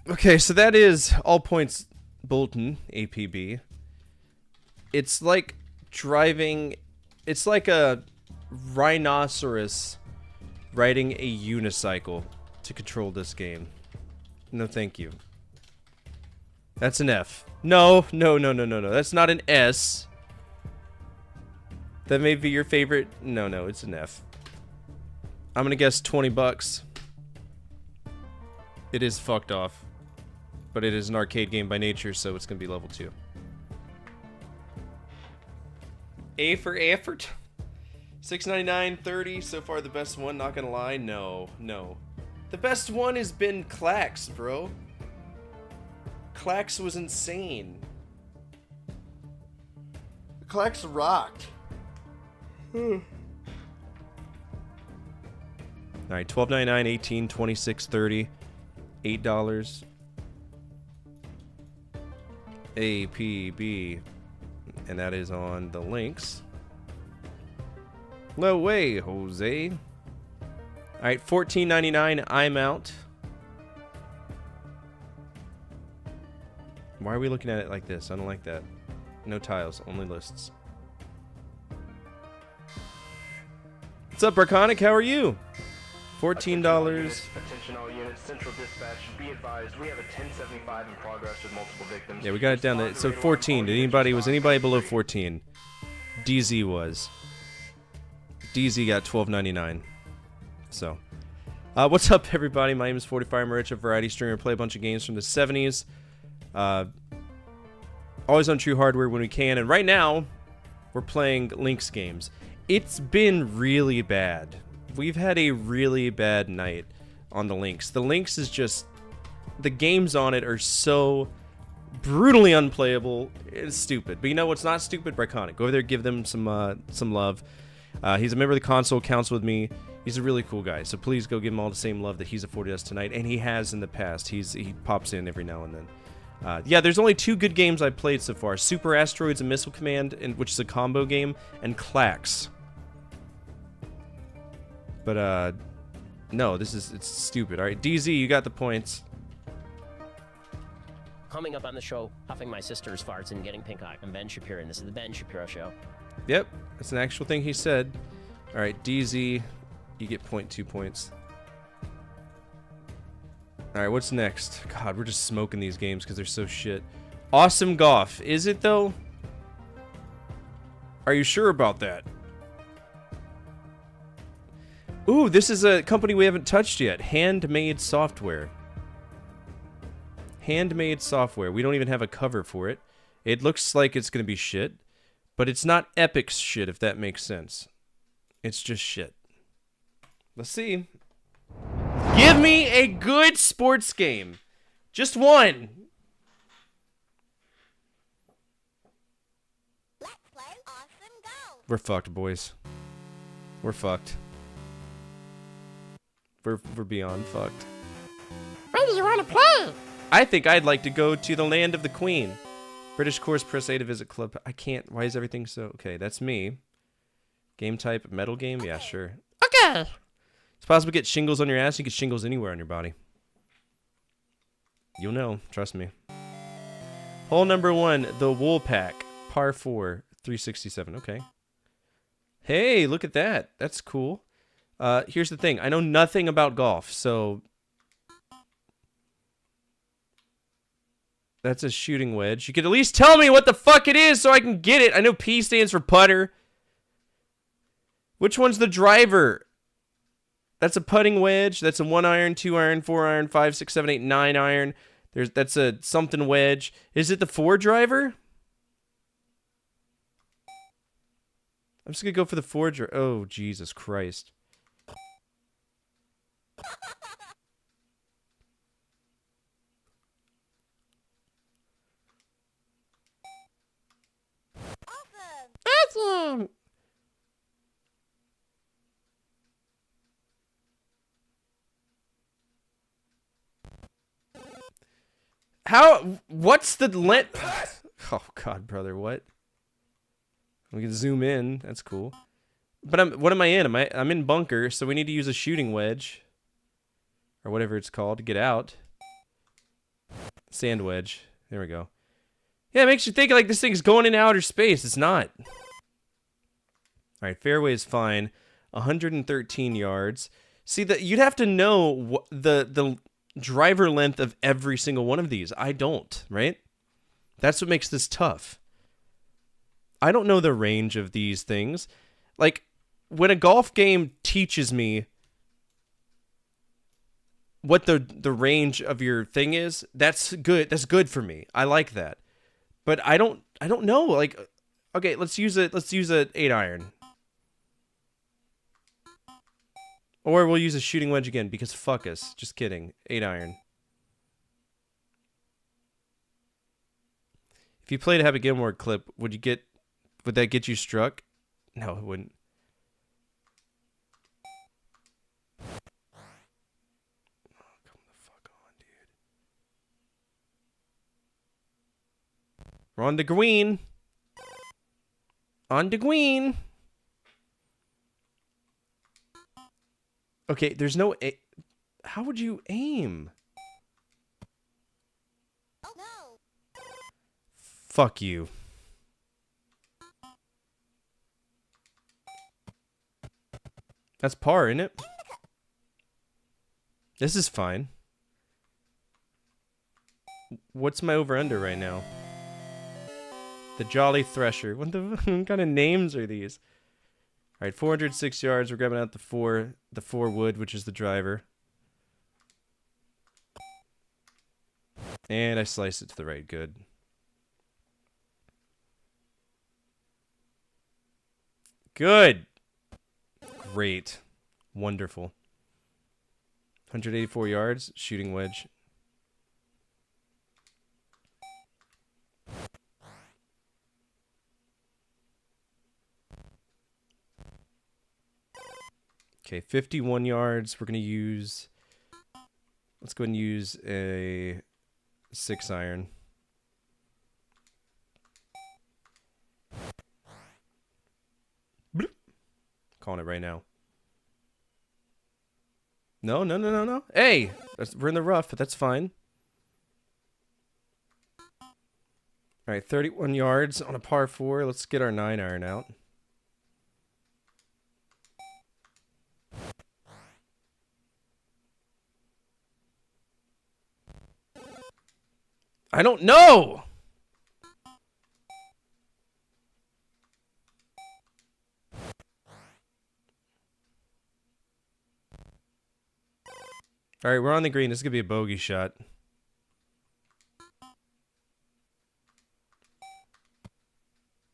Okay, so that is all points Bolton, APB. It's like driving... It's like a rhinoceros riding a unicycle to control this game. No, thank you. That's an F. No, no, no, no, no, no. That's not an S. That may be your favorite... No, no, it's an F. I'm gonna guess 20 bucks. It is fucked off. But it is an arcade game by nature, so it's gonna be level 2. A for effort. $6.99, so far the best one, not gonna lie. No, no. The best one has been Clax, bro. Clax was insane. Clax rocked. Alright, $12.99, $18, $26, $30, $8. A, P, B. And that is on the Lynx. No way, Jose. Alright, $14.99. I'm out. Why are we looking at it like this? I don't like that. No tiles, only lists. What's up, Braconic? How are you? $14. Attention all units, central dispatch, be advised, we have a 1075 in progress with multiple victims. Yeah, we got it down to, so 14. Was anybody below 14? DZ was. DZ got $12.99. So, what's up, everybody? My name is 45. I'm Rich, a variety streamer. Play a bunch of games from the 70s. Always on True Hardware when we can. And right now, we're playing Lynx games. It's been really bad. We've had a really bad night on the Lynx. The Lynx is just... The games on it are so brutally unplayable. It's stupid. But you know what's not stupid? Briconic. Go over there, give them some love. He's a member of the console council with me. He's a really cool guy. So please go give him all the same love that he's afforded us tonight. And he has in the past. He pops in every now and then. Yeah, there's only 2 good games I've played so far. Super Asteroids and Missile Command, which is a combo game, and Clax. But, no, it's stupid. Alright, DZ, you got the points. Coming up on the show, huffing my sister's farts and getting pink eye. I'm Ben Shapiro, and this is the Ben Shapiro Show. Yep, that's an actual thing he said. Alright, DZ, you get 0.2 points. Alright, what's next? God, we're just smoking these games because they're so shit. Awesome Golf. Is it, though? Are you sure about that? Ooh, this is a company we haven't touched yet. Handmade Software. Handmade Software. We don't even have a cover for it. It looks like it's going to be shit. But it's not epic shit, if that makes sense. It's just shit. Let's see. Give me a good sports game. Just one. Let's play Awesome Go. We're fucked, boys. We're fucked. We're beyond fucked. Where do you want to play? I think I'd like to go to the land of the Queen. British course, press A to visit club. I can't. Why is everything so... Okay, that's me. Game type, metal game? Yeah, sure. Okay. It's possible to get shingles on your ass. You get shingles anywhere on your body. You'll know. Trust me. Hole number 1, the Wool Pack. Par 4, 367. Okay. Hey, look at that. That's cool. Here's the thing. I know nothing about golf, so... That's a shooting wedge. You could at least tell me what the fuck it is so I can get it. I know P stands for putter. Which one's the driver? That's a putting wedge. That's a 1 iron, 2 iron, 4 iron, 5, 6, 7, 8, 9 iron. That's a something wedge. Is it the 4 driver? I'm just gonna go for the 4 driver. Oh, Jesus Christ. Awesome. How? What's the length? Oh God, brother, what? We can zoom in. That's cool. But what am I in? I'm in bunker, so we need to use a shooting wedge, or whatever it's called, to get out. Sand wedge. There we go. Yeah, it makes you think like this thing's going in outer space. It's not. All right, fairway is fine. 113 yards. See, that you'd have to know the driver length of every single one of these. I don't, right? That's what makes this tough. I don't know the range of these things. Like, when a golf game teaches me what the range of your thing is, that's good. That's good for me. I like that. But I don't know. Like, okay, let's use a 8 iron. Or we'll use a shooting wedge again because fuck us. Just kidding. 8 iron. If you played a Happy Gilmore clip, would that get you struck? No, it wouldn't. Oh, come the fuck on, dude. We're on the green. On the green. Okay, there's no... How would you aim? Oh no. Fuck you. That's par, isn't it? This is fine. What's my over-under right now? The Jolly Thresher. What kind of names are these? All right, 406 yards. We're grabbing out the four wood, which is the driver. And I slice it to the right. Good. Good. Great. Wonderful. 184 yards. Shooting wedge. Okay, 51 yards. We're going to use... Let's go ahead and use a 6-iron. Bloop. Calling it right now. No. Hey! We're in the rough, but that's fine. Alright, 31 yards on a par 4. Let's get our 9-iron out. I don't know! Alright, we're on the green. This is going to be a bogey shot.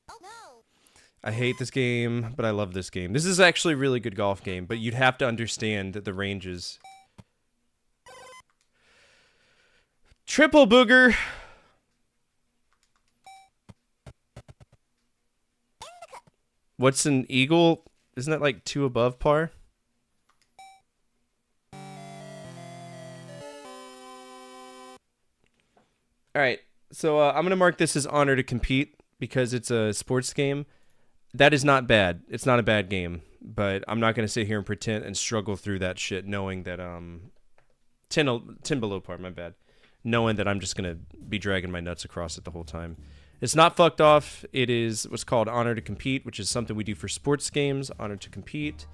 Oh no. I hate this game, but I love this game. This is actually a really good golf game, but you'd have to understand the ranges. Triple booger. What's an eagle? Isn't that like 2 above par? Alright, so I'm going to mark this as honor to compete because it's a sports game. That is not bad. It's not a bad game, but I'm not going to sit here and pretend and struggle through that shit knowing that 10 below par, my bad. Knowing that I'm just going to be dragging my nuts across it the whole time. It's not fucked off. It is what's called honor to compete, which is something we do for sports games. Honor to compete.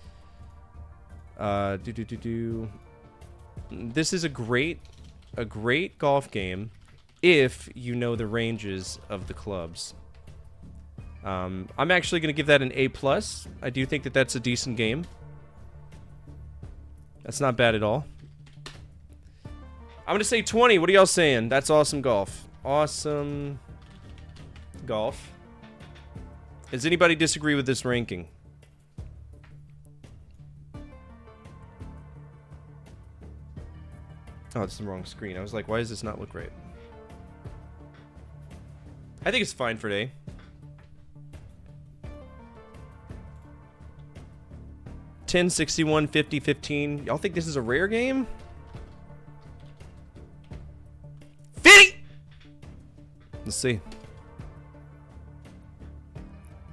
This is a great golf game if you know the ranges of the clubs. I'm actually going to give that an A+. I do think that that's a decent game. That's not bad at all. I'm going to say 20. What are y'all saying? That's awesome golf. Awesome golf. Does anybody disagree with this ranking? Oh, it's the wrong screen. I was like, why does this not look right? I think it's fine for today. $10, $61, $50, $15. Y'all think this is a rare game? 50! Let's see.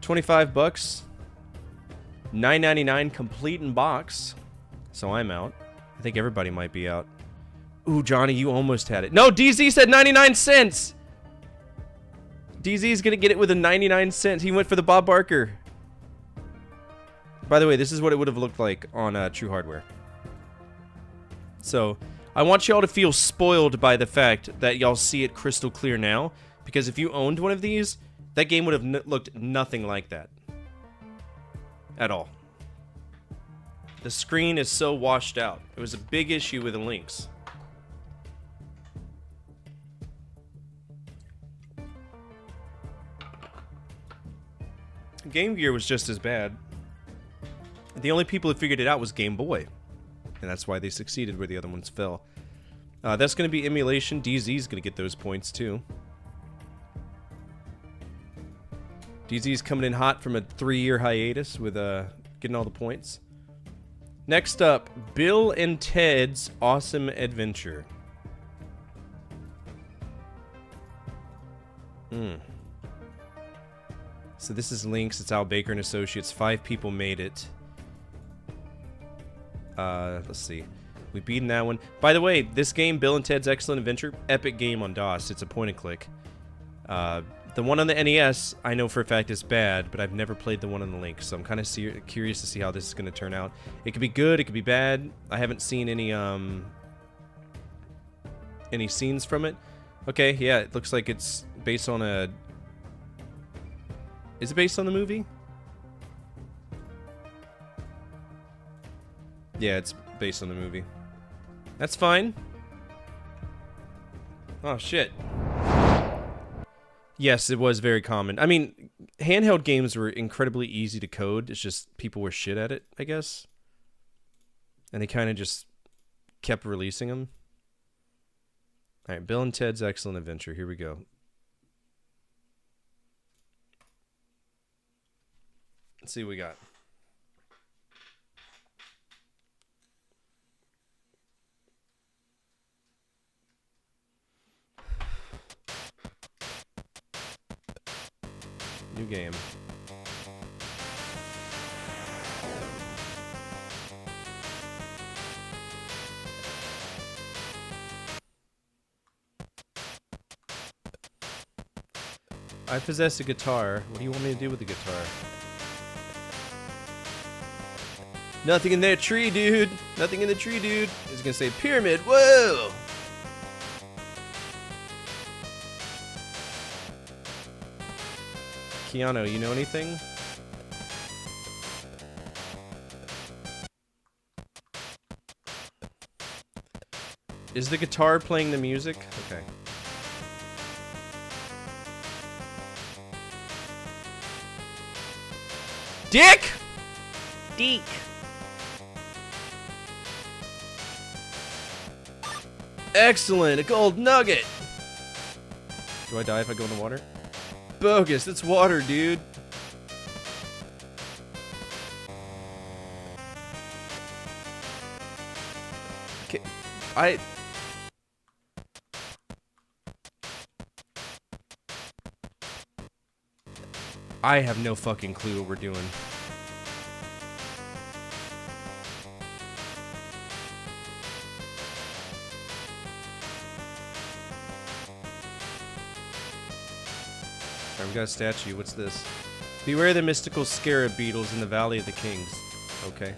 25 bucks. $9.99 complete in box. So I'm out. I think everybody might be out. Ooh, Johnny, you almost had it. No, DZ said 99 cents. DZ's gonna get it with a 99 cents. He went for the Bob Barker. By the way, this is what it would have looked like on True Hardware. So, I want y'all to feel spoiled by the fact that y'all see it crystal clear now. Because if you owned one of these, that game would have looked nothing like that. At all. The screen is so washed out. It was a big issue with the Lynx. Game Gear was just as bad. The only people who figured it out was Game Boy. And that's why they succeeded where the other ones fell. That's going to be emulation. DZ's going to get those points too. DZ's coming in hot from a 3-year hiatus with getting all the points. Next up, Bill and Ted's Awesome Adventure. So this is Lynx. It's Al Baker and Associates. 5 people made it. Let's see. We beaten that one. By the way, this game, Bill and Ted's Excellent Adventure, epic game on DOS. It's a point and click. The one on the NES, I know for a fact is bad, but I've never played the one on the Lynx, so I'm kind of curious to see how this is going to turn out. It could be good, it could be bad. I haven't seen any scenes from it. Okay, yeah, it looks like it's based on a... Is it based on the movie? Yeah, it's based on the movie. That's fine. Oh, shit. Yes, it was very common. I mean, handheld games were incredibly easy to code. It's just people were shit at it, I guess. And they kind of just kept releasing them. All right, Bill and Ted's Excellent Adventure. Here we go. Let's see what we got. New game. I possess a guitar. What do you want me to do with the guitar? Nothing in that tree, dude. Nothing in the tree, dude. It's gonna say pyramid. Whoa! Keanu, you know anything? Is the guitar playing the music? Okay. Dick! Deek. Excellent, a gold nugget. Do I die if I go in the water? Bogus, it's water, dude. Okay, I have no fucking clue what we're doing. Alright, we got a statue. What's this? Beware the mystical scarab beetles in the Valley of the Kings. Okay.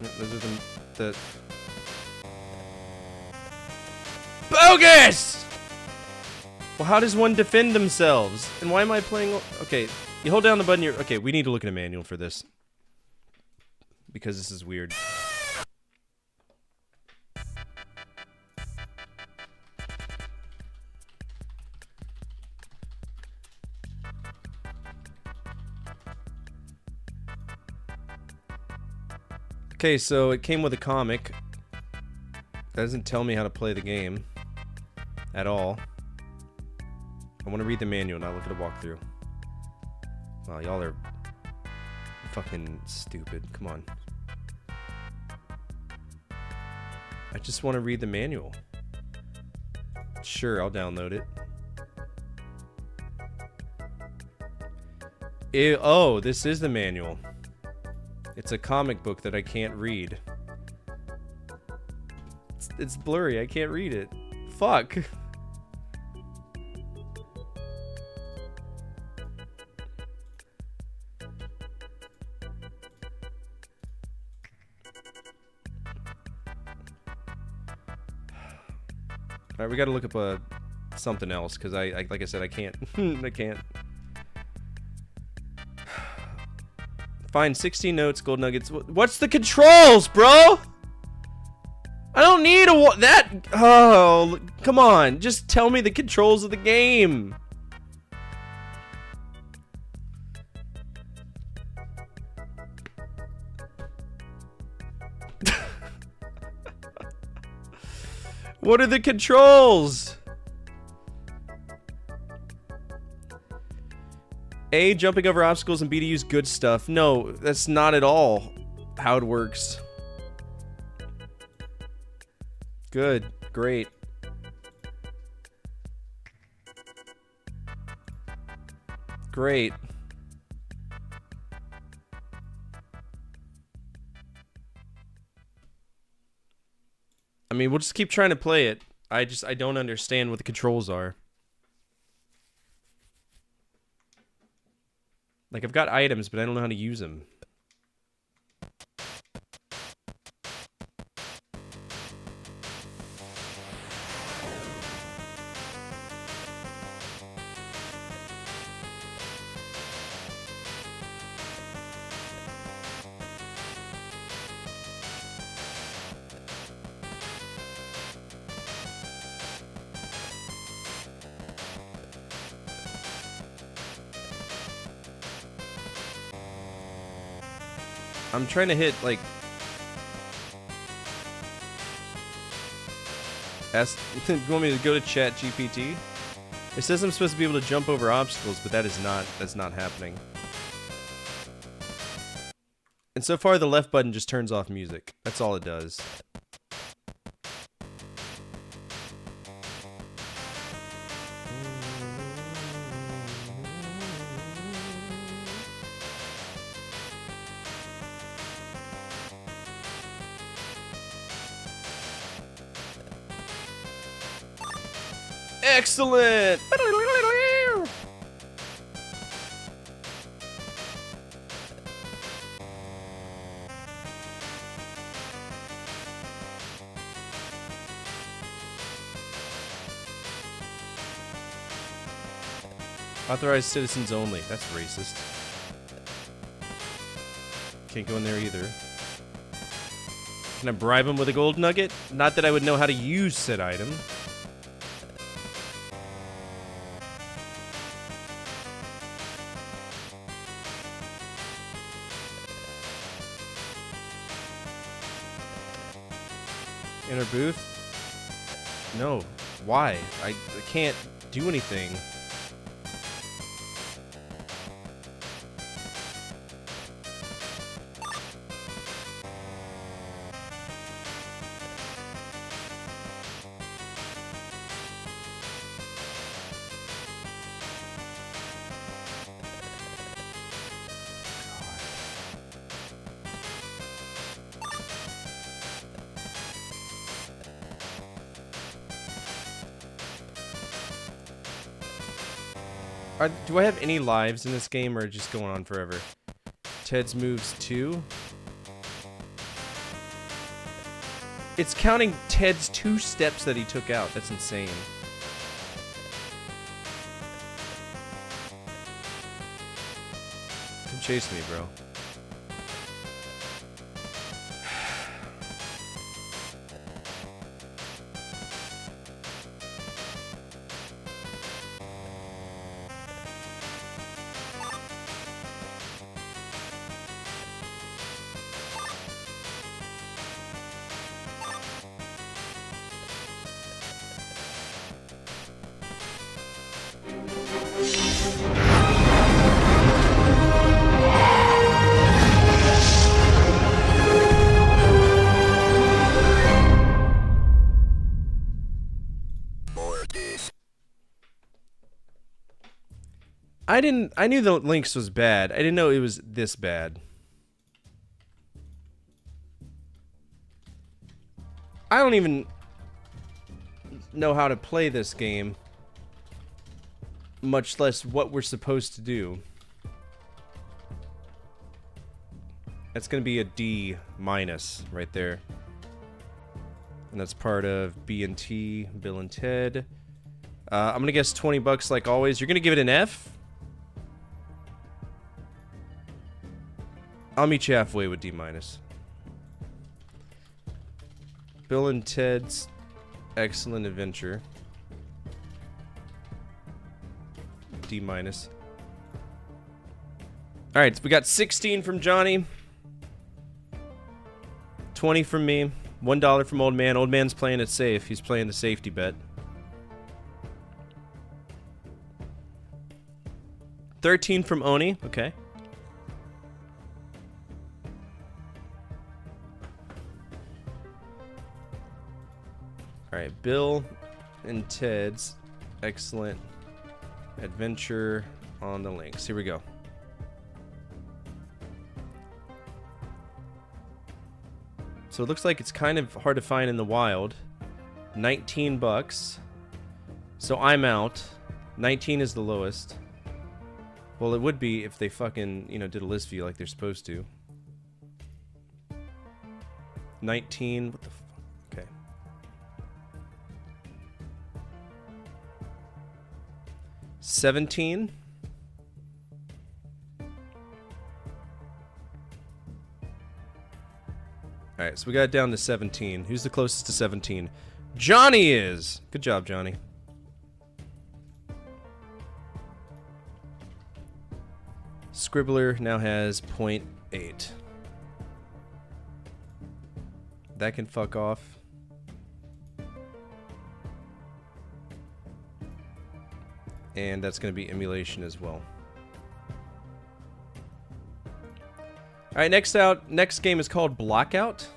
Those are the... Bogus! Well, how does one defend themselves? And why am I playing... Okay, you hold down the button here. Okay, we need to look at a manual for this. Because this is weird. Okay, so it came with a comic. That doesn't tell me how to play the game. At all. I want to read the manual, not look at a walkthrough. Wow, y'all are fucking stupid. Come on. I just want to read the manual. Sure, I'll download it. Oh, this is the manual. It's a comic book that I can't read. It's blurry, I can't read it. Fuck. Alright, we gotta look up something else, because I like I said, I can't. I can't. Find 16 notes, gold nuggets. What's the controls, bro? I don't need that. Oh, come on. Just tell me the controls of the game. What are the controls? A, jumping over obstacles, and B, to use good stuff. No, that's not at all how it works. Good. Great. Great. I mean, we'll just keep trying to play it. I don't understand what the controls are. Like, I've got items, but I don't know how to use them. I'm trying to hit, like... you want me to go to Chat GPT? It says I'm supposed to be able to jump over obstacles, but that's not happening. And so far, the left button just turns off music. That's all it does. Excellent! Authorized citizens only. That's racist. Can't go in there either. Can I bribe him with a gold nugget? Not that I would know how to use said item. Inner booth? No. Why? I can't do anything. Do I have any lives in this game, or just going on forever? Ted's moves 2. It's counting Ted's 2 steps that he took out. That's insane. Come chase me, bro. I knew the Lynx was bad. I didn't know it was this bad. I don't even know how to play this game, much less what we're supposed to do. That's gonna be a D- right there. And that's part of B&T, Bill and Ted. I'm gonna guess 20 bucks like always. You're gonna give it an F? I'll meet you halfway with D-. Bill and Ted's Excellent Adventure. D-. Alright, so we got 16 from Johnny. 20 from me. $1 from Old Man. Old Man's playing it safe. He's playing the safety bet. 13 from Oni. Okay. Alright, Bill and Ted's Excellent Adventure on the Lynx. Here we go. So it looks like it's kind of hard to find in the wild. 19 bucks. So I'm out. 19 is the lowest. Well, it would be if they fucking, you know, did a list view like they're supposed to. 19, what the fuck? Okay. $17. Alright, so we got it down to 17. Who's the closest to 17? Johnny is! Good job, Johnny. Scribbler now has 0.8. That can fuck off. And that's going to be emulation as well. Alright, next game is called Blockout.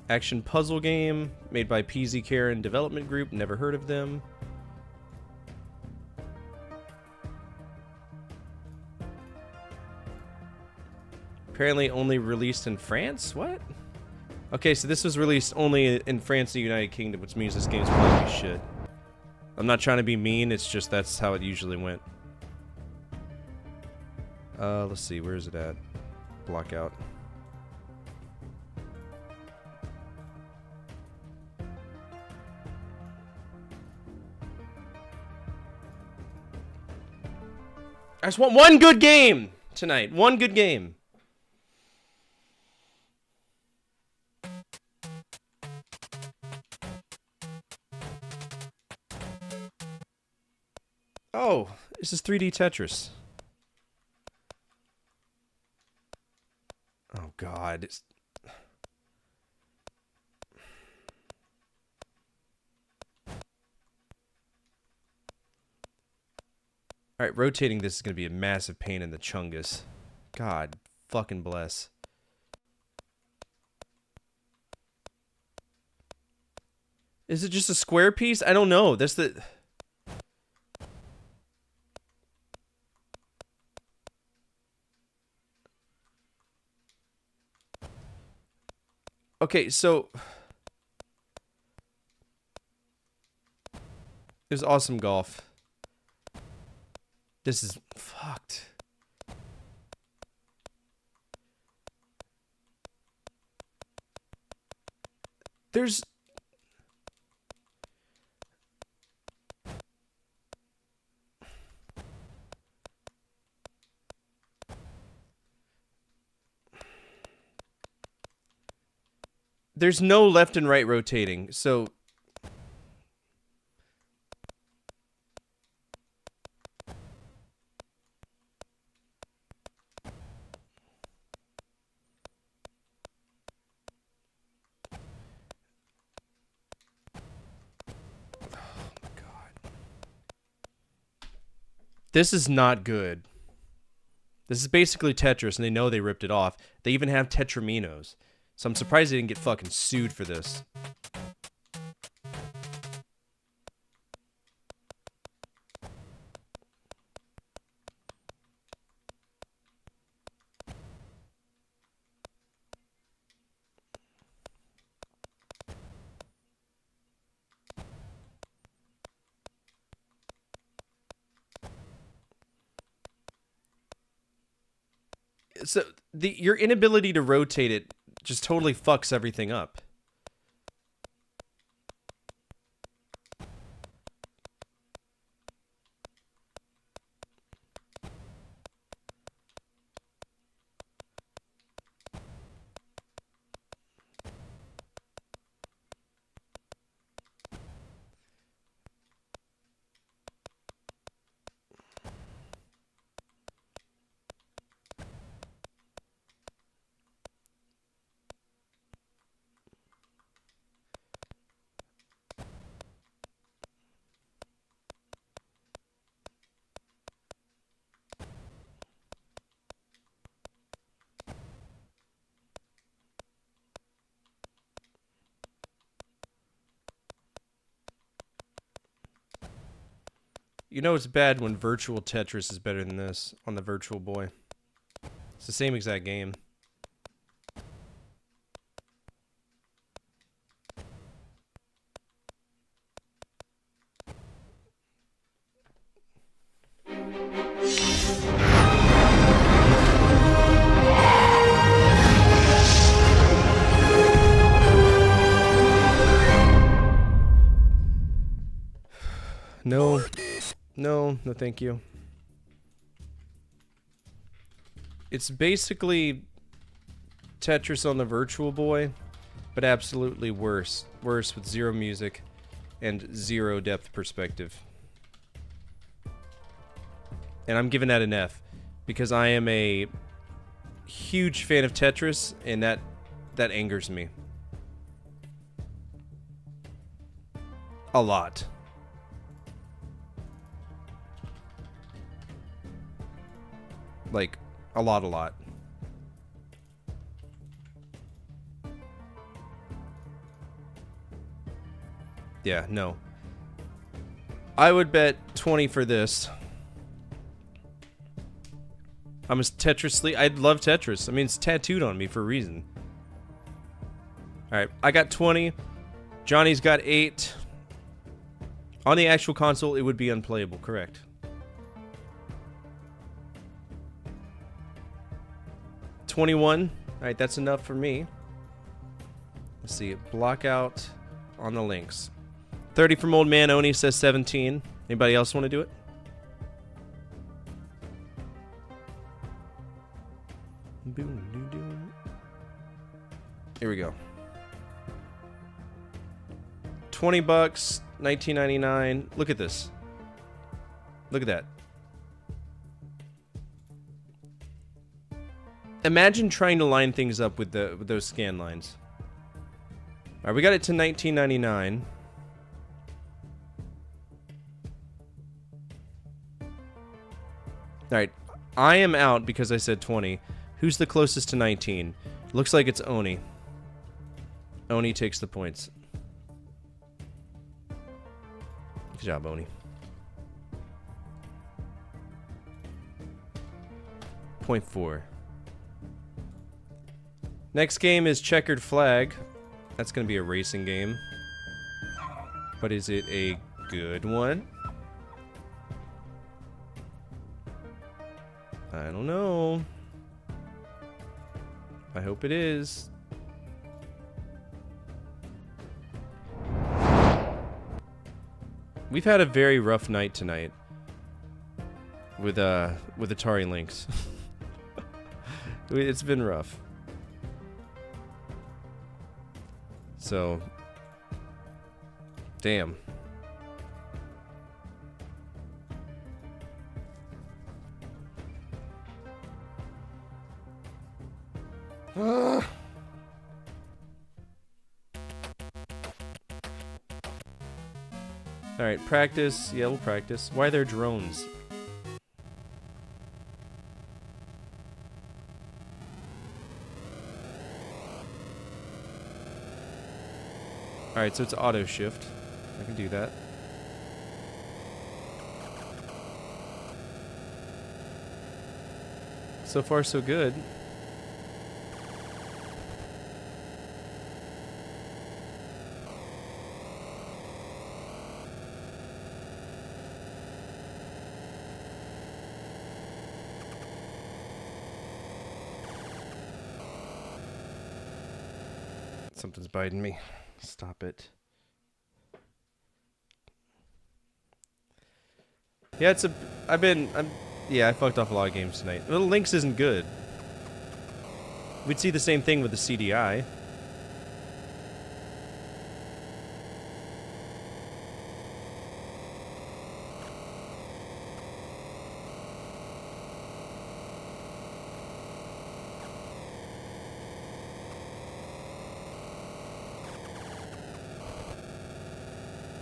Action puzzle game made by PZ Karen Development Group. Never heard of them. Apparently only released in France? What? Okay, so this was released only in France and the United Kingdom, which means this game's probably shit. I'm not trying to be mean, it's just that's how it usually went. Let's see, where is it at? Blockout. I just want one good game tonight. One good game. Oh, this is 3D Tetris. Oh God. Alright, rotating this is going to be a massive pain in the chungus. God fucking bless. Is it just a square piece? I don't know. That's the... Okay, so... It was awesome golf. This is fucked. There's... There's no left and right rotating, so... This is not good. This is basically Tetris, and they know they ripped it off. They even have Tetraminos. So I'm surprised they didn't get fucking sued for this. So your inability to rotate it just totally fucks everything up. You know it's bad when virtual Tetris is better than this on the Virtual Boy. It's the same exact game. No. No, no thank you. It's basically Tetris on the Virtual Boy, but absolutely worse. Worse with zero music and zero depth perspective. And I'm giving that an F because I am a huge fan of Tetris, and that angers me. A lot. Like, a lot. Yeah, no. I would bet 20 for this. I'm a Tetris I love Tetris. I mean, it's tattooed on me for a reason. Alright, I got 20. Johnny's got 8. On the actual console, it would be unplayable, correct. $21. Alright, that's enough for me. Let's see. Block out on the Lynx. 30 from Old Man Oni says 17. Anybody else want to do it? Here we go. 20 bucks, $19.99. Look at this. Look at that. Imagine trying to line things up with those scan lines. All right, we got it to $19.99. All right, I am out because I said 20. Who's the closest to 19? Looks like it's Oni. Oni takes the points. Good job, Oni. Point 4. Next game is Checkered Flag. That's going to be a racing game. But is it a good one? I don't know. I hope it is. We've had a very rough night tonight with Atari Lynx. It's been rough. So, damn. Alright, practice. Yeah, we'll practice. Why are there drones? Alright, so it's auto shift. I can do that. So far, so good. Something's biting me. Stop it. Yeah, I fucked off a lot of games tonight. Little Lynx isn't good. We'd see the same thing with the CDI.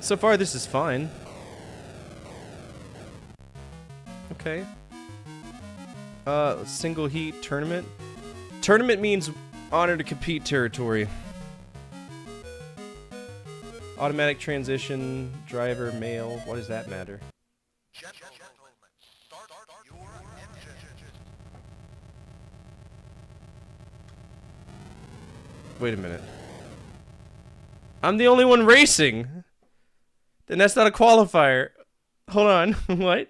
So far, this is fine. Okay. Single heat tournament. Tournament means honor to compete territory. Automatic transition, driver, male. What does that matter? Wait a minute. I'm the only one racing. Then that's not a qualifier. Hold on. What?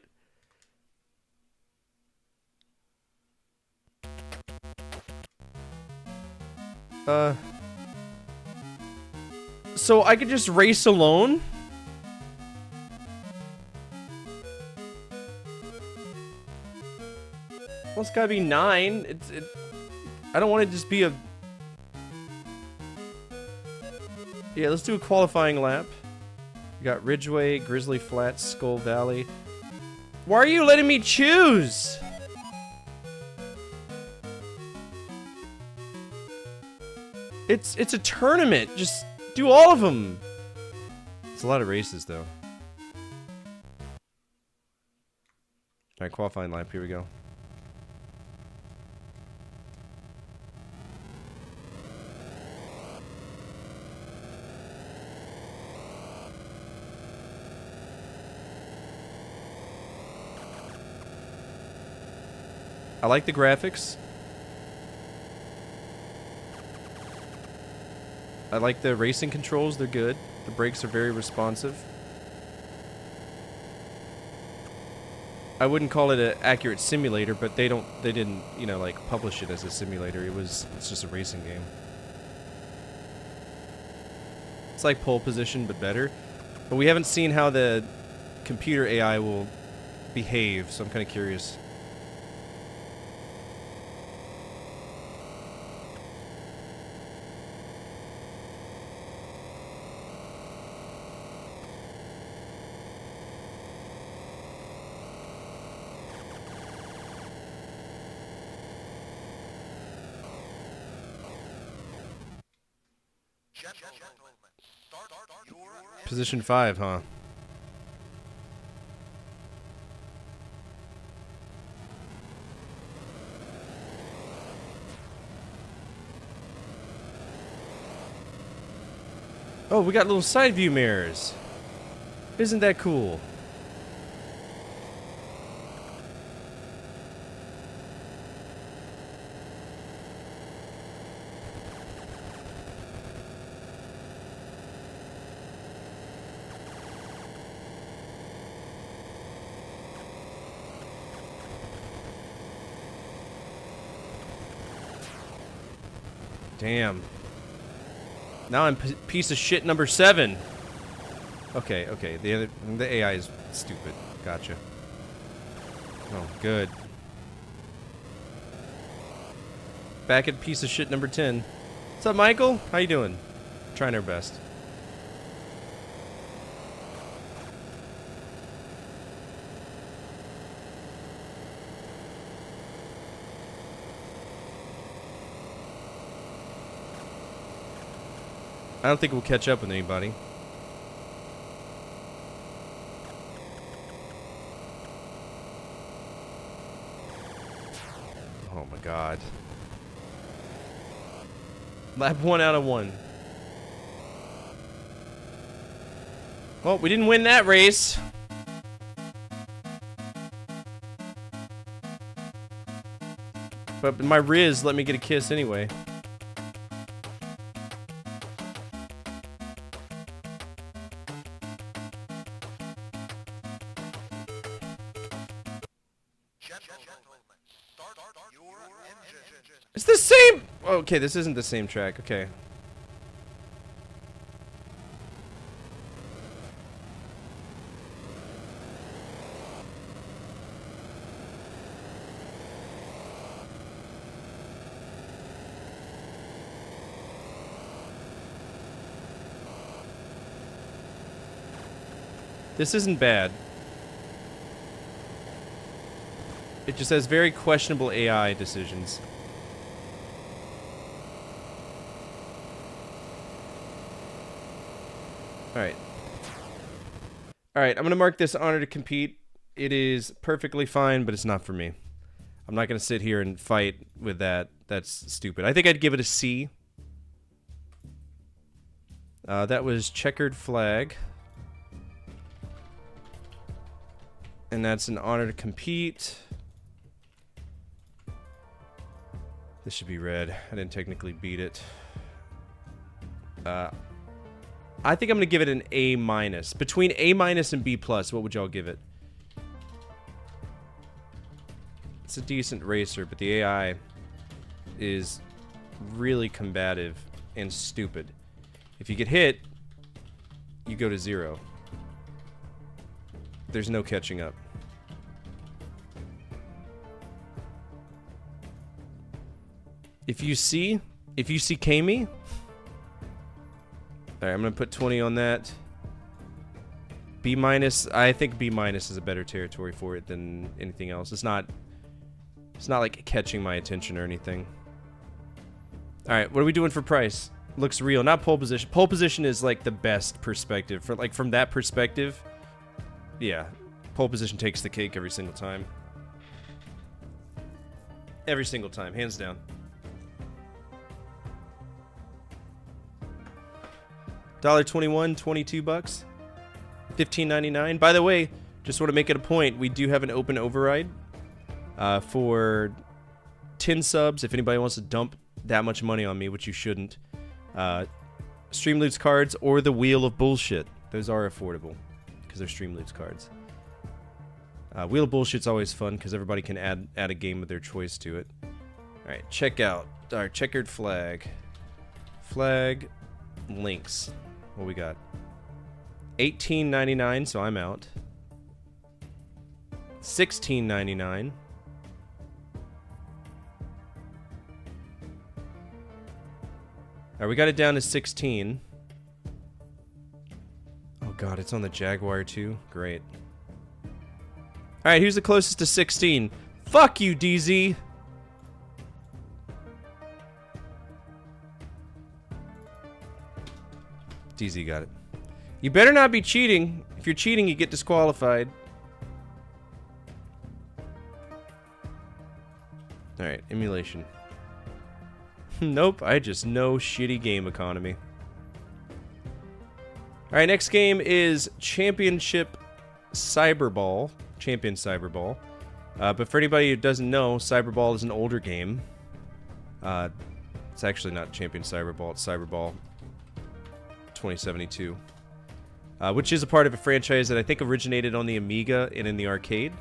So I could just race alone? Well, it's gotta be 9. I don't want to just be a... Yeah, let's do a qualifying lap. We got Ridgeway, Grizzly Flats, Skull Valley. Why are you letting me choose? It's a tournament. Just do all of them. It's a lot of races, though. Alright, qualifying lap. Here we go. I like the graphics. I like the racing controls, they're good. The brakes are very responsive. I wouldn't call it an accurate simulator, but they didn't, you know, like publish it as a simulator. It's just a racing game. It's like pole position, but better. But we haven't seen how the computer AI will behave, so I'm kind of curious. Position 5, huh? Oh, we got little side view mirrors. Isn't that cool? Damn. Now I'm piece of shit number 7. Okay, okay. The AI is stupid. Gotcha. Oh, good. Back at piece of shit number 10. What's up, Michael? How you doing? Trying our best. I don't think we'll catch up with anybody. Oh my god. Lap 1 out of 1. Well, we didn't win that race. But my Riz let me get a kiss anyway. It's the same! Okay, this isn't the same track. Okay. This isn't bad. It just has very questionable AI decisions. Alright. Alright, I'm gonna mark this honor to compete. It is perfectly fine, but it's not for me. I'm not gonna sit here and fight with that. That's stupid. I think I'd give it a C. That was Checkered Flag. And that's an honor to compete. This should be red. I didn't technically beat it. I think I'm gonna give it an A minus. Between A minus and B plus, what would y'all give it? It's a decent racer, but the AI is really combative and stupid. If you get hit, you go to 0. There's no catching up. If you see Kami, alright, I'm gonna put 20 on that. B minus, I think B minus is a better territory for it than anything else. It's not like catching my attention or anything. Alright, what are we doing for price? Looks real, not pole position. Pole position is like the best perspective. From that perspective, yeah. Pole position takes the cake every single time. Every single time, hands down. $1.21, 22 bucks. $15.99. By the way, just want to make it a point, we do have an open override for 10 subs. If anybody wants to dump that much money on me, which you shouldn't, Streamloots cards or the Wheel of Bullshit. Those are affordable because they're Streamloots cards. Wheel of Bullshit's always fun because everybody can add a game of their choice to it. All right, check out our checkered flag. Flag Lynx. What we got? $18.99, so I'm out. $16.99. Alright, we got it down to 16. Oh god, it's on the Jaguar too? Great. Alright, who's the closest to 16? Fuck you, DZ! DZ got it. You better not be cheating. If you're cheating, you get disqualified. Alright, emulation. Nope, I just know shitty game economy. Alright, next game is Championship Cyberball. Champion Cyberball. But for anybody who doesn't know, Cyberball is an older game. It's actually not Champion Cyberball, it's Cyberball 2072. Which is a part of a franchise that I think originated on the Amiga and in the arcade.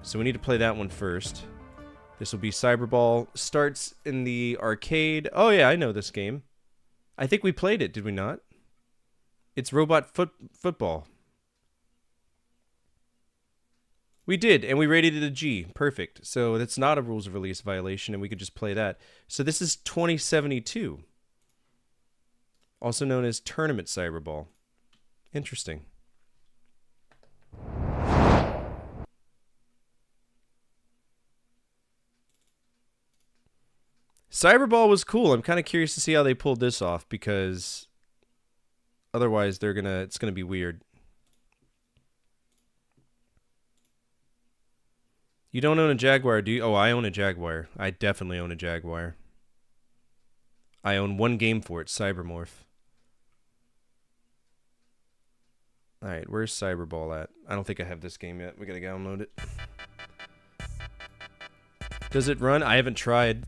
So we need to play that one first. This will be Cyberball. Starts in the arcade. Oh yeah, I know this game. I think we played it, did we not? It's robot football. We did, and we rated it a G. Perfect. So that's not a rules of release violation, and we could just play that. So this is 2072. Also known as Tournament Cyberball. Interesting. Cyberball was cool. I'm kind of curious to see how they pulled this off because otherwise it's gonna be weird. You don't own a Jaguar, do you? Oh, I own a Jaguar. I definitely own a Jaguar. I own one game for it, Cybermorph. Alright, where's Cyberball at? I don't think I have this game yet. We gotta download it. Does it run? I haven't tried.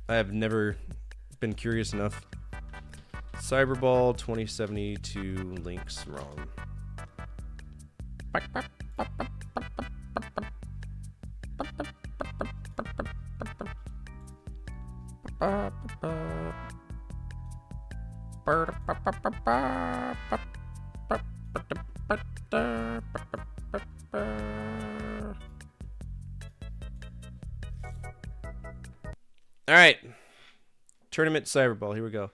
I have never been curious enough. Cyberball 2072 Lynx ROM. All right, Tournament Cyberball. Here we go.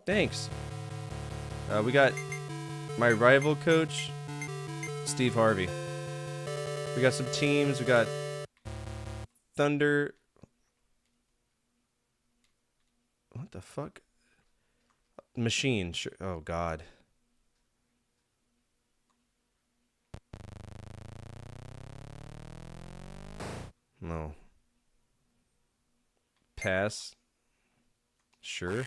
Thanks. We got my rival coach, Steve Harvey. We got some teams. We got Thunder. What the fuck? Machine. Sure. Oh God. No. Pass. Sure.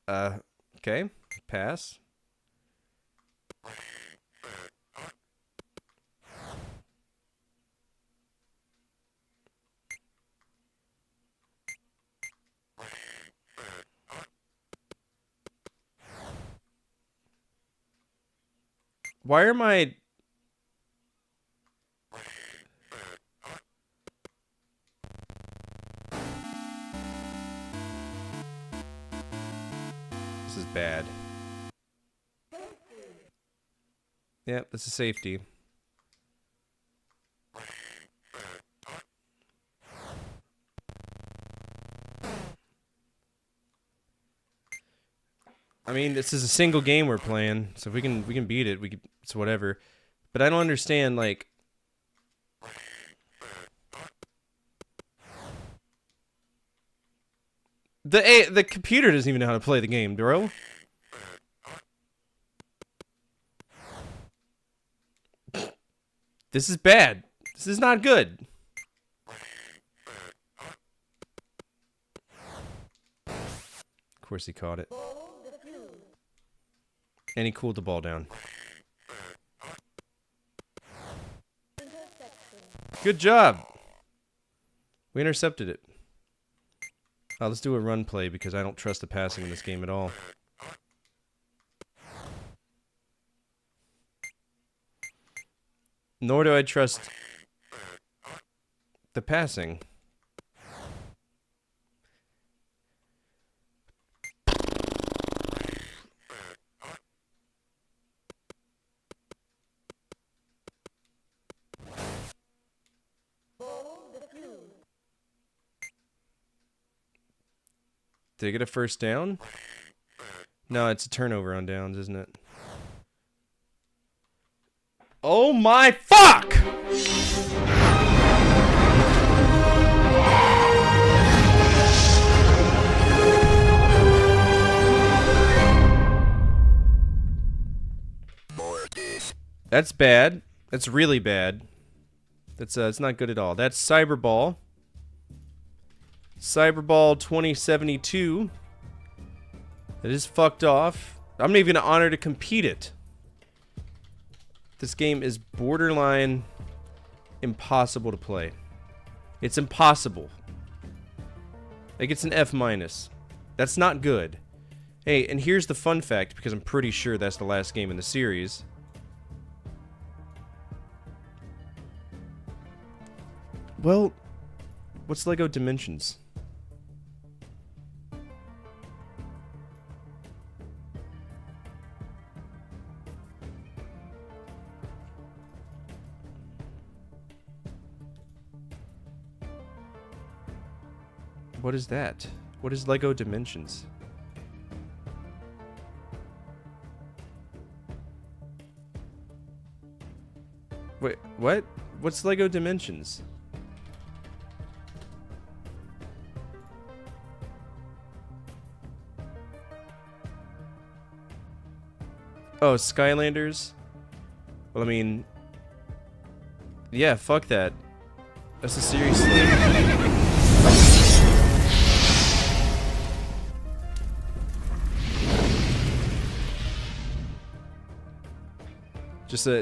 Okay. Pass. Why are my... This is bad. Yep, this is safety. I mean, this is a single game we're playing, so if we can beat it, it's whatever. But I don't understand, like, the computer doesn't even know how to play the game, bro. This is bad. This is not good. Of course he caught it. And he cooled the ball down. Good job. We intercepted it. Let's do a run play because I don't trust the passing in this game at all. Nor do I trust the passing. Did I get a first down? No, it's a turnover on downs, isn't it? Oh my fuck! That's bad. That's really bad. That's it's not good at all. That's Cyberball. Cyberball 2072. It is fucked off. I'm not even gonna honor to compete it. This game is borderline impossible to play. It's impossible. Like, it's an F-. That's not good. Hey, and here's the fun fact, because I'm pretty sure that's the last game in the series. Well, what's LEGO Dimensions? What is that? What is LEGO Dimensions? Wait, what? What's LEGO Dimensions? Oh, Skylanders? Well, I mean... Yeah, fuck that. That's a serious thing.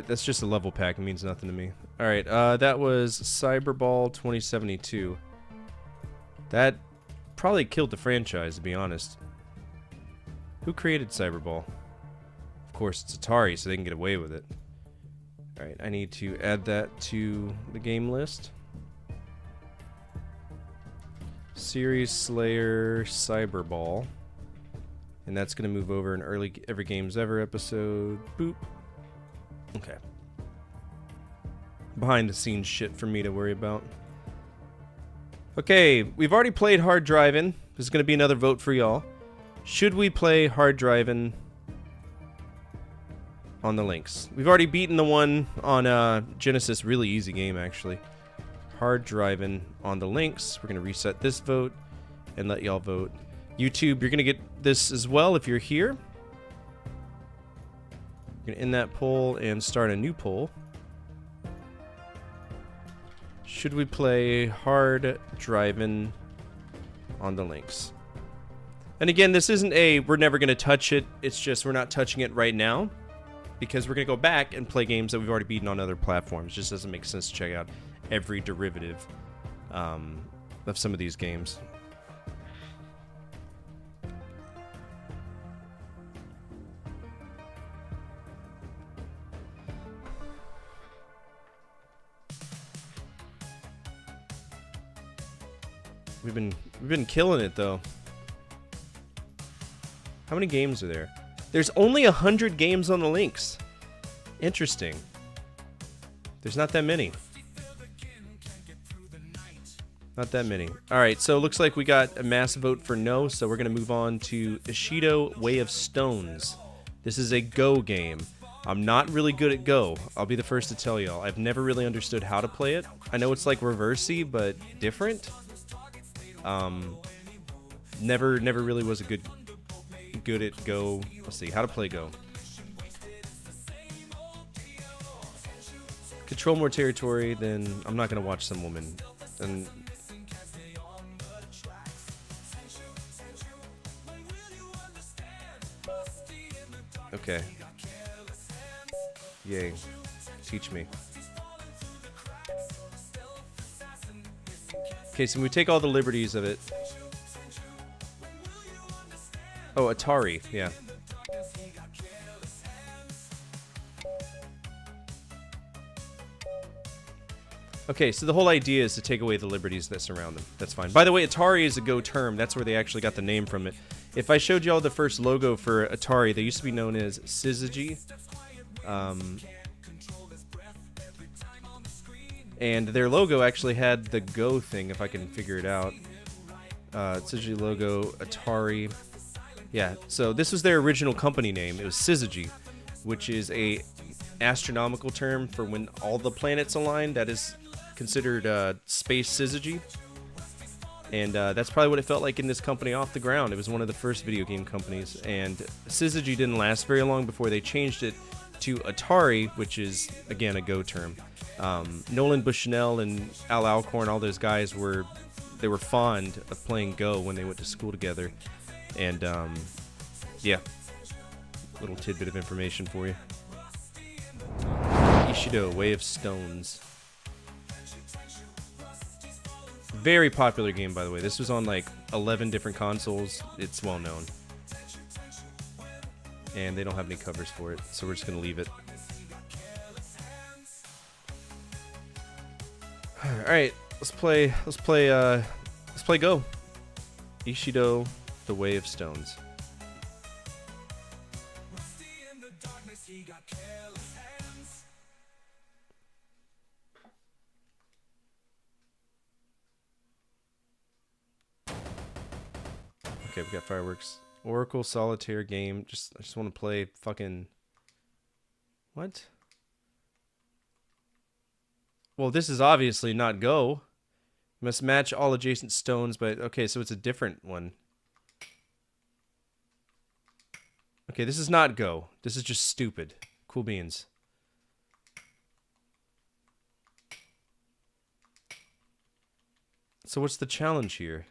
That's just a level pack. It means nothing to me. Alright, that was Cyberball 2072. That probably killed the franchise, to be honest. Who created Cyberball? Of course, it's Atari, so they can get away with it. Alright, I need to add that to the game list. Series Slayer Cyberball. And that's going to move over in early Every Games Ever episode. Boop. Okay. Behind the scenes shit for me to worry about. Okay, we've already played Hard Drivin'. This is going to be another vote for y'all. Should we play Hard Drivin' on the Lynx? We've already beaten the one on Genesis. Really easy game, actually. Hard Drivin' on the Lynx. We're going to reset this vote and let y'all vote. YouTube, you're going to get this as well if you're here. We're going to end that poll and start a new poll. Should we play Hard Drivin' on the Lynx? And again, this isn't a we're never going to touch it. It's just we're not touching it right now because we're going to go back and play games that we've already beaten on other platforms. It just doesn't make sense to check out every derivative of some of these games. We've been killing it though. How many games are there? There's only 100 games on the Lynx. Interesting. There's not that many. Not that many. Alright, so it looks like we got a massive vote for no, so we're going to move on to Ishido Way of Stones. This is a Go game. I'm not really good at Go. I'll be the first to tell y'all. I've never really understood how to play it. I know it's like reversey, but different. Never really was a good at Go. Let's see, how to play Go. Control more territory, then I'm not going to watch some woman. And okay. Yay. Teach me. Okay, so we take all the liberties of it. Oh, Atari, yeah. Okay, so the whole idea is to take away the liberties that surround them. That's fine. By the way, Atari is a Go term. That's where they actually got the name from it. If I showed y'all the first logo for Atari, they used to be known as Syzygy. And their logo actually had the Go thing, if I can figure it out. Syzygy logo, Atari. Yeah, so this was their original company name. It was Syzygy, which is a astronomical term for when all the planets align. That is considered space Syzygy. And that's probably what it felt like in this company off the ground. It was one of the first video game companies. And Syzygy didn't last very long before they changed it to Atari, which is, again, a Go term. Nolan Bushnell and Al Alcorn, all those guys were fond of playing Go when they went to school together. And, yeah. Little tidbit of information for you. Ishido, Way of Stones. Very popular game, by the way. This was on like 11 different consoles. It's well known. And they don't have any covers for it, so we're just gonna leave it. Alright, let's play Go. Ishido, The Way of Stones. Okay, we got fireworks. Oracle Solitaire game. I just want to play fucking... What? Well, this is obviously not Go. Must match all adjacent stones, but... Okay, so it's a different one. Okay, this is not Go. This is just stupid. Cool beans. So what's the challenge here?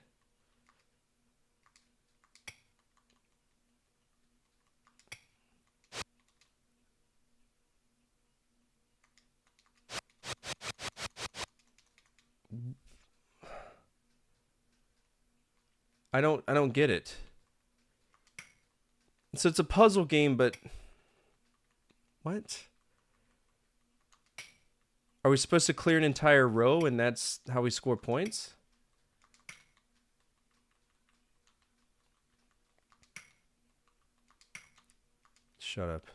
I don't get it. So it's a puzzle game, but what? Are we supposed to clear an entire row and that's how we score points? Shut up.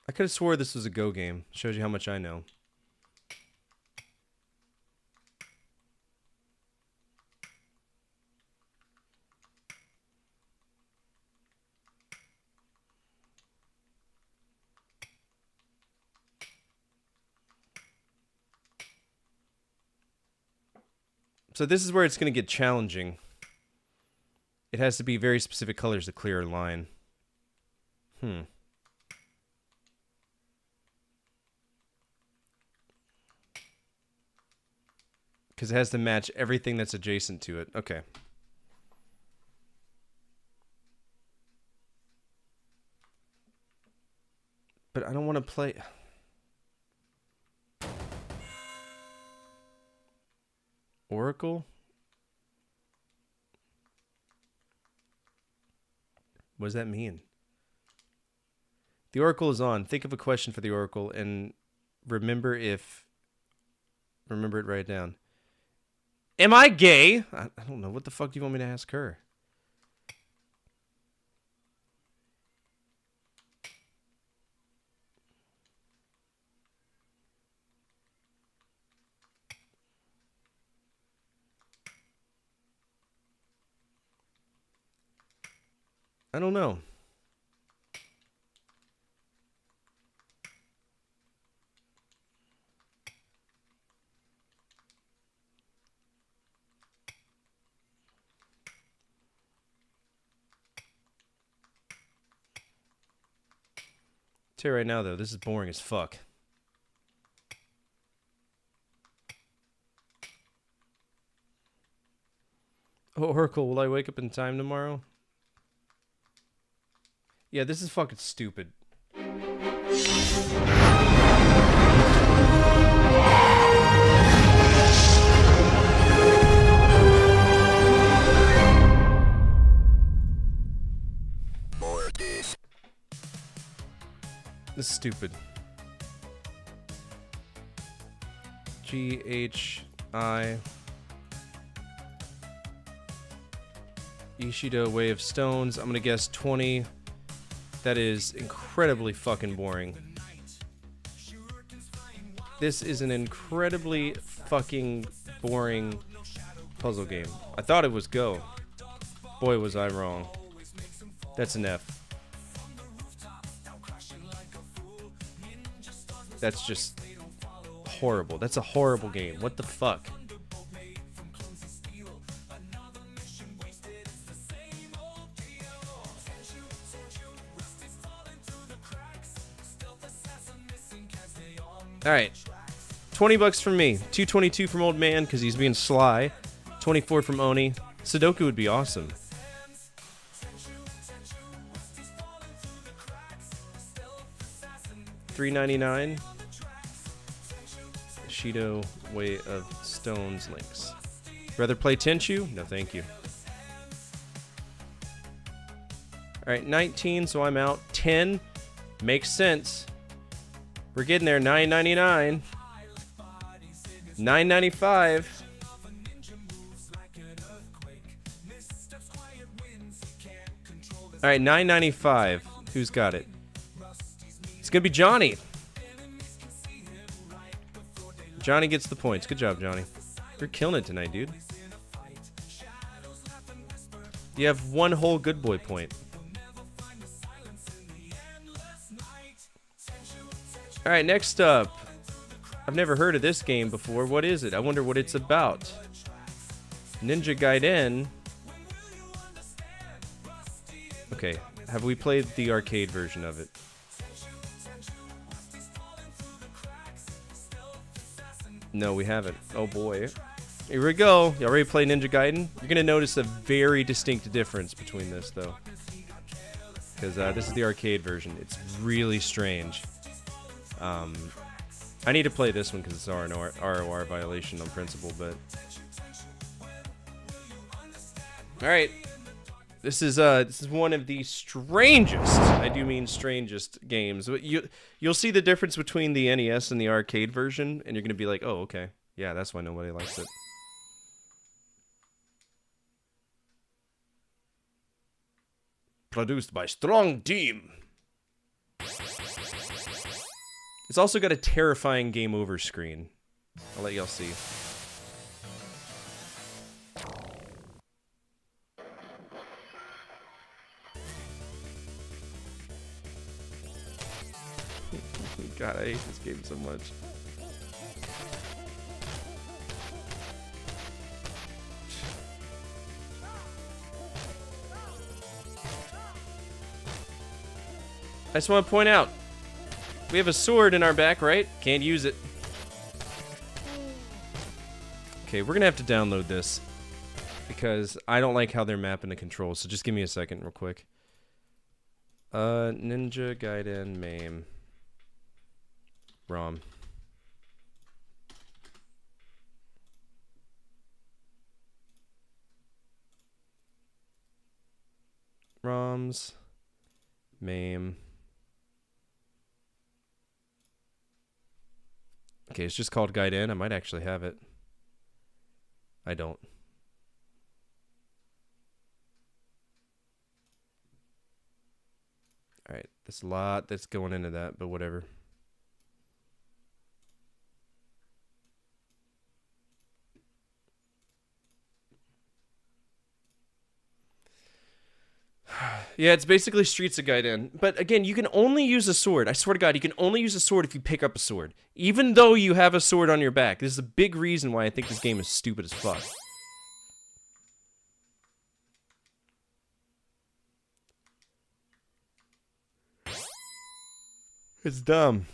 I could have swore this was a Go game. Shows you how much I know. So this is where it's going to get challenging. It has to be very specific colors to clear a line. Because it has to match everything that's adjacent to it. Okay. But I don't want to play... Oracle? What does that mean? The Oracle is on. Think of a question for the Oracle and remember it right down. Am I gay? I don't know. What the fuck do you want me to ask her? I don't know. Tell you right now, though, this is boring as fuck. Oh, Oracle, will I wake up in time tomorrow? Yeah, this is fucking stupid. This is stupid. GHI Ishido Way of Stones. I'm gonna guess 20. That is incredibly fucking boring. This is an incredibly fucking boring puzzle game. I thought it was Go. Boy, was I wrong. That's an F. That's just horrible. That's a horrible game. What the fuck? Alright. 20 bucks from me. 222 from Old Man because he's being sly. 24 from Oni. Sudoku would be awesome. $3.99. Shido Way of Stones Lynx. Rather play Tenchu? No, thank you. Alright, 19, so I'm out. 10 makes sense. We're getting there. $9.99. $9.95. Alright, $9.95. Who's got it? It's gonna be Johnny. Johnny gets the points. Good job, Johnny. You're killing it tonight, dude. You have one whole good boy point. Alright, next up. I've never heard of this game before. What is it? I wonder what it's about. Ninja Gaiden. Okay, have we played the arcade version of it? No, we haven't. Oh boy. Here we go. Y'all ready to play Ninja Gaiden? You're going to notice a very distinct difference between this, though. Because this is the arcade version. It's really strange. I need to play this one because it's an ROR violation on principle, but... Alright. This is one of the strangest, I do mean strangest games. You'll see the difference between the NES and the arcade version, and you're going to be like, oh, okay. Yeah, that's why nobody likes it. Produced by Strong Team. It's also got a terrifying game over screen. I'll let y'all see. God, I hate this game so much. I just want to point out, we have a sword in our back, right? Can't use it. Okay, we're gonna have to download this because I don't like how they're mapping the controls, so just give me a second real quick. Ninja Gaiden MAME. ROM. ROMs. MAME. Okay, it's just called Gaiden. I might actually have it. I don't. Alright, there's a lot that's going into that, but whatever. Yeah, it's basically Streets of Gaiden. But again, you can only use a sword. I swear to God, you can only use a sword if you pick up a sword. Even though you have a sword on your back. This is a big reason why I think this game is stupid as fuck. It's dumb.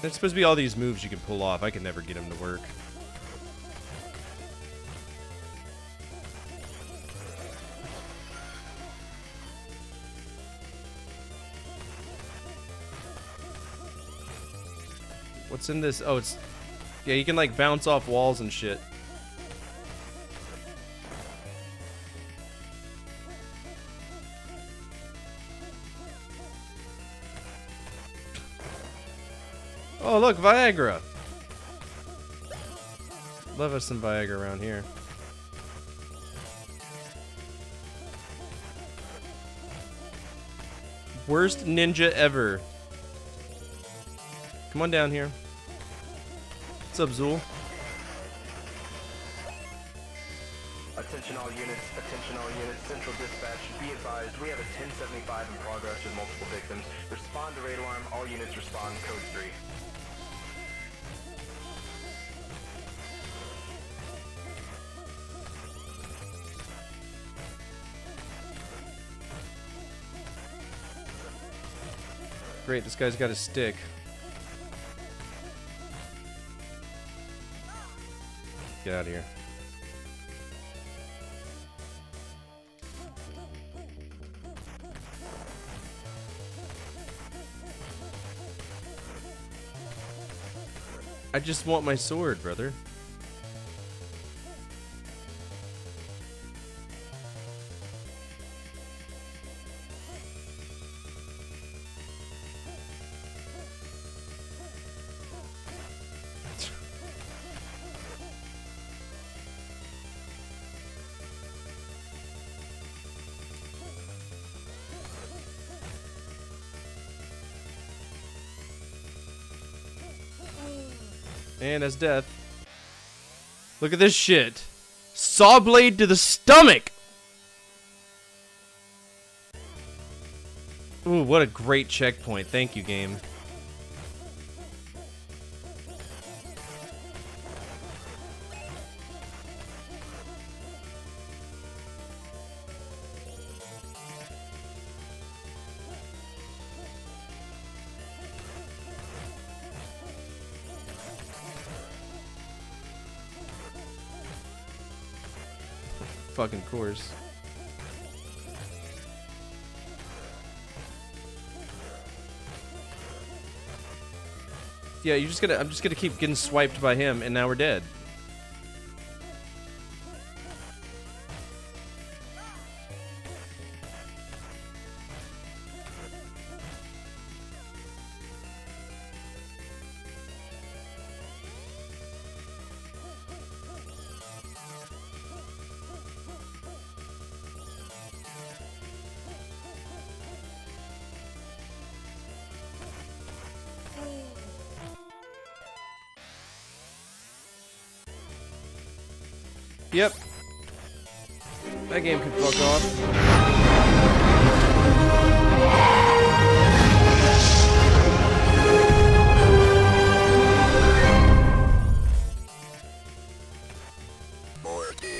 There's supposed to be all these moves you can pull off. I can never get them to work. What's in this? Oh, it's... Yeah, you can like bounce off walls and shit. Oh, look, Viagra. Love us some Viagra around here. Worst ninja ever. Come on down here. What's up, Zool? Attention all units, Central Dispatch, be advised, we have a 1075 in progress with multiple victims. Respond to raid alarm, all units respond, code 3. Great, this guy's got a stick. Get out of here. I just want my sword, brother. And that's death. Look at this shit. Saw blade to the stomach. Ooh, what a great checkpoint. Thank you, game. Fucking course. Yeah, I'm just gonna keep getting swiped by him, and now we're dead. Yep. That game can fuck off.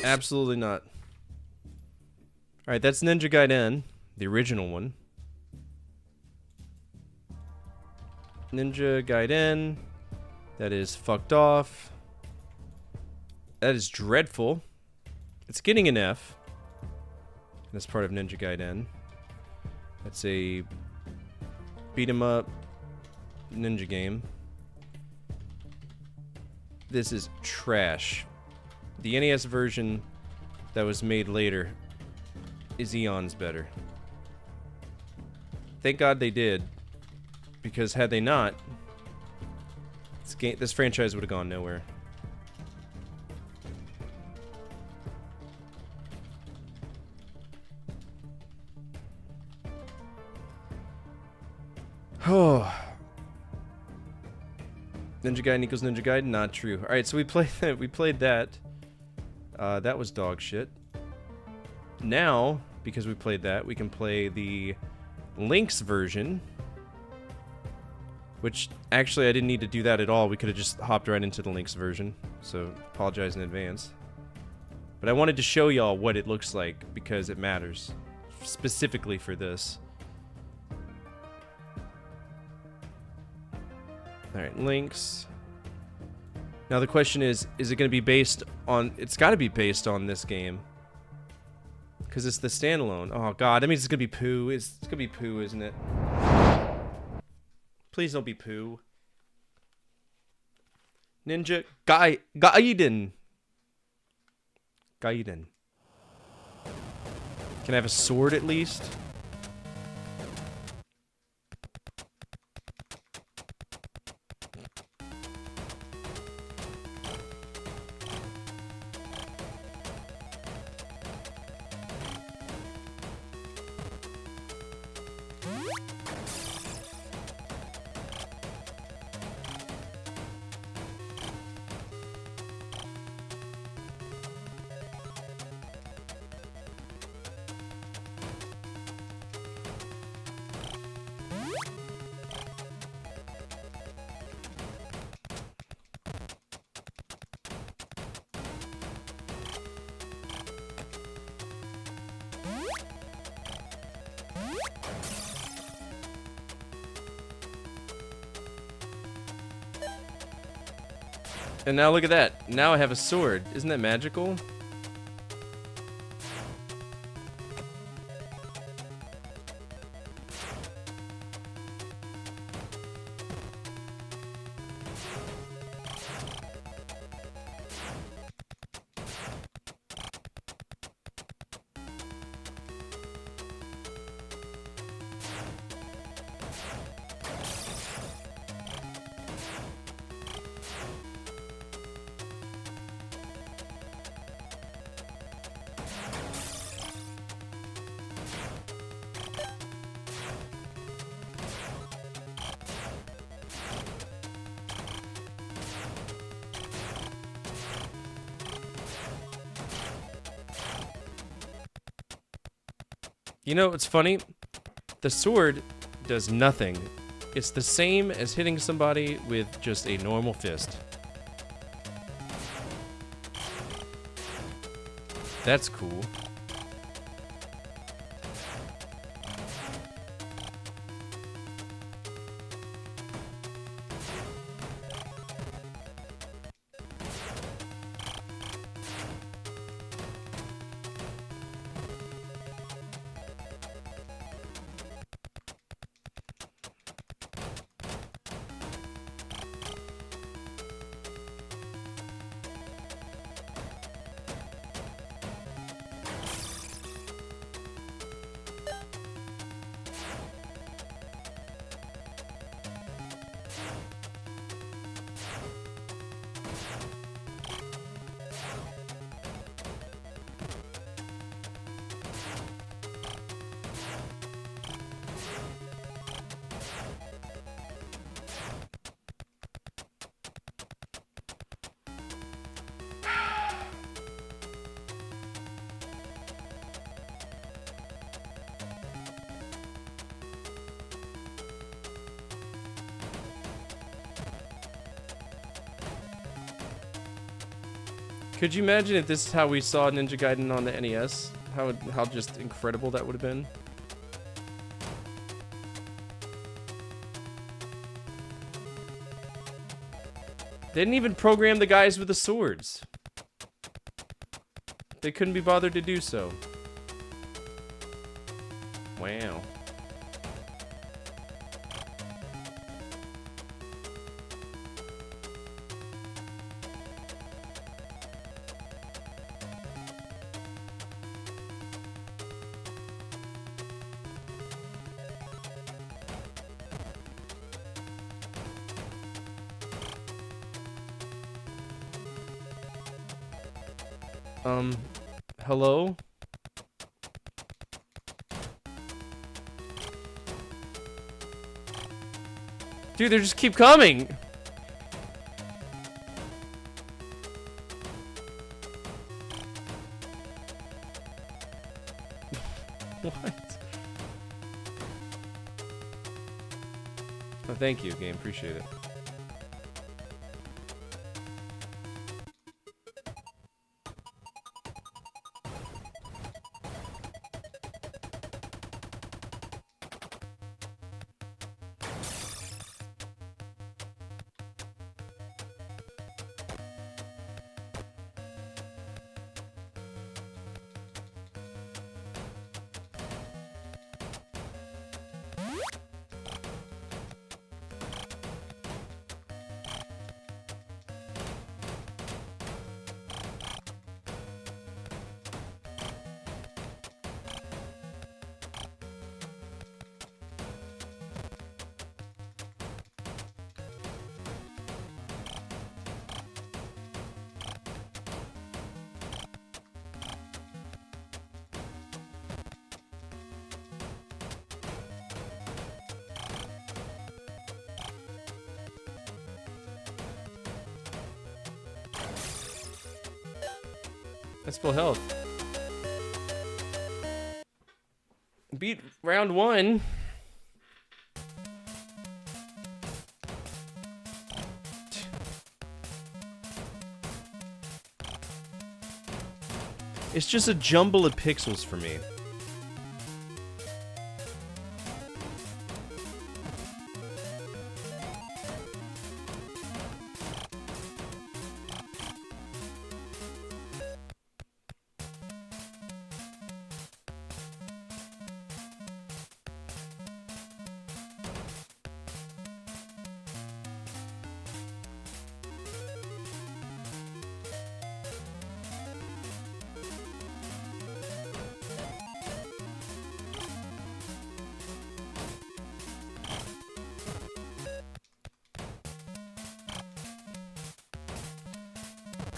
Absolutely not. Alright, that's Ninja Gaiden, the original one. Ninja Gaiden. That is fucked off. That is dreadful. It's getting an F. That's part of Ninja Gaiden. That's a beat 'em up ninja game. This is trash. The NES version that was made later is eons better. Thank God they did, because had they not, this franchise would have gone nowhere. Oh. Ninja Gaiden equals Ninja Gaiden? Not true. Alright, so we played that. That was dog shit. Now, because we played that, we can play the Lynx version. Which, actually, I didn't need to do that at all. We could have just hopped right into the Lynx version. So, apologize in advance. But I wanted to show y'all what it looks like, because it matters. Specifically for this. Alright, Lynx. Now the question is it going to be based on... It's got to be based on this game. Because it's the standalone. Oh god, that means it's going to be poo. It's going to be poo, isn't it? Please don't be poo. Ninja Gaiden. Gaiden. Can I have a sword at least? And now look at that. Now I have a sword. Isn't that magical? You know what's funny? The sword does nothing. It's the same as hitting somebody with just a normal fist. That's cool. Could you imagine if this is how we saw Ninja Gaiden on the NES? How just incredible that would have been. They didn't even program the guys with the swords. They couldn't be bothered to do so. Wow. Hello? Dude, they just keep coming! What? Oh, thank you, game. Appreciate it. That's full health. Beat round 1. It's just a jumble of pixels for me.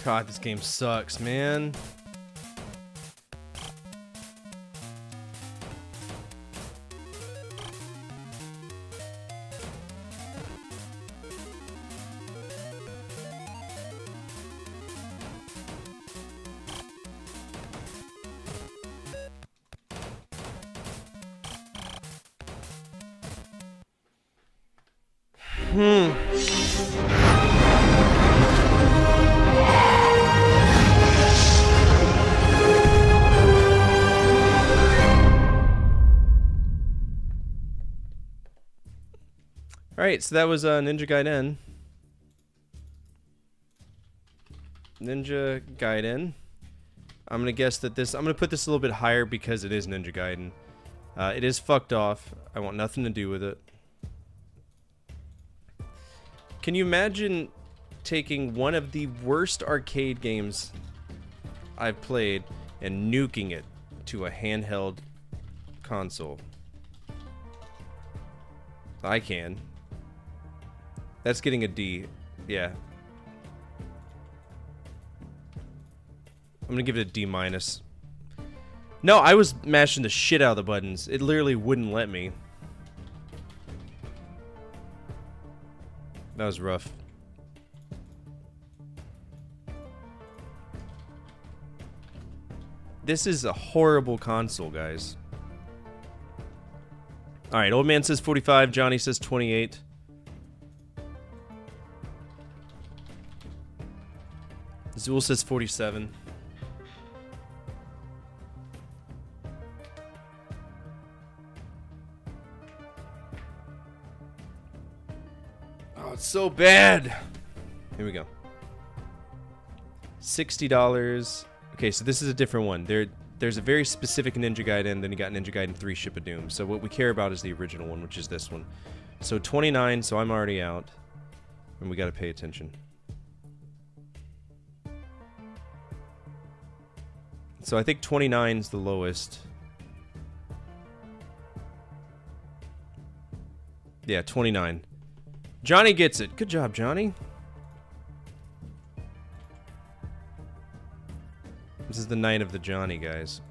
God, this game sucks, man. Alright, so that was Ninja Gaiden. Ninja Gaiden. I'm gonna guess that this... I'm gonna put this a little bit higher because it is Ninja Gaiden. It is fucked off. I want nothing to do with it. Can you imagine taking one of the worst arcade games I've played and nuking it to a handheld console? I can. That's getting a D. Yeah. I'm gonna give it a D minus. No, I was mashing the shit out of the buttons. It literally wouldn't let me. That was rough. This is a horrible console, guys. Alright, old man says 45, Johnny says 28. Zool says 47. Oh, it's so bad. Here we go. $60. Okay, so this is a different one. There's a very specific Ninja Gaiden, then you got Ninja Gaiden 3 Ship of Doom. So what we care about is the original one, which is this one. So 29, so I'm already out. And we gotta pay attention. So I think 29 is the lowest. Yeah, 29. Johnny gets it. Good job, Johnny. This is the night of the Johnny, guys.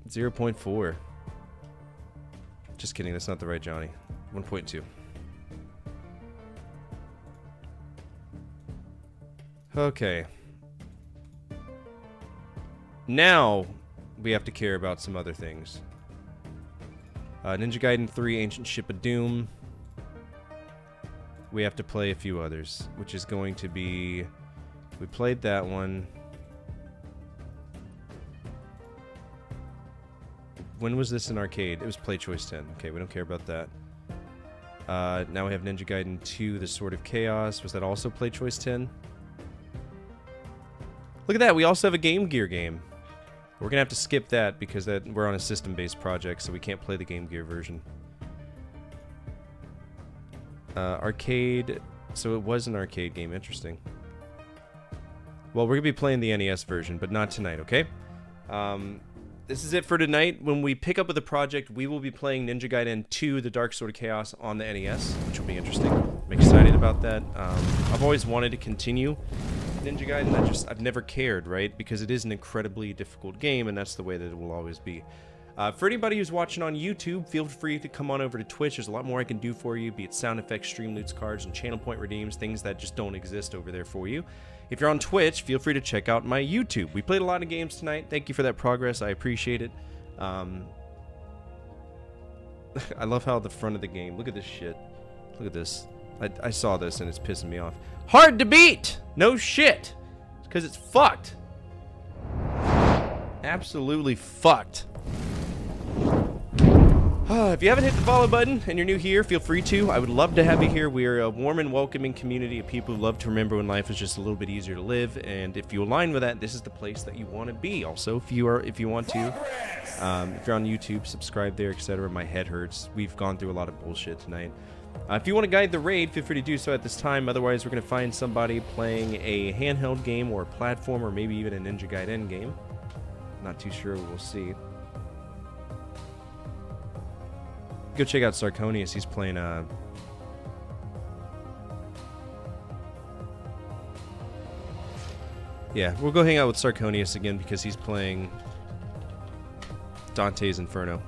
0.4. Just kidding, that's not the right Johnny. 1.2. Okay. Now, we have to care about some other things. Ninja Gaiden 3, Ancient Ship of Doom. We have to play a few others, which is going to be... We played that one. When was this in arcade? It was Play Choice 10. Okay, we don't care about that. Now we have Ninja Gaiden 2, The Sword of Chaos. Was that also Play Choice 10? Look at that, we also have a Game Gear game. We're gonna have to skip that because we're on a system-based project, so we can't play the Game Gear version. Arcade... So it was an arcade game, interesting. Well, we're gonna be playing the NES version, but not tonight, okay? This is it for tonight. When we pick up with the project, we will be playing Ninja Gaiden 2, The Dark Sword of Chaos on the NES, which will be interesting. I'm excited about that. I've always wanted to continue Ninja Gaiden. I've never cared, right? Because it is an incredibly difficult game, and that's the way that it will always be. For anybody who's watching on YouTube, feel free to come on over to Twitch. There's a lot more I can do for you, be it sound effects, stream loots, cards, and channel point redeems, things that just don't exist over there for you. If you're on Twitch, feel free to check out my YouTube. We played a lot of games tonight. Thank you for that progress. I appreciate it. I love how the front of the game... Look at this shit. Look at this. I saw this and it's pissing me off. Hard to beat! No shit! It's because it's fucked. Absolutely fucked. If you haven't hit the follow button and you're new here, feel free to. I would love to have you here. We are a warm and welcoming community of people who love to remember when life is just a little bit easier to live. And if you align with that, this is the place that you want to be. Also, if you want to, if you're on YouTube, subscribe there, etc. My head hurts. We've gone through a lot of bullshit tonight. If you want to guide the raid, feel free to do so at this time. Otherwise, we're going to find somebody playing a handheld game or a platform or maybe even a Ninja Gaiden game. Not too sure. We'll see. Go check out Sarconius. He's playing yeah, we'll go hang out with Sarconius again because he's playing Dante's Inferno.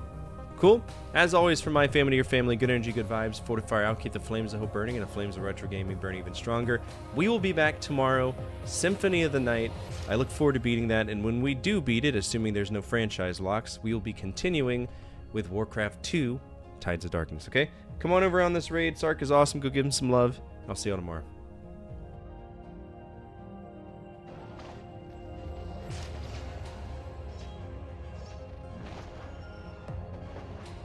Cool. As always, from my family to your family, good energy, good vibes. Fortify out, keep the flames of hope burning, and the flames of retro gaming burning even stronger. We will be back tomorrow, Symphony of the Night. I look forward to beating that, and when we do beat it, assuming there's no franchise locks, we will be continuing with Warcraft 2, Tides of Darkness, okay? Come on over on this raid. Sark is awesome. Go give him some love. I'll see y'all tomorrow.